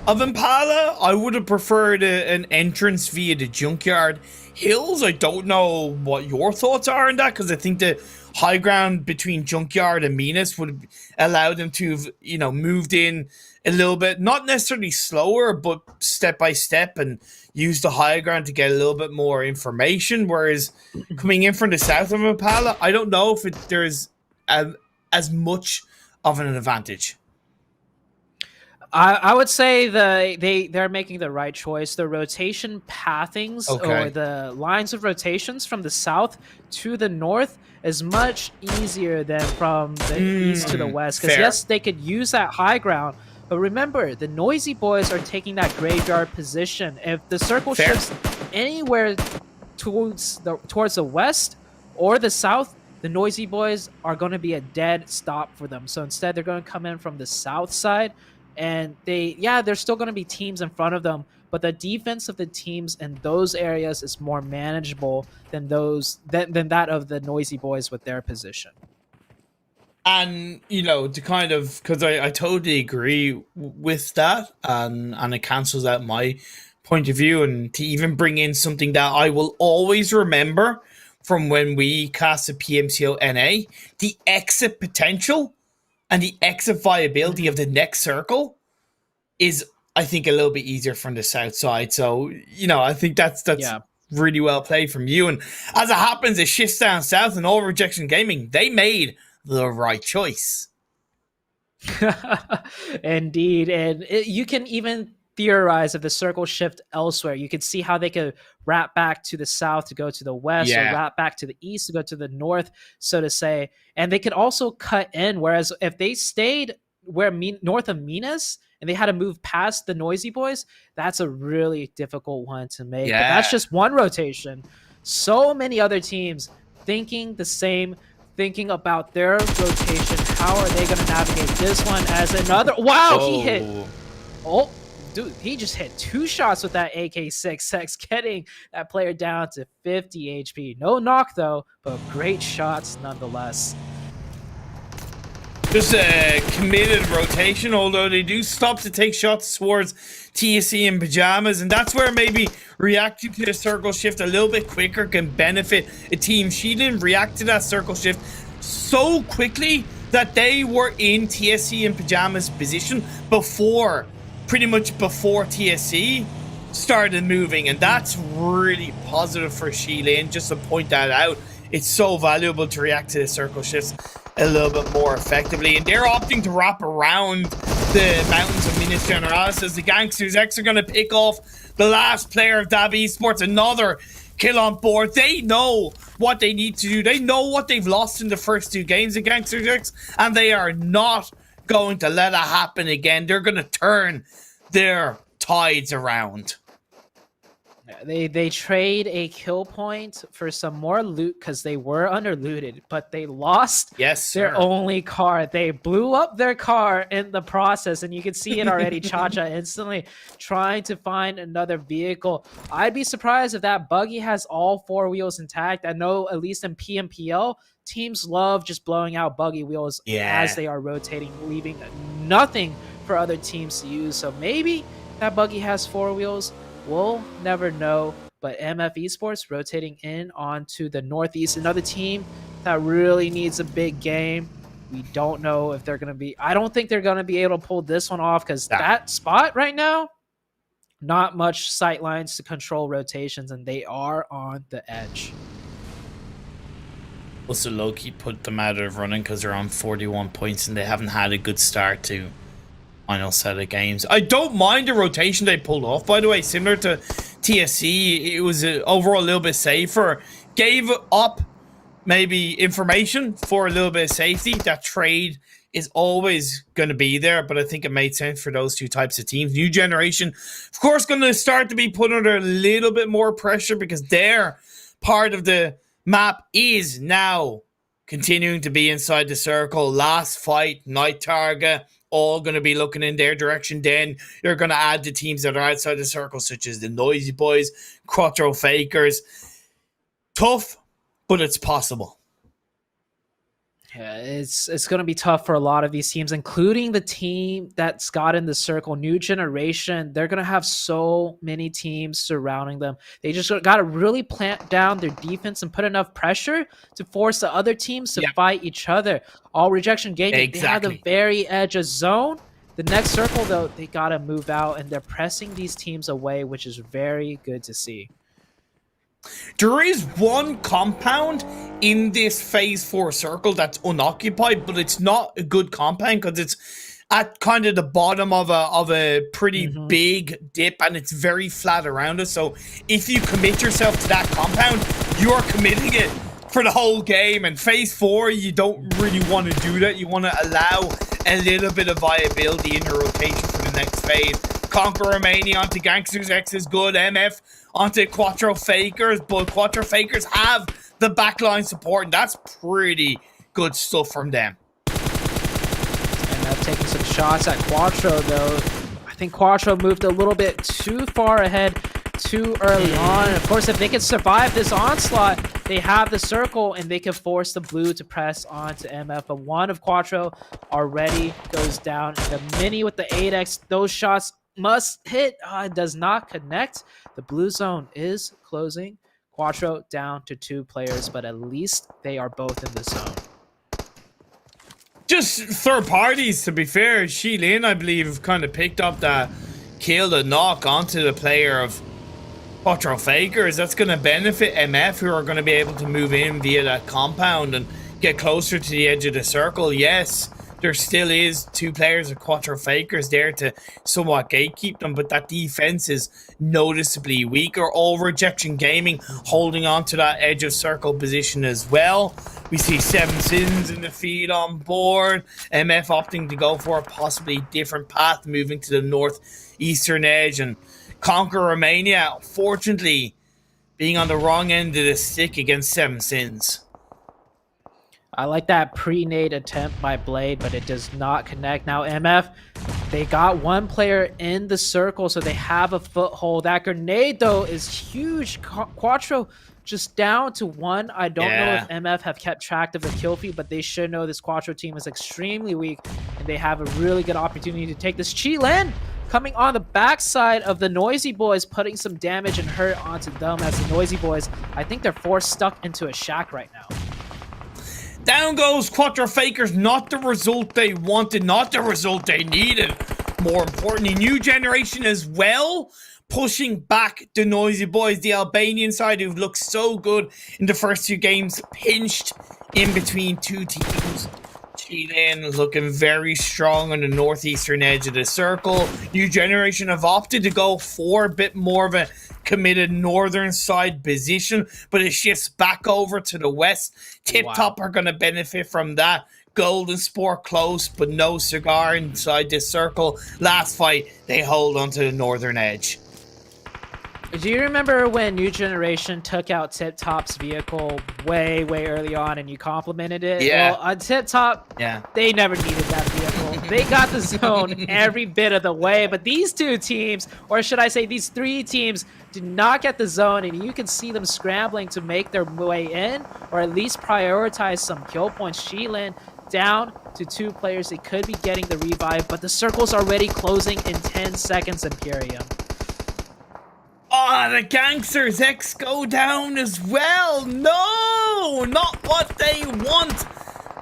of Impala. I would have preferred an entrance via the Junkyard Hills. I don't know what your thoughts are on that, because I think the high ground between Junkyard and Minas would allow them to have, you know, moved in a little bit, not necessarily slower, but step by step, and use the high ground to get a little bit more information. Whereas coming in from the south of Impala, I don't know if there's as much of an advantage. I would say they're making the right choice. The rotation pathings or Okay. the lines of rotations from the south to the north is much easier than from the east to the west. Because Fair. yes, they could use that high ground, but remember the noisy boys are taking that graveyard position. If the circle Fair. shifts anywhere towards the west or the south, the noisy boys are going to be a dead stop for them. So instead, they're going to come in from the south side, and there's still going to be teams in front of them, but the defense of the teams in those areas is more manageable than that of the noisy boys with their position. And, to kind of, because I totally agree with that, and it cancels out my point of view, and to even bring in something that I will always remember from when we cast the PMCO NA, the exit potential and the exit viability of the next circle is, I think, a little bit easier from the south side. So, I think that's really well played from you. And as it happens, it shifts down south, and all Rejection Gaming, they made the right choice. Indeed. And you can even theorize if the circle shift elsewhere. You could see how they could wrap back to the south to go to the west, or wrap back to the east to go to the north, so to say. And they could also cut in, whereas if they stayed north of Minas and they had to move past the noisy boys, that's a really difficult one to make. But that's just one rotation. So many other teams thinking the same, thinking about their rotation. How are they going to navigate this one as another? Wow, he hit. Oh, dude, he just hit 2 shots with that AK-6X, getting that player down to 50 HP. No knock, though, but great shots nonetheless. Just a committed rotation, although they do stop to take shots towards TSC and Pajamas, and that's where maybe reacting to the circle shift a little bit quicker can benefit a team. She didn't react to that circle shift so quickly that they were in TSC and Pajamas position pretty much before TSC started moving, and that's really positive for Sheilin, just to point that out. It's so valuable to react to the circle shifts a little bit more effectively, and they're opting to wrap around the mountains of Minas Gerais as the Gangsters X are going to pick off the last player of DAB Esports. Another kill on board. They know what they need to do. They know what they've lost in the first 2 games of Gangsters X, and they are not going to let it happen again. They're going to turn their tides around. They trade a kill point for some more loot because they were under looted, but they lost their only car. They blew up their car in the process, and you can see it already. Cha-Cha instantly trying to find another vehicle. I'd be surprised if that buggy has all 4 wheels intact. I know at least in PMPL, teams love just blowing out buggy wheels as they are rotating, leaving nothing for other teams to use. So maybe that buggy has 4 wheels. We'll never know, but MF Esports rotating in onto the Northeast, another team that really needs a big game. We don't know if they're going to be... I don't think they're going to be able to pull this one off, because that spot right now, not much sight lines to control rotations, and they are on the edge. Also, low-key put them out of running because they're on 41 points and they haven't had a good start to final set of games. I don't mind the rotation they pulled off, by the way. Similar to TSC, it was overall a little bit safer. Gave up maybe information for a little bit of safety. That trade is always going to be there, but I think it made sense for those 2 types of teams. New generation, of course, going to start to be put under a little bit more pressure because their part of the map is now continuing to be inside the circle. Last fight, Night Target, all going to be looking in their direction. Then you're going to add the teams that are outside the circle, such as the Noisy Boys, Quattro Fakers. Tough, but it's possible. Yeah, it's going to be tough for a lot of these teams, including the team that's got in the circle, New Generation. They're going to have so many teams surrounding them. They just got to really plant down their defense and put enough pressure to force the other teams to fight each other. All Rejection Gaming, they have the very edge of zone. The next circle, though, they got to move out, and they're pressing these teams away, which is very good to see. There is one compound in this phase 4 circle that's unoccupied, but it's not a good compound because it's at kind of the bottom of a pretty Mhm. big dip, and it's very flat around us. So if you commit yourself to that compound, you are committing it for the whole game. And phase 4, you don't really want to do that. You want to allow a little bit of viability in your rotation for the next phase. Conquer Romania onto Gangsters X is good. MF onto Quattro Fakers, but Quattro Fakers have the backline support, and that's pretty good stuff from them. And taking some shots at Quattro, though. I think Quattro moved a little bit too far ahead too early on. And of course, if they can survive this onslaught, they have the circle and they can force the blue to press onto MF. But one of Quattro already goes down. And the mini with the 8x, those shots must hit. It does not connect. The blue zone is closing. Quattro down to 2 players, but at least they are both in the zone. Just third parties, to be fair. Shilin, I believe, kind of picked up that kill, the knock onto the player of Quattro Fakers. That's going to benefit MF, who are going to be able to move in via that compound and get closer to the edge of the circle. Yes, there still is 2 players of Quattro Fakers there to somewhat gatekeep them, but that defense is noticeably weaker. All Rejection Gaming holding on to that edge of circle position as well. We see 7 Sins in the feed on board. MF opting to go for a possibly different path, moving to the northeastern edge, and Conquer Romania, fortunately, being on the wrong end of the stick against 7 Sins. I like that pre-nade attempt by Blade, but it does not connect. Now MF, they got 1 player in the circle, so they have a foothold. That grenade, though, is huge. Quattro just down to 1. I don't know if MF have kept track of the kill feed, but they should know this Quattro team is extremely weak, and they have a really good opportunity to take this. Chilan coming on the backside of the Noisy Boys, putting some damage and hurt onto them, as the Noisy Boys, I think they're forced stuck into a shack right now. Down goes Quattro Fakers, not the result they wanted, not the result they needed. More importantly, new generation as well, pushing back the Noisy Boys, the Albanian side who've looked so good in the first 2 games, pinched in between 2 teams. Chilean looking very strong on the northeastern edge of the circle. New generation have opted to go for a bit more of a committed northern side position, but it shifts back over to the west. Tip Top are going to benefit from that. Golden Sport close, but no cigar inside this circle. Last fight, they hold onto the northern edge. Do you remember when New Generation took out Tip Top's vehicle way early on and you complimented it? Yeah. Well, on Tip Top, they never needed that vehicle. They got the zone every bit of the way, but these 2 teams, or should I say these 3 teams, did not get the zone, and you can see them scrambling to make their way in, or at least prioritize some kill points. Shilin down to 2 players. They could be getting the revive, but the circle's already closing in 10 seconds, Imperium. Oh, the Gangsters X go down as well. No, not what they want.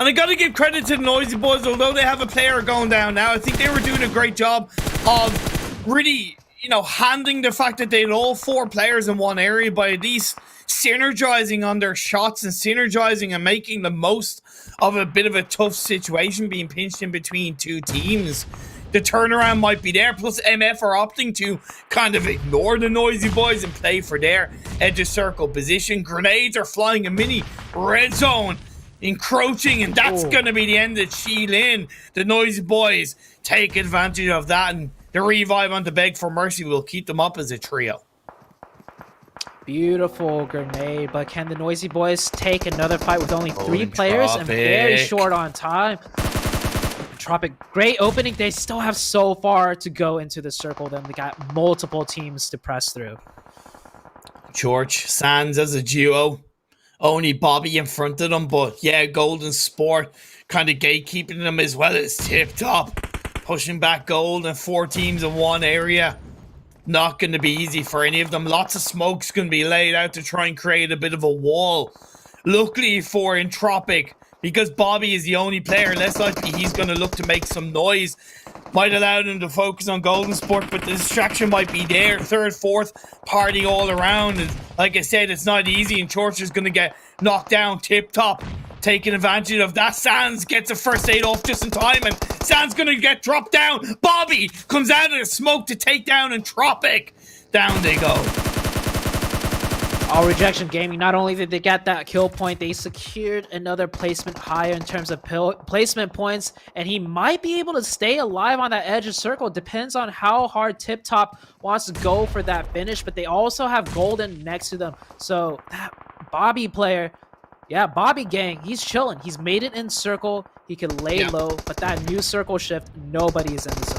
And I gotta give credit to the Noisy Boys, although they have a player going down now. I think they were doing a great job of really, handling the fact that they had all 4 players in one area by at least synergizing on their shots and synergizing and making the most of a bit of a tough situation being pinched in between 2 teams. The turnaround might be there, plus MF are opting to kind of ignore the Noisy Boys and play for their edge of circle position. Grenades are flying a mini red zone, encroaching, and that's going to be the end of Shilin. The Noisy Boys take advantage of that, and the revive on the Beg for Mercy will keep them up as a trio. Beautiful grenade, but can the Noisy Boys take another fight with only 3 players and very short on time? Tropic, great opening. They still have so far to go into the circle. Then they got multiple teams to press through. George Sands as a duo. Only Bobby in front of them, but yeah, Golden Sport kind of gatekeeping them as well as Tip Top. Pushing back Gold and 4 teams in one area. Not going to be easy for any of them. Lots of smoke's going to be laid out to try and create a bit of a wall. Luckily for Entropic, because Bobby is the only player, less likely he's going to look to make some noise. Might allow them to focus on Golden Sport, but the distraction might be there. 3rd, 4th, party all around. And like I said, it's not easy, and Church is going to get knocked down. Tip Top taking advantage of that. Sans gets a first aid off just in time, and Sans gonna get dropped down. Bobby comes out of the smoke to take down Entropic. Down they go. All Rejection Gaming, not only did they get that kill point, they secured another placement higher in terms of placement points, and he might be able to stay alive on that edge of circle. Depends on how hard Tip Top wants to go for that finish, but they also have Golden next to them. So that Bobby player, yeah, Bobby gang, he's chilling. He's made it in circle. He can lay low, but that new circle shift, nobody is in the zone.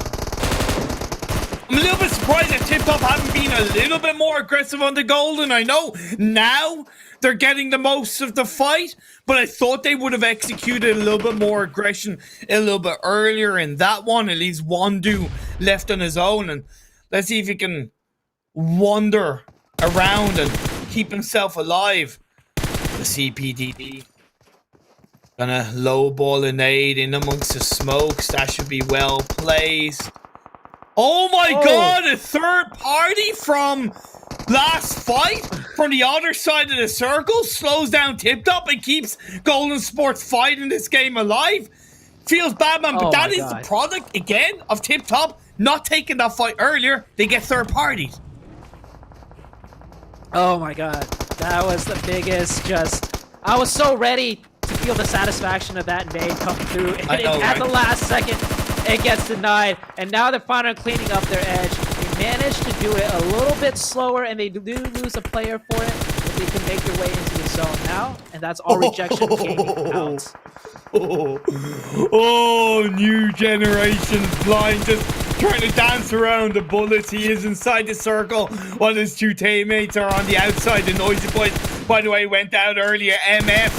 I'm a little bit surprised that Tip Top haven't been a little bit more aggressive on the Golden. I know now they're getting the most of the fight, but I thought they would have executed a little bit more aggression a little bit earlier in that one. At least Wandu left on his own, and let's see if he can wander around and keep himself alive. The CPDD gonna lowball a nade in amongst the smokes. That should be well placed. Oh my god, a third party from last fight from the other side of the circle slows down Tip Top and keeps Golden Sports fighting this game alive. Feels bad, man, but that is the product, again, of Tip Top not taking that fight earlier. They get third parties. Oh my god, that was the biggest I was so ready to feel the satisfaction of that nade come through, and at the last second, it gets denied, and now they're finally cleaning up their edge. They managed to do it a little bit slower, and they do lose a player for it, but they can make their way into the zone now, and that's all Rejection Gaming out. New generation blind, just trying to dance around the bullets. He is inside the circle while his two teammates are on the outside. The Noisy Boys, by the way, went out earlier. MF,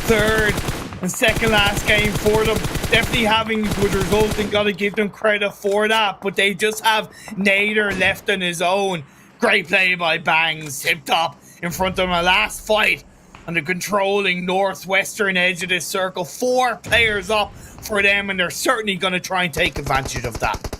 third and second last game for them. Definitely having good results, and gotta give them credit for that, but they just have Nader left on his own. Great play by Bangs. Tip Top in front of him. A last fight on the controlling northwestern edge of this circle. 4 players up for them, and they're certainly going to try and take advantage of that.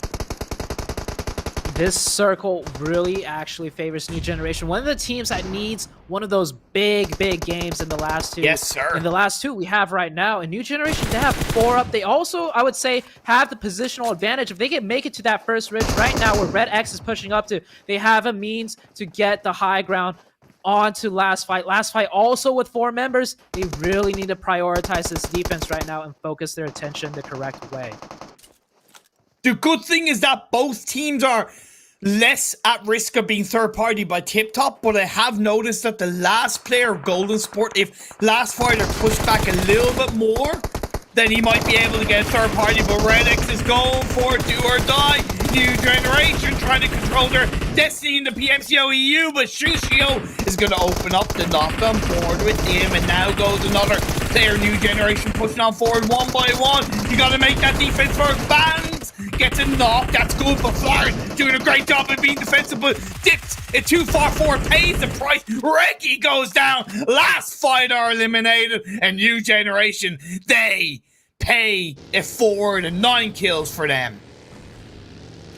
This circle really actually favors New Generation. One of the teams that needs one of those big games in the last two. Yes, sir. In the last two we have right now. And New Generation, they have 4 up. They also, I would say, have the positional advantage. If they can make it to that first ridge right now where Red X is pushing up to, they have a means to get the high ground onto last fight. Last fight also with 4 members. They really need to prioritize this defense right now and focus their attention the correct way. The good thing is that both teams are less at risk of being third party by Tip Top, but I have noticed that the last player of Golden Sport, if last fighter pushed back a little bit more, then he might be able to get a third party. But Red X is going for do or die. New Generation trying to control their destiny in the PMCO EU, but Shushio is going to open up the knock-on board with him, and now goes another player. New Generation pushing on forward one by one. You got to make that defense work. Bands gets a knock. That's good, but Flowers doing a great job of being defensive, but dips it too far forward, pays the price. Reki goes down. Last fighter eliminated, and New Generation, they pay it forward, and 9 kills for them.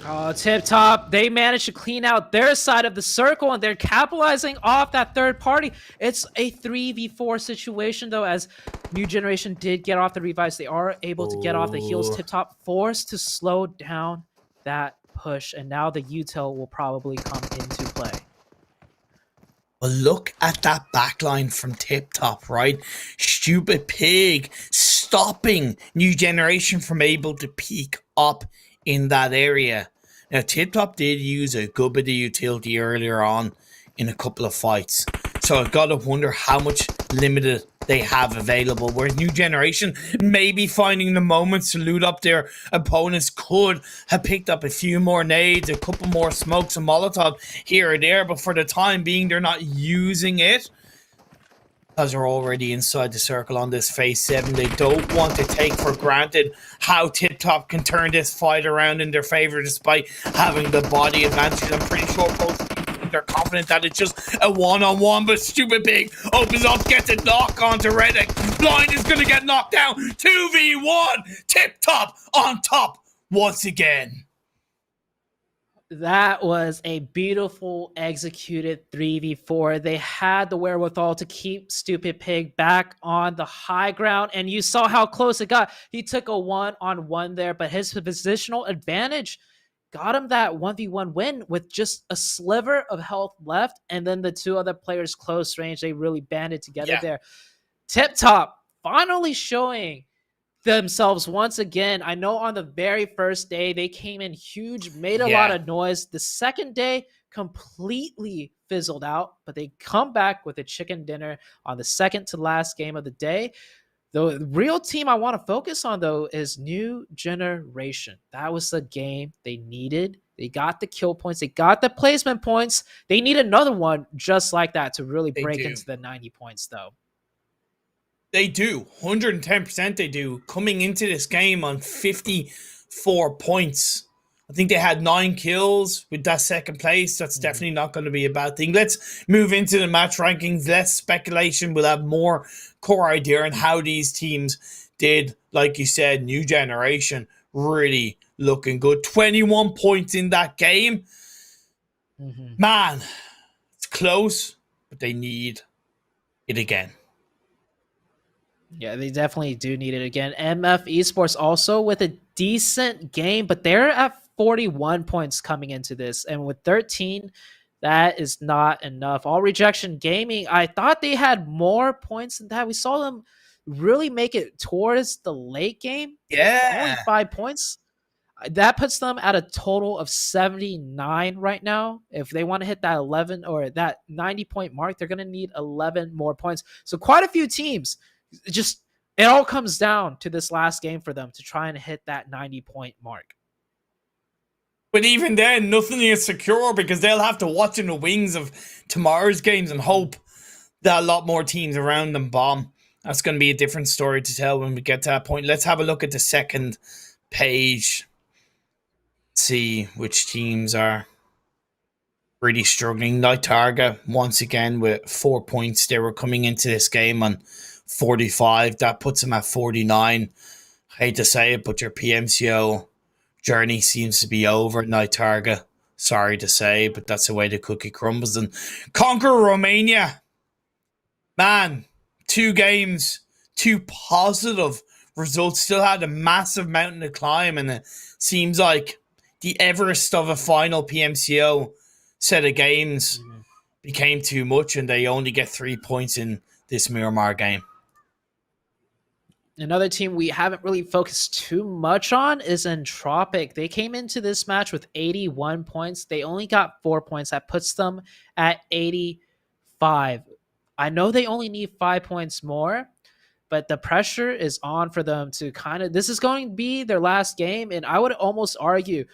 Oh, Tip Top, they managed to clean out their side of the circle, and they're capitalizing off that third party. It's a 3v4 situation, though, as New Generation did get off the revives. They are able to get off the heels. Tip Top forced to slow down that push, and now the util will probably come into play. Well, look at that backline from Tip Top, right? Stupid Pig stopping New Generation from able to peek up in that area. Now, Tip Top did use a good bit of utility earlier on in a couple of fights, so I've got to wonder how much limited they have available, whereas New Generation maybe finding the moments to loot up their opponents, could have picked up a few more nades, a couple more smokes and Molotov here or there, but for the time being they're not using it because they're already inside the circle on this phase 7. They don't want to take for granted how Tip Top can turn this fight around in their favor despite having the body advantage. I'm pretty sure both they're confident that it's just a one-on-one, but Stupid Pig opens up, gets a knock onto Reddick. Blind is going to get knocked down. 2v1. Tip Top on top once again. That was a beautiful executed 3v4. They had the wherewithal to keep Stupid Pig back on the high ground, and you saw how close it got. He took a one-on-one there, but his positional advantage got him that 1v1 win with just a sliver of health left, and then the two other players close range, they really banded together there. Tip Top finally showing themselves once again. I know on the very first day they came in huge, made a lot of noise. The second day completely fizzled out, but they come back with a chicken dinner on the second to last game of the day. The real team I want to focus on, though, is New Generation. That was the game they needed. They got the kill points. They got the placement points. They need another one just like that to really break into the 90 points, though. They do. 110% they do. Coming into this game on 54 points. I think they had 9 kills with that second place. That's definitely not going to be a bad thing. Let's move into the match rankings. Less speculation. We'll have more core idea on how these teams did. Like you said, New Generation really looking good. 21 points in that game. Man, it's close, but they need it again. Yeah, they definitely do need it again. MF Esports also with a decent game, but they're at 41 points coming into this. And with 13, that is not enough. All Rejection Gaming, I thought they had more points than that. We saw them really make it towards the late game. Yeah. Only 5 points. That puts them at a total of 79 right now. If they want to hit that 11 or that 90-point mark, they're going to need 11 more points. So quite a few teams. Just it all comes down to this last game for them to try and hit that 90-point mark. But even then, nothing is secure because they'll have to watch in the wings of tomorrow's games and hope that a lot more teams around them bomb. That's going to be a different story to tell when we get to that point. Let's have a look at the second page. See which teams are really struggling. Night Targa, once again, with 4 points. They were coming into this game on 45. That puts them at 49. Hate to say it, but your PMCO journey seems to be over. Night Targa, sorry to say, but that's the way the cookie crumbles. And Conquer Romania, man, 2 games, 2 positive results. Still had a massive mountain to climb, and it seems like the Everest of a final PMCO set of games became too much, and they only get 3 points in this Miramar game. Another team we haven't really focused too much on is Entropic. They came into this match with 81 points. They only got 4 points. That puts them at 85. I know they only need 5 points more, but the pressure is on for them to this is going to be their last game. And I would almost argue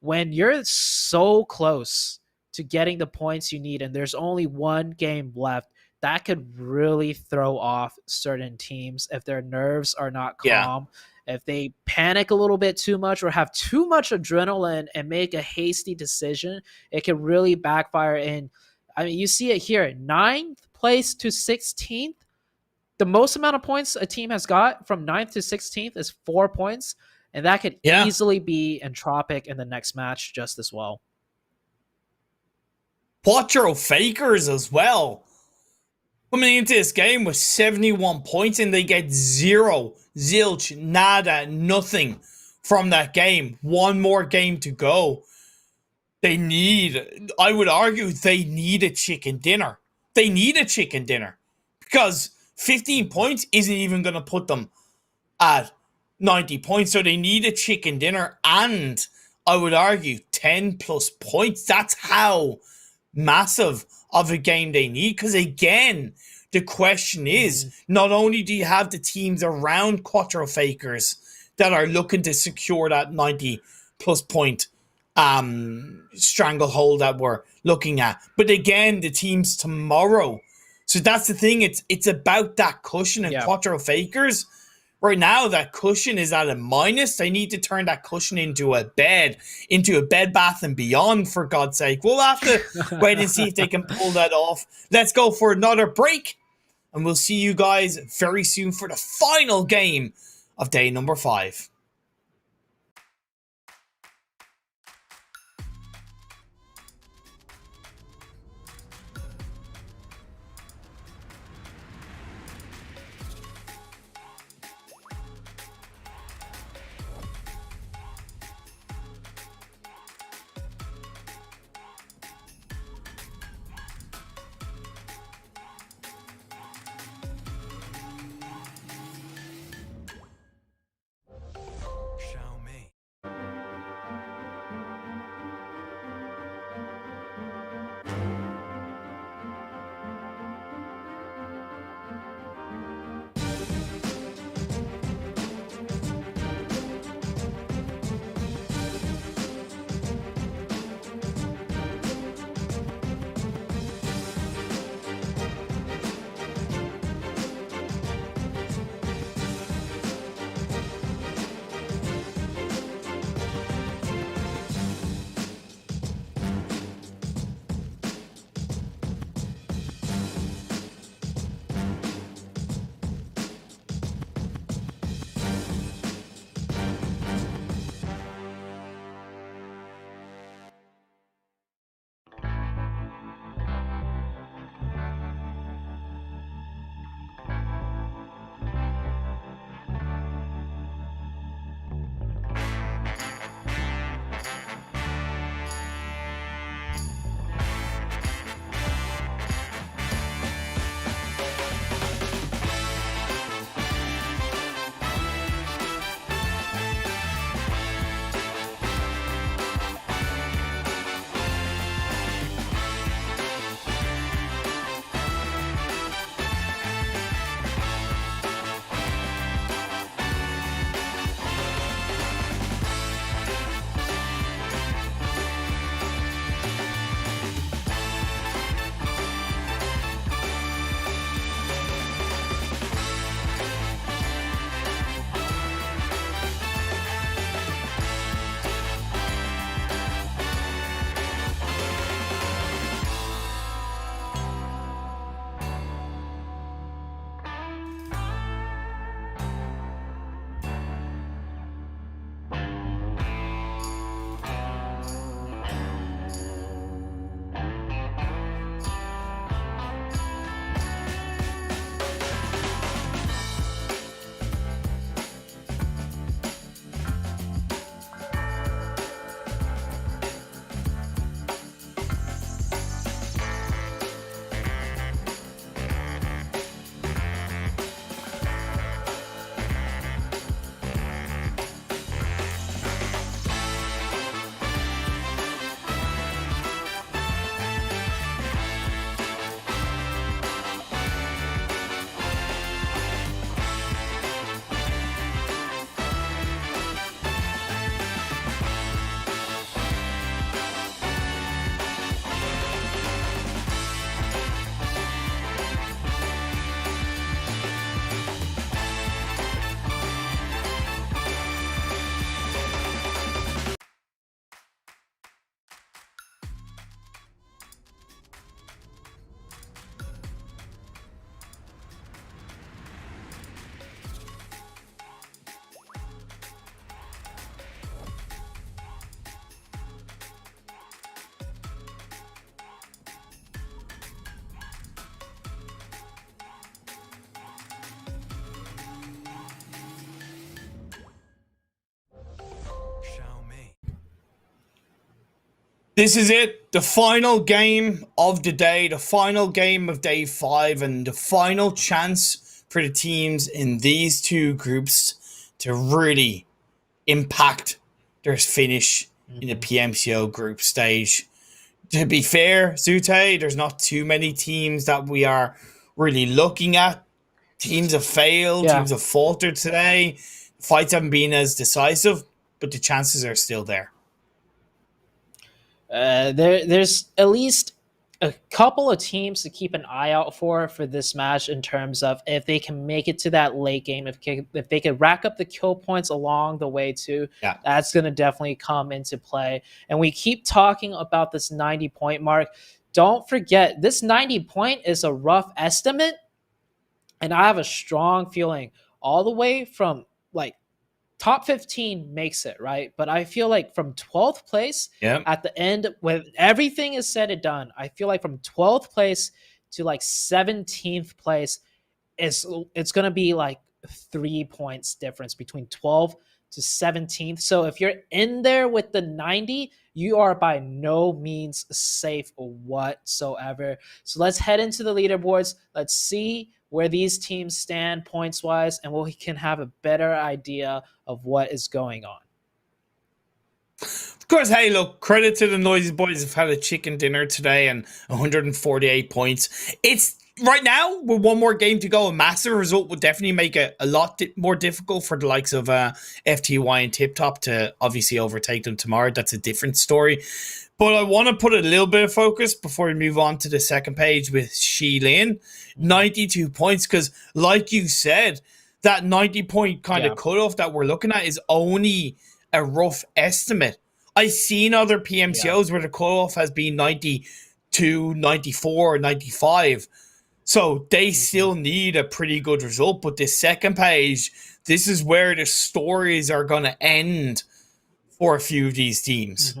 when you're so close to getting the points you need and there's only 1 game left, that could really throw off certain teams if their nerves are not calm. If they panic a little bit too much or have too much adrenaline and make a hasty decision, it can really backfire. And I mean, you see it here, 9th place to 16th. The most amount of points a team has got from 9th to 16th is 4 points. And that could easily be Entropic in the next match just as well. Quattro Fakers as well. Coming into this game with 71 points, and they get 0, zilch, nada, nothing from that game. 1 more game to go. I would argue they need a chicken dinner. They need a chicken dinner because 15 points isn't even going to put them at 90 points. So they need a chicken dinner, and I would argue 10 plus points. That's how massive of a game they need, because again, the question is, not only do you have the teams around Quattro Fakers that are looking to secure that 90 plus point stranglehold that we're looking at, but again, the teams tomorrow. So that's the thing, it's about that cushion, and Quattro Fakers right now, that cushion is at a minus. They need to turn that cushion into a bed bath and beyond, for God's sake. We'll have to wait and see if they can pull that off. Let's go for another break, and we'll see you guys very soon for the final game of day number 5. This is it. The final game of the day, the final game of day 5, and the final chance for the teams in these two groups to really impact their finish in the PMCO group stage. To be fair, Zute, there's not too many teams that we are really looking at. Teams have failed, Yeah. teams have faltered today. Fights haven't been as decisive, but the chances are still there. There's at least a couple of teams to keep an eye out for this match in terms of if they can make it to that late game, if they could rack up the kill points along the way too. Yeah. That's going to definitely come into play. And we keep talking about this 90-point mark. Don't forget, this 90 point is a rough estimate, and I have a strong feeling all the way from like top 15 makes it, right? But I feel like from 12th place at the end, when everything is said and done, I feel like from 12th place to like 17th place, it's going to be like 3 points difference between 12th to 17th. So if you're in there with the 90, you are by no means safe whatsoever. So let's head into the leaderboards. Let's see where these teams stand points wise, and we can have a better idea of what is going on. Of course, hey, look, credit to the Noisy Boys have had a chicken dinner today and 148 points. It's right now, with one more game to go, a massive result would definitely make it a lot more difficult for the likes of FTY and Tip Top to obviously overtake them tomorrow. That's a different story. But I want to put a little bit of focus before we move on to the second page with Shilin. 92 points, because like you said, that 90-point kind of cutoff that we're looking at is only a rough estimate. I've seen other PMCOs where the cutoff has been 92, 94, 95. So they still need a pretty good result. But this second page, this is where the stories are going to end for a few of these teams.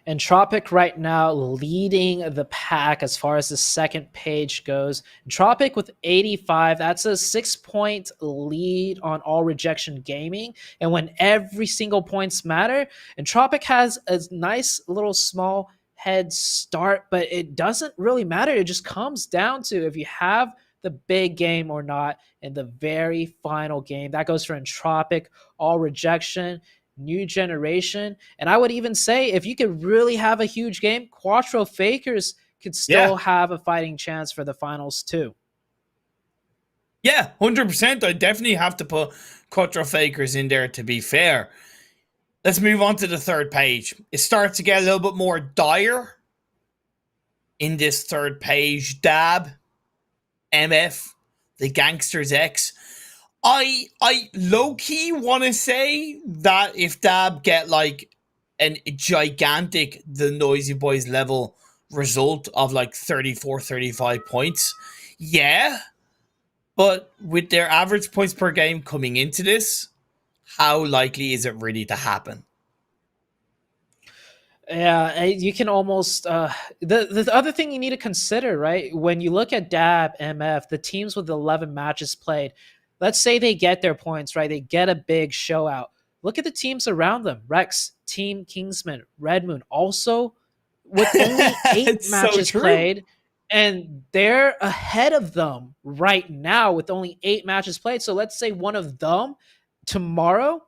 And Tropic right now leading the pack as far as the second page goes. Tropic with 85, that's a 6-point lead on All Rejection Gaming. And when every single points matter, and Tropic has a nice little small head start, but it doesn't really matter. It just comes down to if you have the big game or not in the very final game. That goes for Entropic, All Rejection, New Generation, and I would even say if you could really have a huge game, Quattro Fakers could still have a fighting chance for the finals too. Yeah, 100%. I definitely have to put Quattro Fakers in there, to be fair. Let's move on to the third page. It starts to get a little bit more dire in this third page. Dab, MF, the Gangsters X. I low-key want to say that if Dab get like a gigantic The Noisy Boys level result of like 34, 35 points, yeah. But with their average points per game coming into this, how likely is it really to happen? Yeah, you can almost the other thing you need to consider, right? When you look at Dab, MF, the teams with 11 matches played, let's say they get their points, right? They get a big show out. Look at the teams around them. Rex, Team Kingsman, Red Moon, also with only 8 matches played. And they're ahead of them right now with only 8 matches played. So let's say one of them tomorrow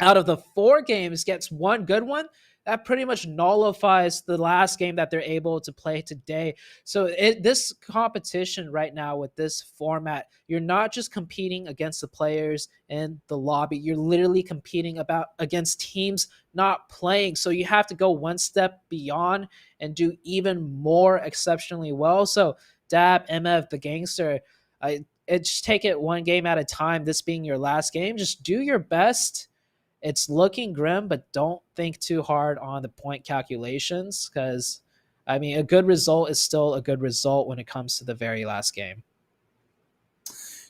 out of the 4 games gets one good one. That pretty much nullifies the last game that they're able to play today. So this competition right now with this format, you're not just competing against the players in the lobby. You're literally competing against teams not playing. So you have to go one step beyond and do even more exceptionally well. So Dab, MF, the Gangster, just take it one game at a time. This being your last game, just do your best. It's looking grim, but don't think too hard on the point calculations because, I mean, a good result is still a good result when it comes to the very last game.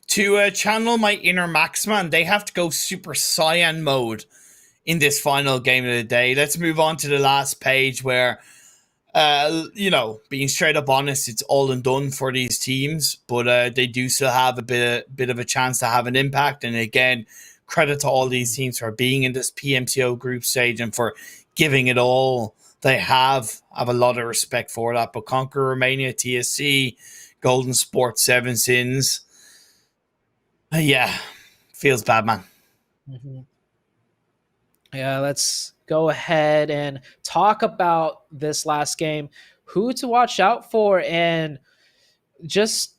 To channel my inner Maxman, they have to go Super Saiyan mode in this final game of the day. Let's move on to the last page where, being straight up honest, it's all and done for these teams, but they do still have a bit of a chance to have an impact. And again, credit to all these teams for being in this PMCO group stage and for giving it all they have. I have a lot of respect for that. But Conquer Romania, TSC, Golden Sport, Seven Sins. Yeah, feels bad, man. Mm-hmm. Yeah, let's go ahead and talk about this last game. Who to watch out for, and just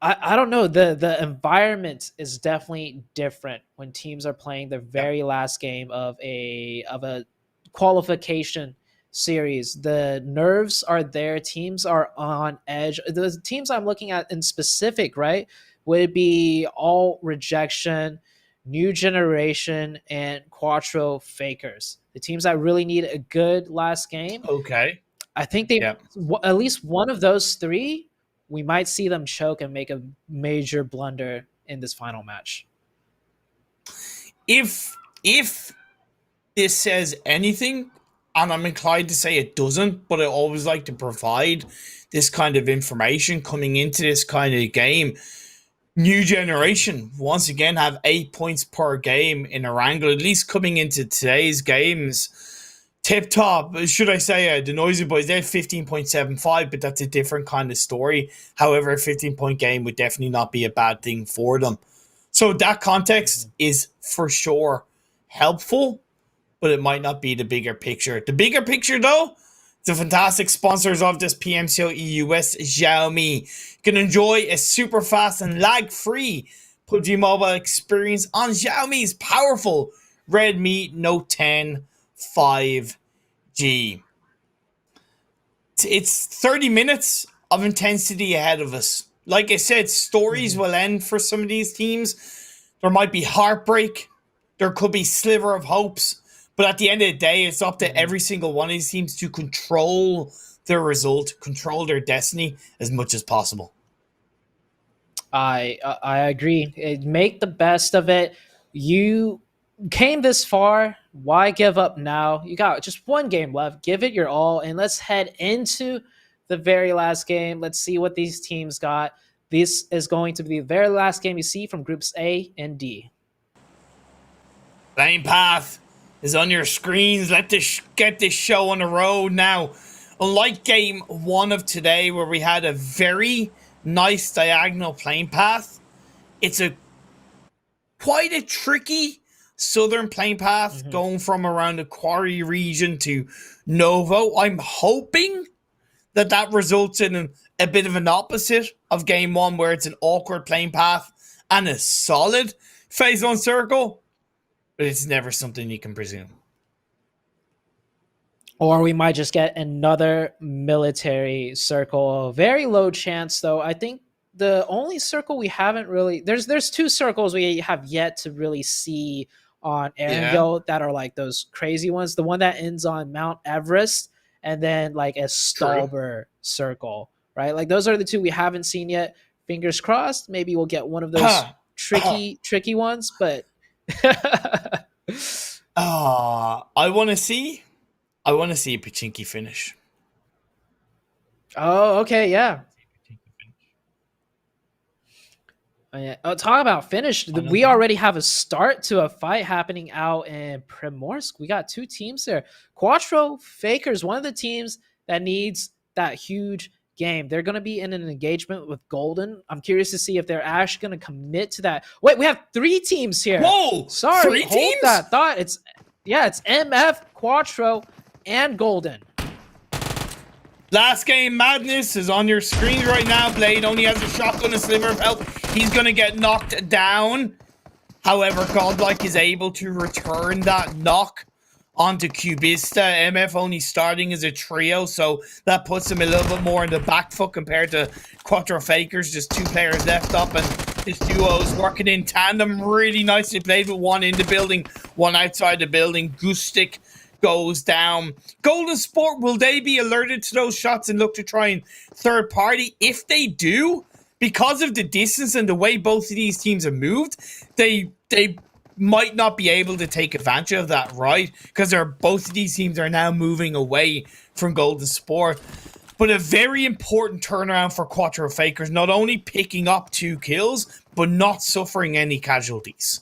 I don't know. The environment is definitely different when teams are playing the very last game of a qualification series. The nerves are there. Teams are on edge. The teams I'm looking at in specific, right, would be All Rejection, New Generation, and Quattro Fakers. The teams that really need a good last game. Okay. I think at least one of those three, we might see them choke and make a major blunder in this final match. If this says anything, and I'm inclined to say it doesn't, but I always like to provide this kind of information coming into this kind of game. New Generation once again have 8 points per game in Erangel, at least coming into today's games. Tip top, should I say, the Noisy Boys, they're 15.75, but that's a different kind of story. However, a 15-point game would definitely not be a bad thing for them. So that context is for sure helpful, but it might not be the bigger picture. The bigger picture, though, the fantastic sponsors of this PMCO EUS, Xiaomi, can enjoy a super fast and lag-free PUBG Mobile experience on Xiaomi's powerful Redmi Note 10 5G. It's 30 minutes of intensity ahead of us. Like I said, stories will end for some of these teams. There might be heartbreak. There could be sliver of hopes. But at the end of the day, it's up to every single one of these teams to control their result, control their destiny as much as possible. I agree. Make the best of it. You came this far. Why give up now? You got just one game left. Give it your all, and let's head into the very last game. Let's see what these teams got. This is going to be the very last game you see from Groups A and D. Lane path is on your screens. Let's get this show on the road now. Unlike game one of today, where we had a very nice diagonal plane path, it's quite a tricky southern plane path going from around the Quarry region to Novo. I'm hoping that results in a bit of an opposite of game one, where it's an awkward plane path and a solid phase one circle, but it's never something you can presume. Or we might just get another military circle. Very low chance, though. I think the only circle we haven't really... There's two circles we have yet to really see on Erangel that are like those crazy ones. The one that ends on Mount Everest, and then like a Stauber circle, right? Like those are the two we haven't seen yet. Fingers crossed. Maybe we'll get one of those tricky ones, but... I want to see a Pachinki finish. Oh, okay, yeah. Talk about finish. We already have a start to a fight happening out in Primorsk. We got two teams there. Quattro Fakers, one of the teams that needs that huge game. They're going to be in an engagement with Golden. I'm curious to see if they're actually going to commit to that. Wait, we have three teams here. Whoa! Sorry, hold teams? That thought. It's MF, Quattro, and Golden. Last game madness is on your screen right now. Blade only has a shotgun, a sliver of health. He's going to get knocked down. However, Godlike is able to return that knock onto Cubista. MF only starting as a trio, so that puts him a little bit more in the back foot compared to Quattro Fakers. Just two players left up, and this duo is working in tandem. Really nicely played with one in the building, one outside the building. Gustik goes down. Golden Sport, will they be alerted to those shots and look to try and third party? If they do, because of the distance and the way both of these teams have moved, they might not be able to take advantage of that, right? Because both of these teams are now moving away from Golden Sport. But a very important turnaround for Quattro Fakers, not only picking up 2 kills, but not suffering any casualties.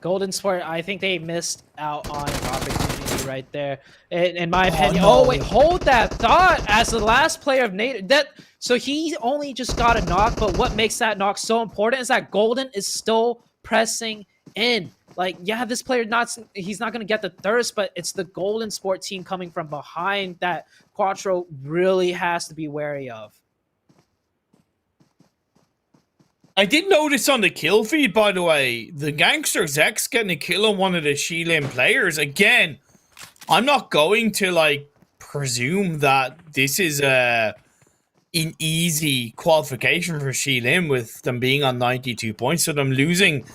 Golden Sport, I think they missed out on an opportunity right there. In my opinion. no. Oh, wait, hold that thought. As the last player of so he only just got a knock, but what makes that knock so important is that Golden is still pressing in. Like, yeah, this player he's not going to get the thirst, but it's the Golden Sport team coming from behind that Quattro really has to be wary of. I did notice on the kill feed, by the way, the Gangster Zex getting a kill on one of the Shilin players. Again, I'm not going to, like, presume that this is an easy qualification for Shilin with them being on 92 points. So them losing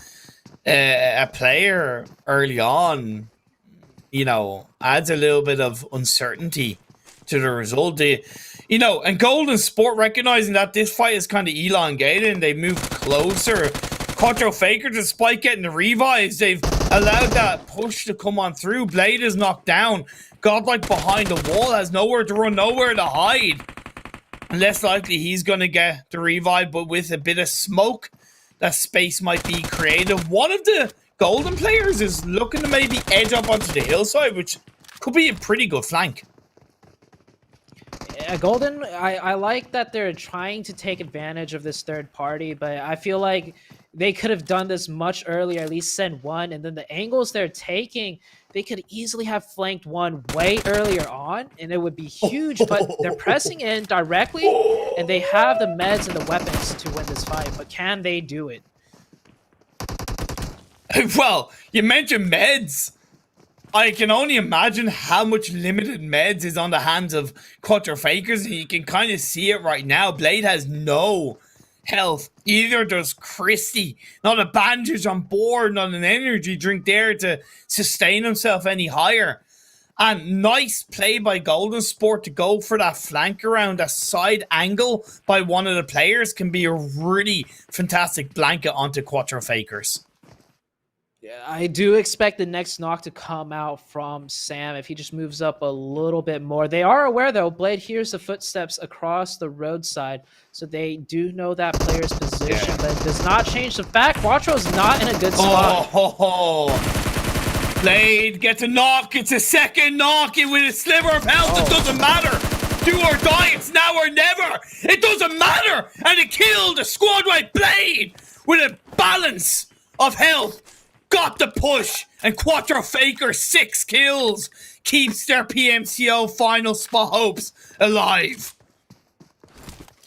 a player early on, you know, adds a little bit of uncertainty to the result. You know, and Golden Sport recognizing that this fight is kind of elongated and they move closer. Quattro Faker, despite getting the revives, they've allowed that push to come on through. Blade is knocked down. Godlike behind the wall, has nowhere to run, nowhere to hide. And less likely he's going to get the revive, but with a bit of smoke, that space might be created. One of the Golden players is looking to maybe edge up onto the hillside, which could be a pretty good flank. Golden, I like that they're trying to take advantage of this third party, but I feel like they could have done this much earlier, at least send one, and then the angles they're taking, they could easily have flanked one way earlier on, and it would be huge, but they're pressing in directly, and they have the meds and the weapons to win this fight, but can they do it? Well, you mentioned meds. I can only imagine how much limited meds is on the hands of Quattro Fakers, and you can kind of see it right now. Blade has no health. Either does Christie. Not a bandage on board, not an energy drink there to sustain himself any higher. And nice play by Golden Sport to go for that flank around. A side angle by one of the players can be a really fantastic blanket onto Quattro Fakers. Yeah, I do expect the next knock to come out from Sam if he just moves up a little bit more. They are aware, though. Blade hears the footsteps across the roadside, so they do know that player's position, but it does not change the fact Quattro's not in a good spot. Blade gets a knock. It's a second knock. With a sliver of health, it doesn't matter. Do or die, it's now or never. It doesn't matter. And it killed a squad-wide Blade with a balance of health. Got the push, and Quattro Faker 6 kills keeps their PMCO final spot hopes alive.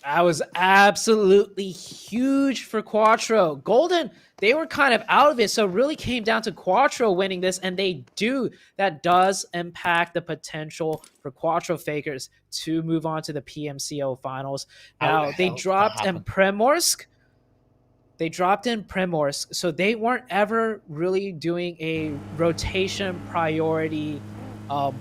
That was absolutely huge for Quattro. Golden, they were kind of out of it, so it really came down to Quattro winning this, and they do. That does impact the potential for Quattro Fakers to move on to the PMCO finals. Now, they dropped in Primorsk. So they weren't ever really doing a rotation priority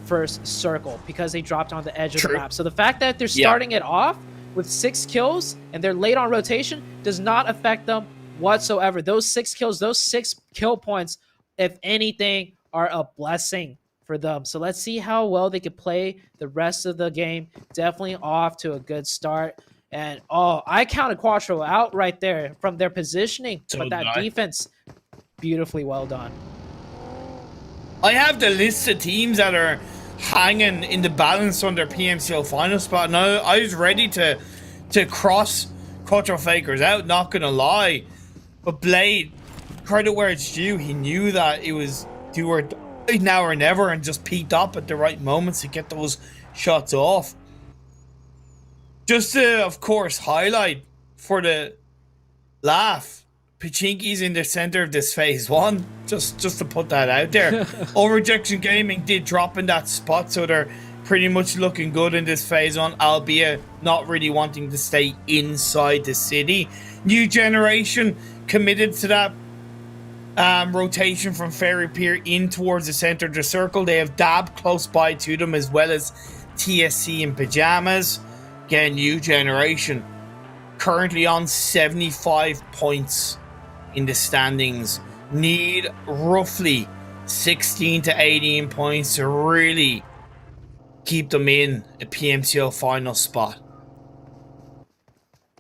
first circle because they dropped on the edge of the map. So the fact that they're starting it off with 6 kills and they're late on rotation does not affect them whatsoever. Those 6 kills, those 6 kill points, if anything, are a blessing for them. So let's see how well they could play the rest of the game. Definitely off to a good start. And, I counted Quattro out right there from their positioning. But that defense, beautifully well done. I have the list of teams that are hanging in the balance on their PMCO final spot. And I was ready to cross Quattro Fakers out, not going to lie. But Blade, credit where it's due, he knew that it was do or die now or never and just peeked up at the right moments to get those shots off. Just to, of course, highlight for the laugh, Pachinki's in the center of this phase 1. Just to put that out there. Overrejection Gaming did drop in that spot, so they're pretty much looking good in this phase 1, albeit not really wanting to stay inside the city. New Generation committed to that rotation from Ferry Pier in towards the center of the circle. They have Dab close by to them, as well as TSC in pajamas. Again, New Generation currently on 75 points in the standings. Need roughly 16 to 18 points to really keep them in a PMCO final spot.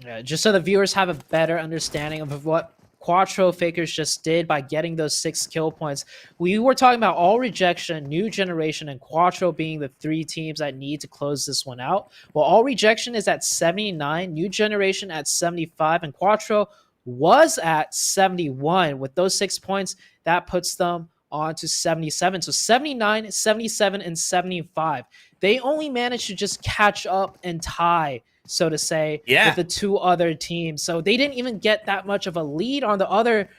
Yeah, just so the viewers have a better understanding of what Quattro Fakers just did by getting those 6 kill points. We were talking about All Rejection, New Generation, and Quattro being the 3 teams that need to close this one out. Well, All Rejection is at 79, New Generation at 75, and Quattro was at 71. With those 6 points, that puts them on to 77. So 79, 77, and 75. They only managed to just catch up and tie, so to say, with the 2 other teams. So they didn't even get that much of a lead on the other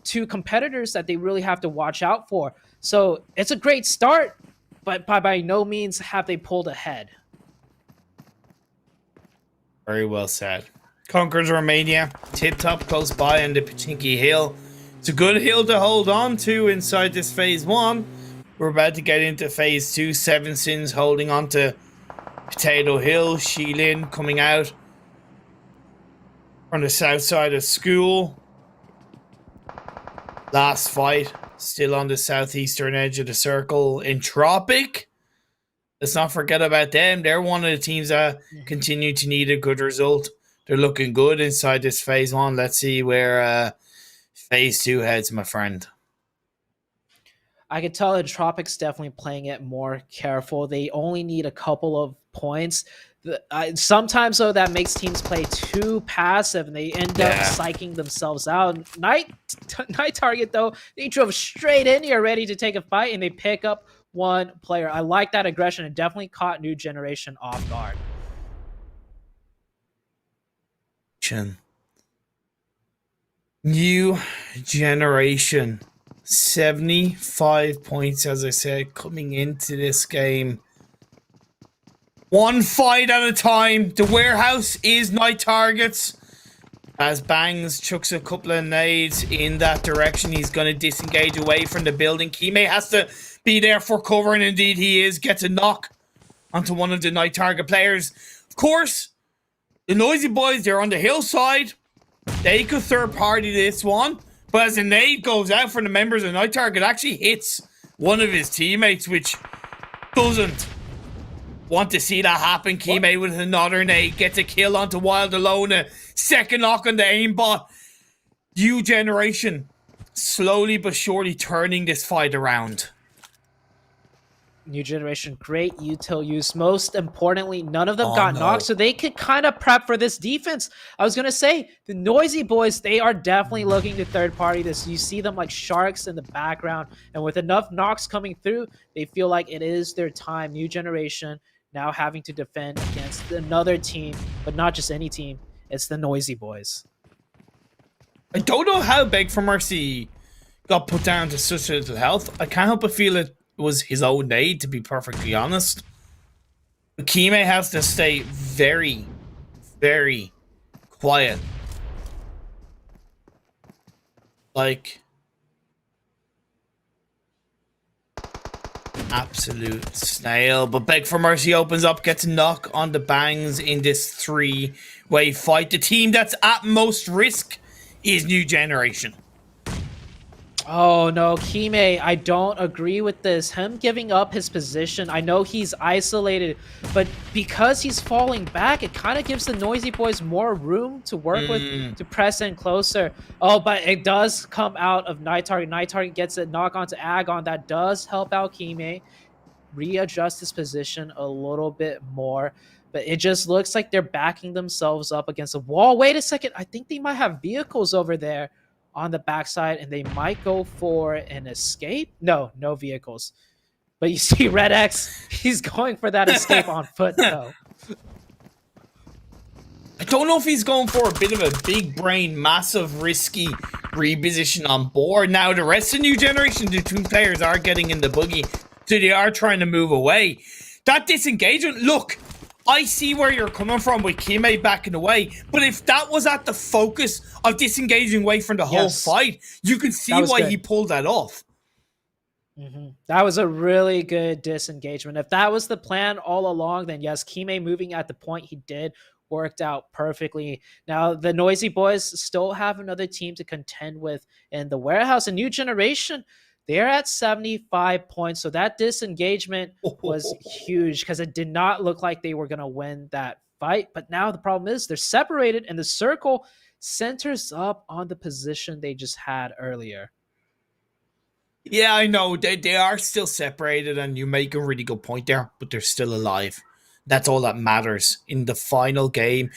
2 competitors that they really have to watch out for. So it's a great start, but by no means have they pulled ahead. Very well said. Conquers Romania, tip-top close by on the Pachinki Hill. It's a good hill to hold on to inside this phase 1. We're about to get into phase 2. Seven Sins holding on to Potato Hill. Shilin coming out from the south side of school. Last fight, still on the southeastern edge of the circle. Entropic, let's not forget about them. They're one of the teams that continue to need a good result. They're looking good inside this phase 1. Let's see where phase 2 heads, my friend. I could tell Entropic's definitely playing it more careful. They only need a couple of points. Sometimes, though, that makes teams play too passive, and they end up psyching themselves out. Night Target, though, they drove straight in here ready to take a fight, and they pick up 1 player. I like that aggression. It definitely caught New Generation off guard. New Generation. 75 points, as I said, coming into this game. 1 fight at a time. The warehouse is Night Targets. As Bangs chucks a couple of nades in that direction, he's going to disengage away from the building. Kime has to be there for cover, and indeed he is. Gets a knock onto one of the Night Target players. Of course, the Noisy Boys, they're on the hillside. They could third party this one. But as a nade goes out for the members of Night Target, actually hits one of his teammates, which doesn't want to see that happen. Kime with another nade gets a kill onto Wild Alone. A second knock on the aimbot. New Generation slowly but surely turning this fight around. New Generation, great util use. Most importantly, none of them got knocked, so they could kind of prep for this defense. I was going to say, the Noisy Boys, they are definitely looking to third party this. You see them like sharks in the background, and with enough knocks coming through, they feel like it is their time. New Generation now having to defend against another team, but not just any team. It's the Noisy Boys. I don't know how Beg for Mercy got put down to such little health. I can't help but feel it was his own nade, to be perfectly honest. But Kime has to stay very, very quiet. Like, absolute snail. But Beg for Mercy opens up, gets a knock on the Bangs in this 3-way fight. The team that's at most risk is New Generation. Oh no, Kime, I don't agree with this. Him giving up his position, I know he's isolated, but because he's falling back, it kind of gives the Noisy Boys more room to work with, to press in closer. Oh, but it does come out of Night Target. Night Target gets a knock onto Agon. That does help out Kime readjust his position a little bit more. But it just looks like they're backing themselves up against a wall. Wait a second, I think they might have vehicles over there on the backside, and they might go for an escape. No vehicles. But you see Red X, he's going for that escape on foot, though. I don't know if he's going for a bit of a big brain, massive, risky reposition on board. Now, the rest of New Generation, the 2 players are getting in the buggy, so they are trying to move away. That disengagement, look, I see where you're coming from with Kime backing away, but if that was at the focus of disengaging away from the whole fight, you can see why he pulled that off. That was a really good disengagement. If that was the plan all along, then yes, Kime moving at the point he did worked out perfectly. Now, the Noisy Boys still have another team to contend with in the warehouse. A New Generation, they're at 75 points, so that disengagement was huge because it did not look like they were going to win that fight. But now the problem is they're separated, and the circle, centers up on the position they just had earlier. Yeah, I know. They are still separated, and you make a really good point there, but they're still alive. That's all that matters in the final game.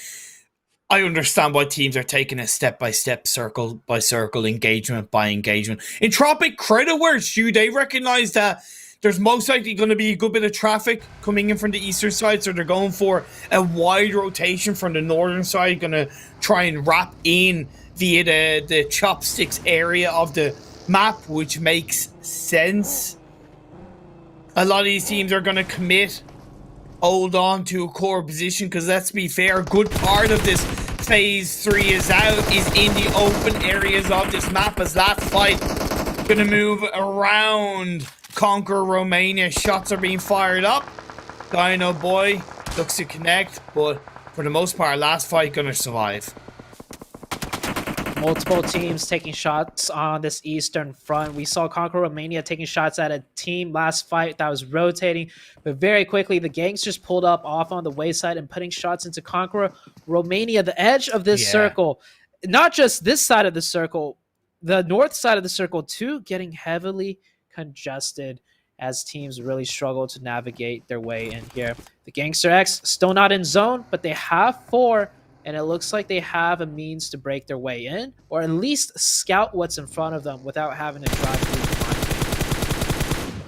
I understand why teams are taking a step-by-step, circle-by-circle, engagement by engagement. Entropic, credit where it's due. They recognize that there's most likely going to be a good bit of traffic coming in from the eastern side, so they're going for a wide rotation from the northern side, going to try and wrap in via the chopsticks area of the map, which makes sense. A lot of these teams are going to commit, hold on to a core position, because let's be fair, a good part of this phase 3 is in the open areas of this map, as last fight gonna move around conquer Romania. Shots are being fired up. Dino Boy looks to connect, but for the most part, last fight gonna survive. Multiple teams taking shots on this eastern front. We saw Conquer Romania taking shots at a team last fight that was rotating, but very quickly the gangsters pulled up off on the wayside and putting shots into Conquer Romania, the edge of this circle. Not just this side of the circle, the north side of the circle too, getting heavily congested as teams really struggle to navigate their way in here. The Gangster X still not in zone, but they have 4. And it looks like they have a means to break their way in, or at least scout what's in front of them without having to drive through the minefield.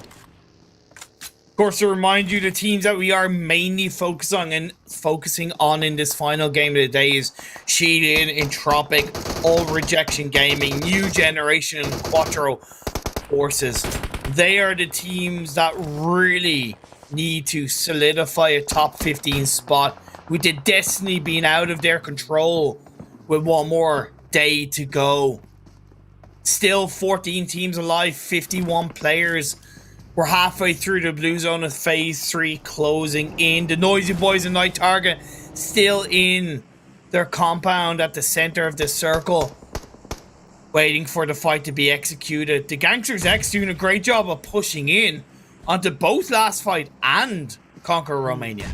Of course, to remind you, the teams that we are mainly focusing on in this final game of the day is Sheilin, Entropic, All Rejection Gaming, New Generation, and Quattro Forces. They are the teams that really need to solidify a top 15 spot, with the destiny being out of their control with one more day to go. Still 14 teams alive, 51 players. We're halfway through the blue zone of phase 3 closing in. The Noisy Boys and Night Target still in their compound at the center of the circle, waiting for the fight to be executed. The Gangsters X doing a great job of pushing in onto both last fight and Conquer Romania.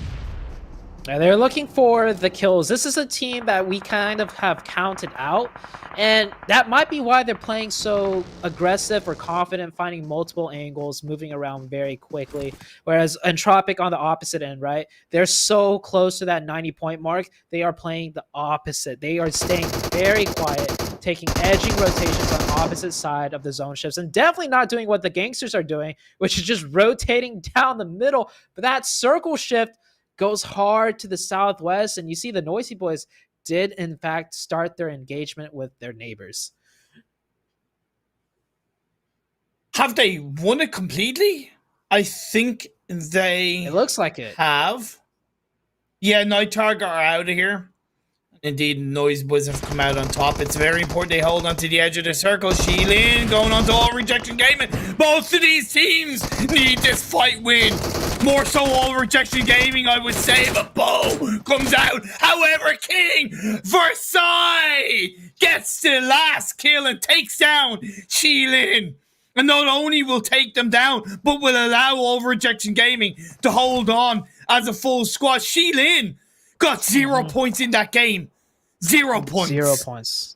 And they're looking for the kills. This is a team that we kind of have counted out, and that might be why they're playing so aggressive or confident, finding multiple angles, moving around very quickly. Whereas Entropic on the opposite end, right? They're so close to that 90-point mark. They are playing the opposite. They are staying very quiet, taking edging rotations on the opposite side of the zone shifts, and definitely not doing what the Gangsters are doing, which is just rotating down the middle. But that circle shift goes hard to the southwest, and you see the Noisy Boys did in fact start their engagement with their neighbors. Have they won it completely? I think It looks like it. have. Yeah, Night Target are out of here. Indeed, Noise Boys have come out on top. It's very important they hold onto the edge of the circle. Sheilin going on to All Rejection Gaming. Both of these teams need this fight win. More so All Rejection Gaming, I would say, but Bo comes out. However, King Versailles gets the last kill and takes down Sheilin. And not only will take them down, but will allow All Rejection Gaming to hold on as a full squad. Sheilin got 0 points in that game. 0 points. 0 points.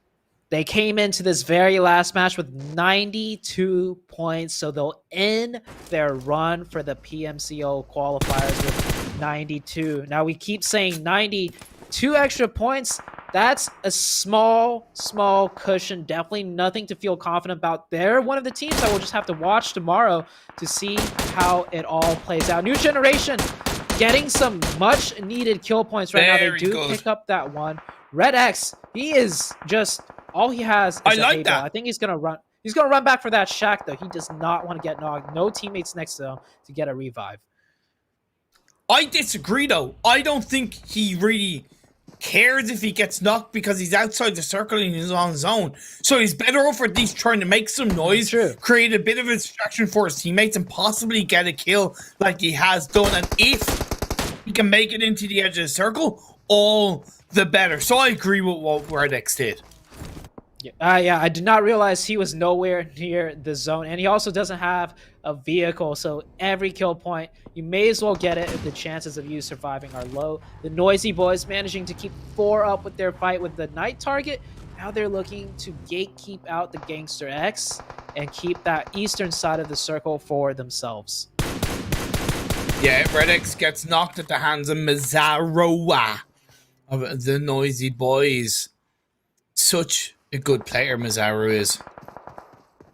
They came into this very last match with 92 points, so they'll end their run for the PMCO qualifiers with 92. Now, we keep saying 92 extra points. That's a small cushion. Definitely nothing to feel confident about. They're one of the teams that we'll just have to watch tomorrow to see how it all plays out. New Generation getting some much needed kill points right now. They do pick up that one. Red X, he is just all he has is I like that. I think he's gonna run. He's gonna run back for that shack though. He does not want to get knocked. No teammates next to him to get a revive. I disagree though. I don't think he really cares if he gets knocked because he's outside the circle and he's on his own. So he's better off at least trying to make some noise, create a bit of a distraction for his teammates, and possibly get a kill like he has done. And if he can make it into the edge of the circle, all the better. So I agree with what Red X did. Yeah, I did not realize he was nowhere near the zone, and he also doesn't have a vehicle. So every kill point, you may as well get it if the chances of you surviving are low. The Noisy Boys managing to keep 4 up with their fight with the night target. Now they're looking to gatekeep out the Gangster X and keep that eastern side of the circle for themselves. Yeah, Red X gets knocked at the hands of Mizaroa of the Noisy Boys. Such a good player, Mizaru is.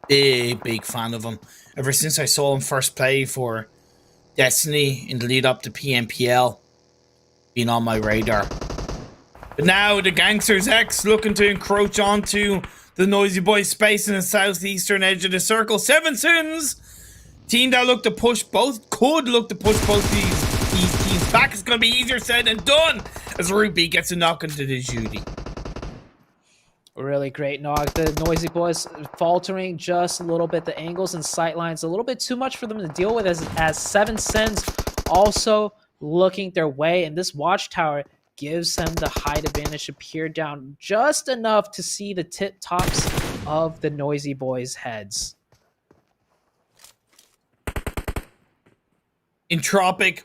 Big fan of him. Ever since I saw him first play for Destiny in the lead up to PMPL, been on my radar. But now the Gangsters X looking to encroach onto the Noisy Boys space in the southeastern edge of the circle. 7 Sins! Team that look to push both, could look to push both these teams back. It's going to be easier said than done as Ruby gets a knock into the Judy. Really great knock. The Noisy Boys faltering just a little bit. The angles and sight lines a little bit too much for them to deal with as 7 Sins also looking their way. And this watchtower gives them the height advantage to peer down just enough to see the tip tops of the Noisy Boys' heads. Entropic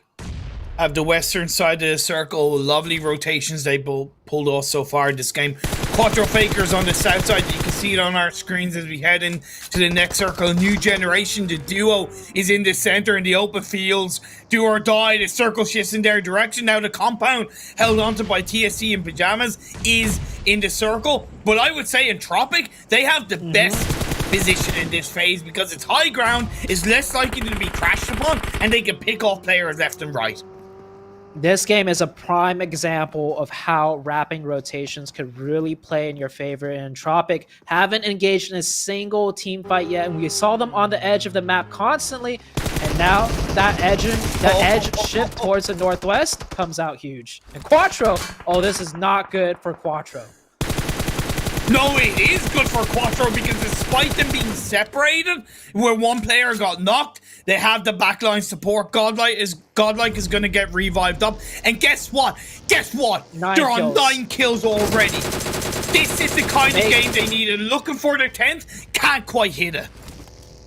have the western side of the circle. Lovely rotations they pulled off so far in this game. Quattro Fakers on the south side. You can see it on our screens as we head into the next circle. New Generation, the duo, is in the center in the open fields. Do or die. The circle shifts in their direction. Now the compound held onto by TSC in pajamas is in the circle. But I would say Entropic, they have the best position in this phase because it's high ground, is less likely to be crashed upon, and they can pick off players left and right. This game is a prime example of how wrapping rotations could really play in your favor. And Entropic haven't engaged in a single team fight yet, and we saw them on the edge of the map constantly. And now that edge shift towards the northwest comes out huge. And Quattro, oh, this is not good for Quattro. No, it is good for Quattro because despite them being separated, where one player got knocked, they have the backline support. Godlike is going to get revived up. And guess what? They're on 9 kills already. This is the kind of game they needed. Looking for their 10th, can't quite hit it.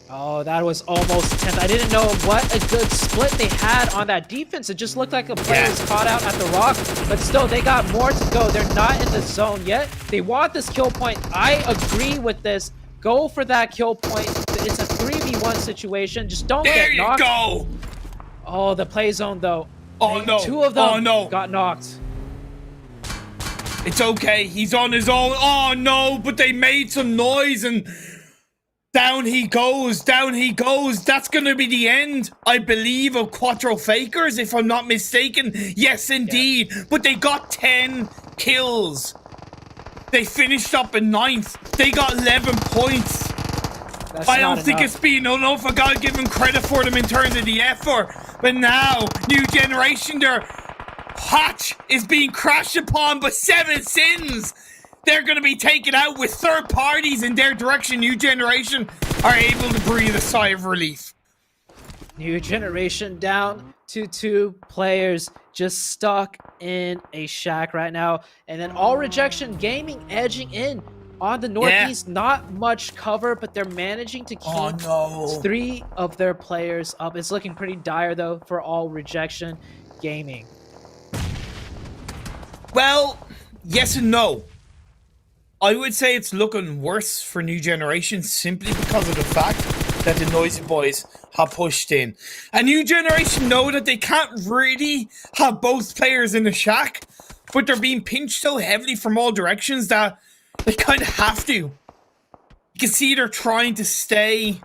Oh, that was almost 10th. I didn't know what a good split they had on that defense. It just looked like a player was caught out at the rock, but still, they got more to go. They're not in the zone yet. They want this kill point. I agree with this. Go for that kill point. It's a 3v1 situation. Just don't get knocked. There you go! Oh, the play zone, though. Oh, no. 2 of them got knocked. It's okay. He's on his own. Oh, no, but they made some noise and... Down he goes. That's going to be the end, I believe, of Quattro Fakers, if I'm not mistaken. Yes, indeed. Yeah. But they got 10 kills. They finished up in 9th. They got 11 points. I don't think it's been enough. I gotta give them credit for them in terms of the effort. But now, New Generation, their hatch is being crashed upon by 7 Sins. They're going to be taken out with third parties in their direction. New Generation are able to breathe a sigh of relief. New Generation down to 2 players, just stuck in a shack right now. And then All Rejection Gaming edging in on the northeast. Not much cover, but they're managing to keep 3 of their players up. It's looking pretty dire, though, for All Rejection Gaming. Well, yes and no. I would say it's looking worse for New Generation simply because of the fact that the Noisy Boys have pushed in. And New Generation know that they can't really have both players in the shack, but they're being pinched so heavily from all directions that they kind of have to. You can see they're trying to stay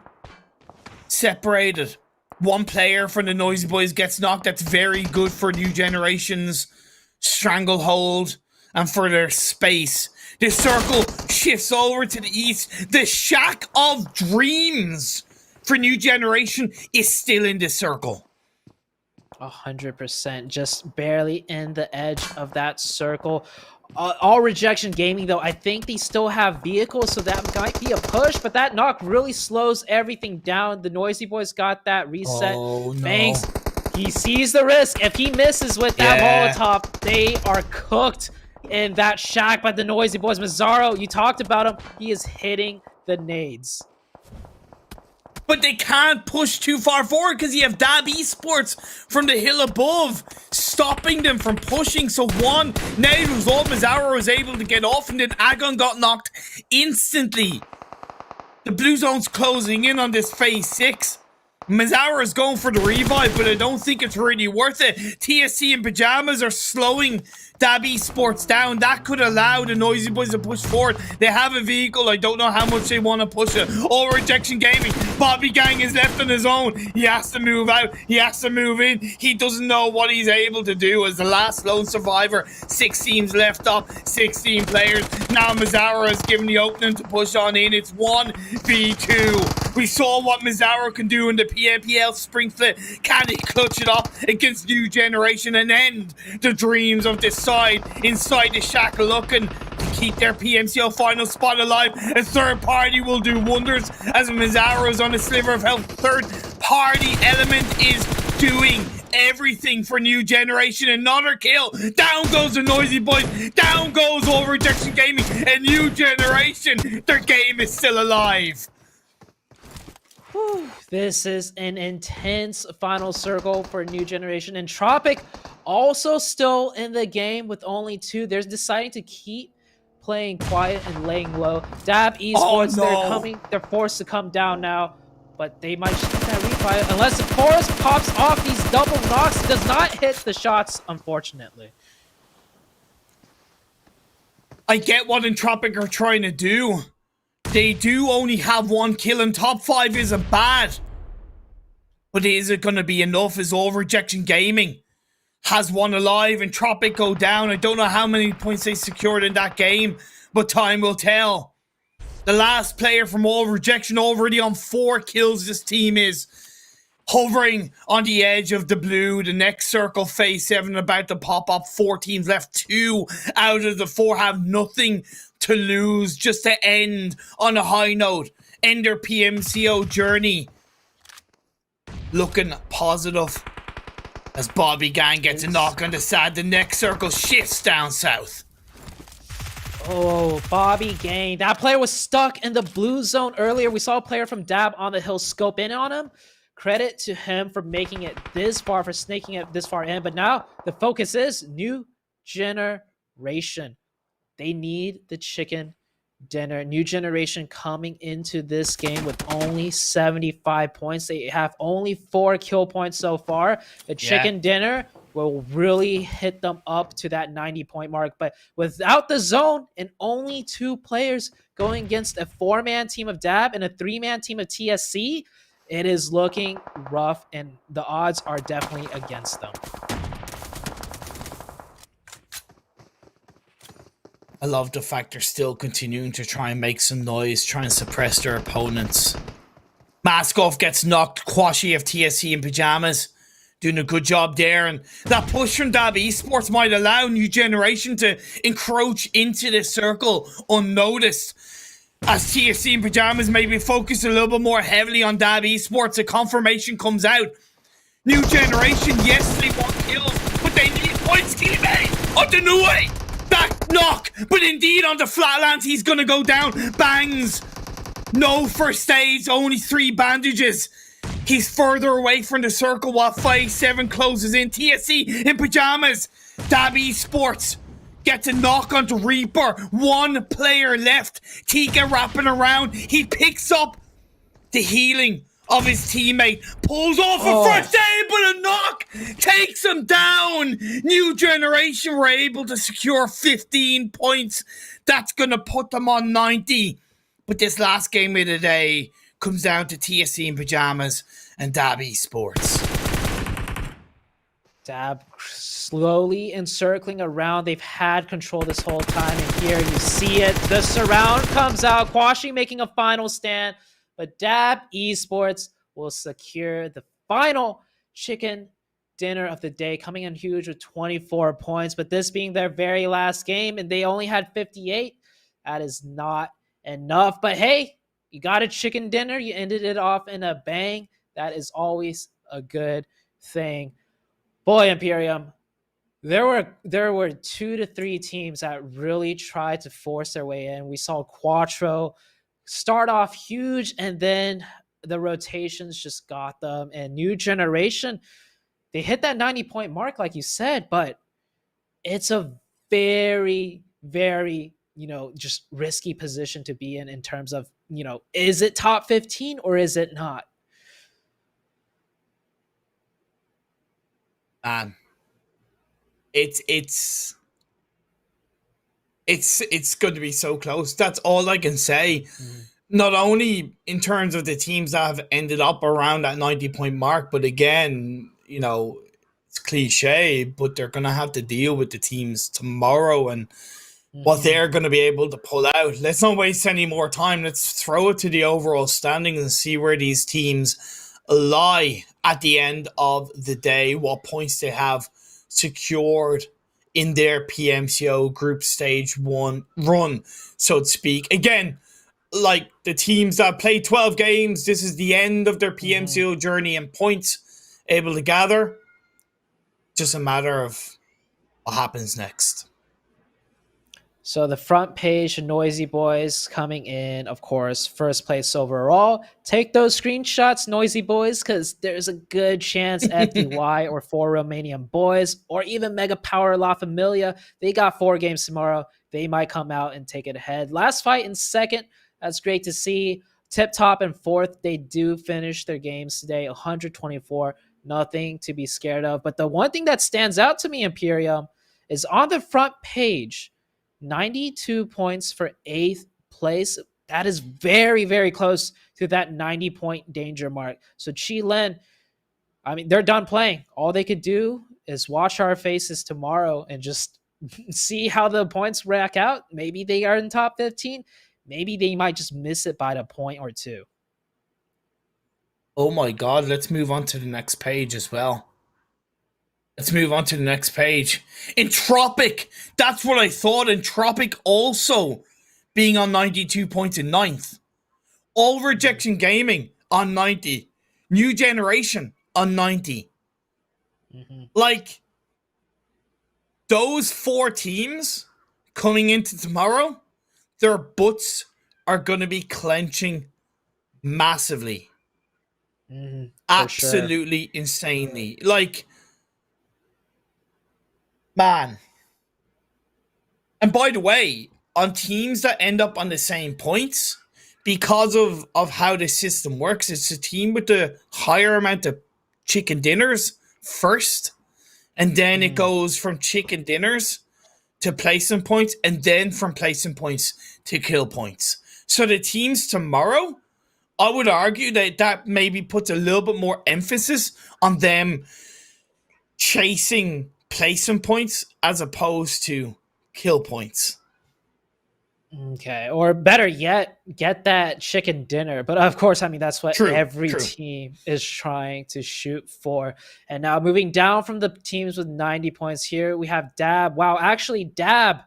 separated. One player from the Noisy Boys gets knocked. That's very good for New Generation's stranglehold and for their space. The circle shifts over to the east. The Shack of Dreams for New Generation is still in the circle. 100%. Just barely in the edge of that circle. All Rejection Gaming, though, I think they still have vehicles, so that might be a push, but that knock really slows everything down. The Noisy Boys got that reset. Oh, no. Banks, he sees the risk. If he misses with that Molotov, they are cooked. in that shack by the Noisy Boys. Mazzaro, you talked about him. He is hitting the nades. But they can't push too far forward because you have Dab Esports from the hill above stopping them from pushing. So one nade was all Mazzaro was able to get off, and then Agon got knocked instantly. The blue zone's closing in on this phase 6. Mazzaro is going for the revive, but I don't think it's really worth it. TSC and Pajamas are slowing Dab Esports down. That could allow the Noisy Boys to push forward. They have a vehicle. I don't know how much they want to push it. All Rejection Gaming. Bobby Gang is left on his own. He has to move out. He has to move in. He doesn't know what he's able to do as the last lone survivor. 6 teams left up. 16 players. Now Mazzaro has given the opening to push on in. It's 1v2. We saw what Mazzaro can do in the PMPL Spring Split. Can he clutch it up against New Generation and end the dreams of this side inside the shack, looking to keep their PMCO final spot alive? A third party will do wonders as Mazzaro is on a sliver of health. Third party element is doing everything for New Generation. Another kill. Down goes the Noisy Boys. Down goes All Rejection Gaming. And New Generation, their game is still alive. This is an intense final circle for New Generation. And Tropic also still in the game with only 2. They're deciding to keep playing quiet and laying low. Dab Esports, they're forced to come down now. But they might just get that revive. Unless the Forest pops off these double knocks. It does not hit the shots, unfortunately. I get what Entropic are trying to do. They do only have 1 kill, and top 5 isn't bad. But is it going to be enough? As All Rejection Gaming has 1 alive and Tropic go down. I don't know how many points they secured in that game, but time will tell. The last player from All Rejection already on 4 kills. This team is hovering on the edge of the blue. The next circle, phase 7, about to pop up. 4 teams left. 2 out of the 4 have nothing to lose, just to end on a high note. End their PMCO journey looking positive as Bobby Gang gets a knock on the side. The next circle shifts down south. Oh, Bobby Gang. That player was stuck in the blue zone earlier. We saw a player from Dab on the hill scope in on him. Credit to him for making it this far, for snaking it this far in. But now the focus is New Generation. They need the chicken dinner. New Generation coming into this game with only 75 points. They have only 4 kill points so far. The chicken dinner will really hit them up to that 90-point mark. But without the zone and only 2 players going against a 4-man team of Dab and a 3-man team of TSC, it is looking rough, and the odds are definitely against them. I love the fact they're still continuing to try and make some noise, try and suppress their opponents. Maskoff gets knocked. Quashi of TSC in Pajamas doing a good job there. And that push from Dab Esports might allow New Generation to encroach into the circle unnoticed. As TSC in Pajamas maybe focus a little bit more heavily on Dab Esports, a confirmation comes out. New Generation, yes, they want kills, but they need points. Teammate on the new way. Back knock, but indeed on the flatlands, he's gonna go down. Bangs. No first aids, only 3 bandages. He's further away from the circle while phase 7 closes in. TSC in Pajamas. Dab Esports gets a knock onto Reaper. 1 player left. Tika wrapping around. He picks up the healing of his teammate. Pulls off a first aid, but a knock takes him down. New Generation were able to secure 15 points. That's going to put them on 90. But this last game of the day comes down to TSC in Pajamas and Dab Esports. Dab slowly encircling around. They've had control this whole time, and here you see it. The surround comes out. Quashi making a final stand, but Dab Esports will secure the final chicken dinner of the day, coming in huge with 24 points. But this being their very last game, and they only had 58, that is not enough. But hey, you got a chicken dinner. You ended it off in a bang. That is always a good thing. Boy, Imperium, There were 2 to 3 teams that really tried to force their way in. We saw Quattro start off huge, and then the rotations just got them. And New Generation, they hit that 90-point mark, like you said, but it's a very, very, just risky position to be in terms of, is it top 15 or is it not? Man, it's going to be so close. That's all I can say. Mm. Not only in terms of the teams that have ended up around that 90-point mark, but again, it's cliche, but they're going to have to deal with the teams tomorrow and what they're going to be able to pull out. Let's not waste any more time. Let's throw it to the overall standings and see where these teams lie at the end of the day, what points they have secured in their PMCO Group Stage 1 run, so to speak. Again, like the teams that play 12 games, this is the end of their PMCO journey and points able to gather. Just a matter of what happens next. So the front page, Noisy Boys coming in, of course, first place overall. Take those screenshots, Noisy Boys, because there's a good chance FDY or 4 Romanian Boys or even Mega Power La Familia, they got 4 games tomorrow. They might come out and take it ahead. Last fight in second. That's great to see. Tip Top in fourth. They do finish their games today, 124. Nothing to be scared of. But the one thing that stands out to me, Imperium, is on the front page, 92 points for 8th place. That is very, very close to that 90-point danger mark. So Chi-Len, I mean, they're done playing. All they could do is watch our faces tomorrow and just see how the points rack out. Maybe they are in top 15. Maybe they might just miss it by a point or 2. Oh my God, let's move on to the next page as well. Let's move on to the next page. Entropic, that's what I thought. Entropic also being on 92 points in 9th. All Rejection Gaming on 90. New Generation on 90. Like, those 4 teams coming into tomorrow, their butts are going to be clenching massively. Absolutely insanely. Like, man. And by the way, on teams that end up on the same points, because of how the system works, it's a team with the higher amount of chicken dinners first, and then it goes from chicken dinners to placing points, and then from placing points to kill points. So the teams tomorrow, I would argue that maybe puts a little bit more emphasis on them chasing placing points as opposed to kill points. Okay, or better yet, get that chicken dinner. But of course, I mean, that's what every team is trying to shoot for. And now moving down from the teams with 90 points here, we have Dab. Wow, actually, Dab,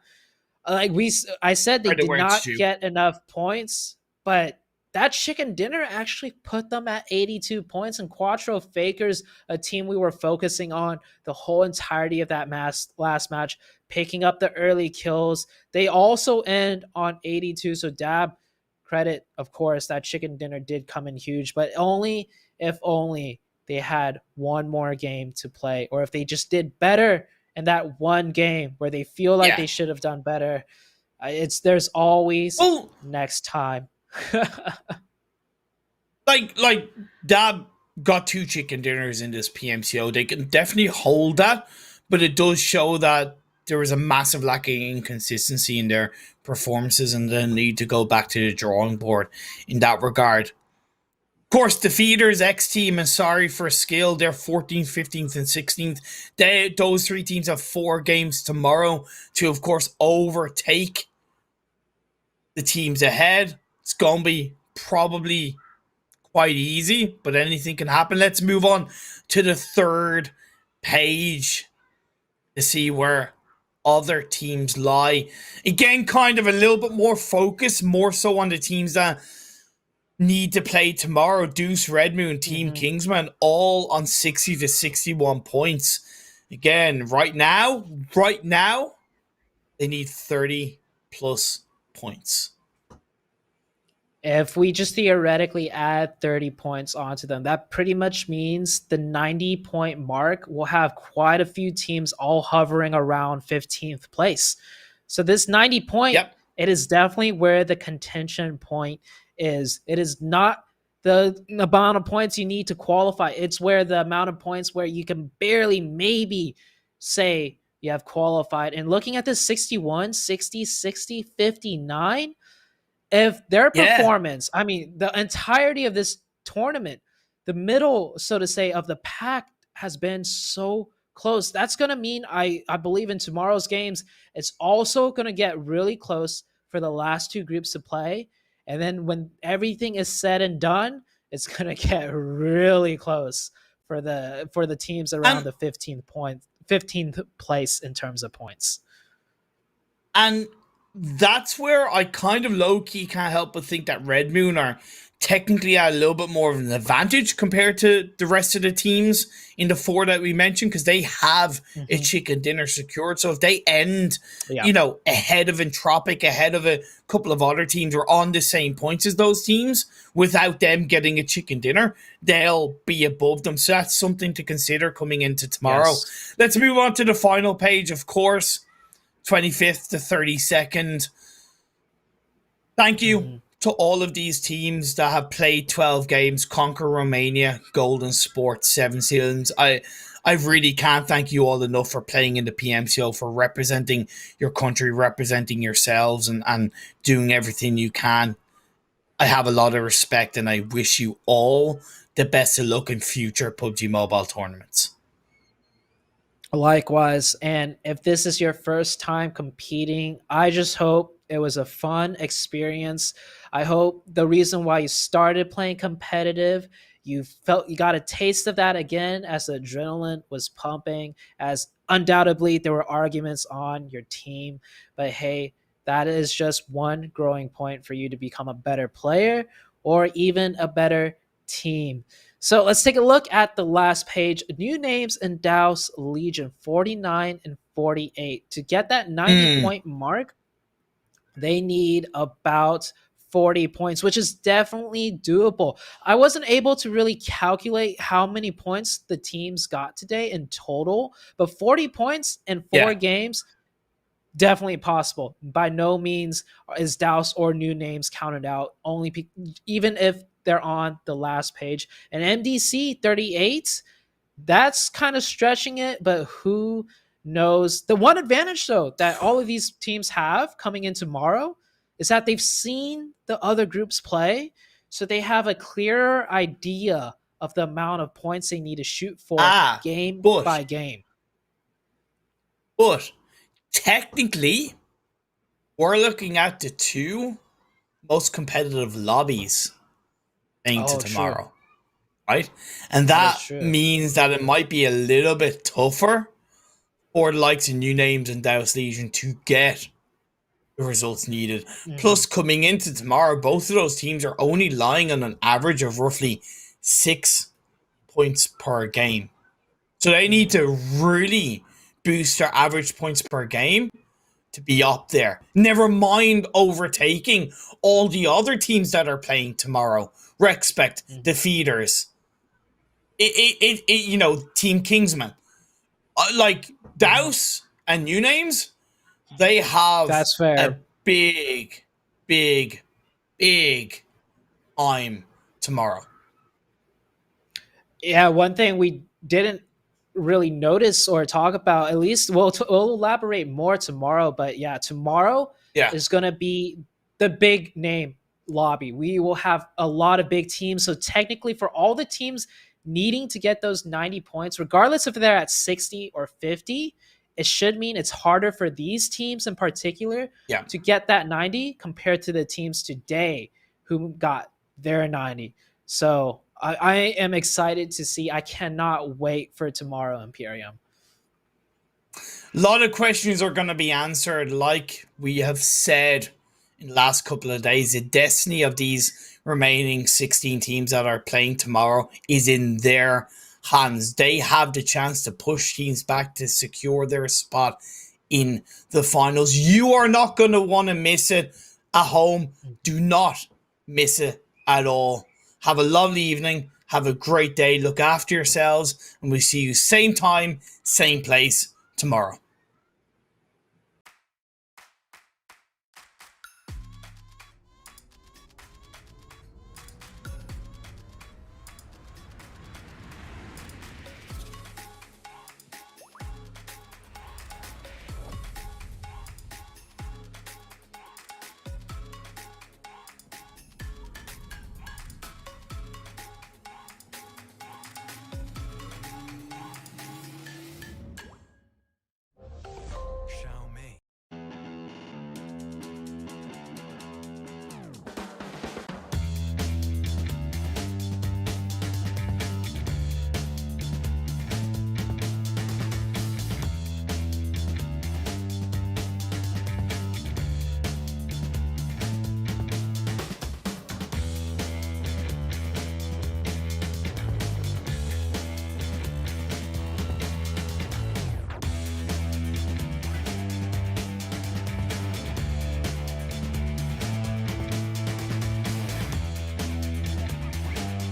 I said they did not get enough points, but that chicken dinner actually put them at 82 points. And Quattro Fakers, a team we were focusing on the whole entirety of that last match, picking up the early kills. They also end on 82. So Dab, credit, of course, that chicken dinner did come in huge, but only if they had one more game to play, or if they just did better in that one game where they feel like they should have done better. There's always next time. like Dab got 2 chicken dinners in this PMCO. They can definitely hold that, but it does show that there was a massive lack of inconsistency in their performances and then need to go back to the drawing board in that regard. Of course, Defeaters, X Team, and Sorry for Skill, they're 14th, 15th, and 16th. Those 3 teams have 4 games tomorrow to, of course, overtake the teams ahead. It's going to be probably quite easy, but anything can happen. Let's move on to the third page to see where other teams lie. Again, kind of a little bit more focus, more so on the teams that need to play tomorrow. Deuce, Red Moon, Team Kingsman, all on 60 to 61 points. Again, right now, they need 30 plus points. If we just theoretically add 30 points onto them, that pretty much means the 90-point mark will have quite a few teams all hovering around 15th place. So this 90 point, Yep. it is definitely where the contention point is. It is not the amount of points you need to qualify. It's where the amount of points where you can barely maybe say you have qualified. And looking at this 61, 60, 60, 59, if their Yeah. performance, I mean, the entirety of this tournament, the middle, so to say, of the pack has been so close. That's going to mean, I believe in tomorrow's games, it's also going to get really close for the last two groups to play. And then when everything is said and done, it's going to get really close for the teams around And the 15th place in terms of points. And that's where I kind of low key can't help but think that Red Moon are technically at a little bit more of an advantage compared to the rest of the teams in the four that we mentioned, because they have a chicken dinner secured. So if they end, ahead of Entropic, ahead of a couple of other teams, or on the same points as those teams, without them getting a chicken dinner, they'll be above them. So that's something to consider coming into tomorrow. Yes. Let's move on to the final page, of course. 25th to 32nd. Thank you to all of these teams that have played 12 games. Conquer Romania, Golden Sports, Seven Seasons. I really can't thank you all enough for playing in the PMCO, for representing your country, representing yourselves, and doing everything you can. I have a lot of respect, and I wish you all the best of luck in future PUBG Mobile tournaments. Likewise, and if this is your first time competing, I just hope it was a fun experience. I hope the reason why you started playing competitive, you felt you got a taste of that again as the adrenaline was pumping, as undoubtedly there were arguments on your team. But hey, that is just one growing point for you to become a better player or even a better team. So let's take a look at the last page. New names in Daos Legion, 49 and 48. To get that 90-point mark, they need about 40 points, which is definitely doable. I wasn't able to really calculate how many points the teams got today in total, but 40 points in four games, definitely possible. By no means is Daos or new names counted out, even if they're on the last page. And MDC 38, that's kind of stretching it, but who knows? The one advantage, though, that all of these teams have coming in tomorrow is that they've seen the other groups play, so they have a clearer idea of the amount of points they need to shoot for game by game. But technically, we're looking at the two most competitive lobbies into tomorrow, right? And that means that it might be a little bit tougher for the likes of new names and Daos Legion to get the results needed. Plus, coming into tomorrow, both of those teams are only lying on an average of roughly 6 points per game. So they need to really boost their average points per game to be up there. Never mind overtaking all the other teams that are playing tomorrow. Respect, the Feeders, Team Kingsman. Like Daos and new names, they have a big time tomorrow. Yeah, one thing we didn't really notice or talk about, at least we'll elaborate more tomorrow, but yeah, tomorrow is going to be the big name lobby. We will have a lot of big teams. So technically, for all the teams needing to get those 90 points, regardless if they're at 60 or 50, it should mean it's harder for these teams in particular to get that 90 compared to the teams today who got their 90. So I am excited to see. I cannot wait for tomorrow, Imperium. A lot of questions are going to be answered, like we have said in the last couple of days. The destiny of these remaining 16 teams that are playing tomorrow is in their hands. They have the chance to push teams back to secure their spot in the finals. You are not going to want to miss it at home. Do not miss it at all. Have a lovely evening. Have a great day. Look after yourselves. And we'll see you same time, same place tomorrow.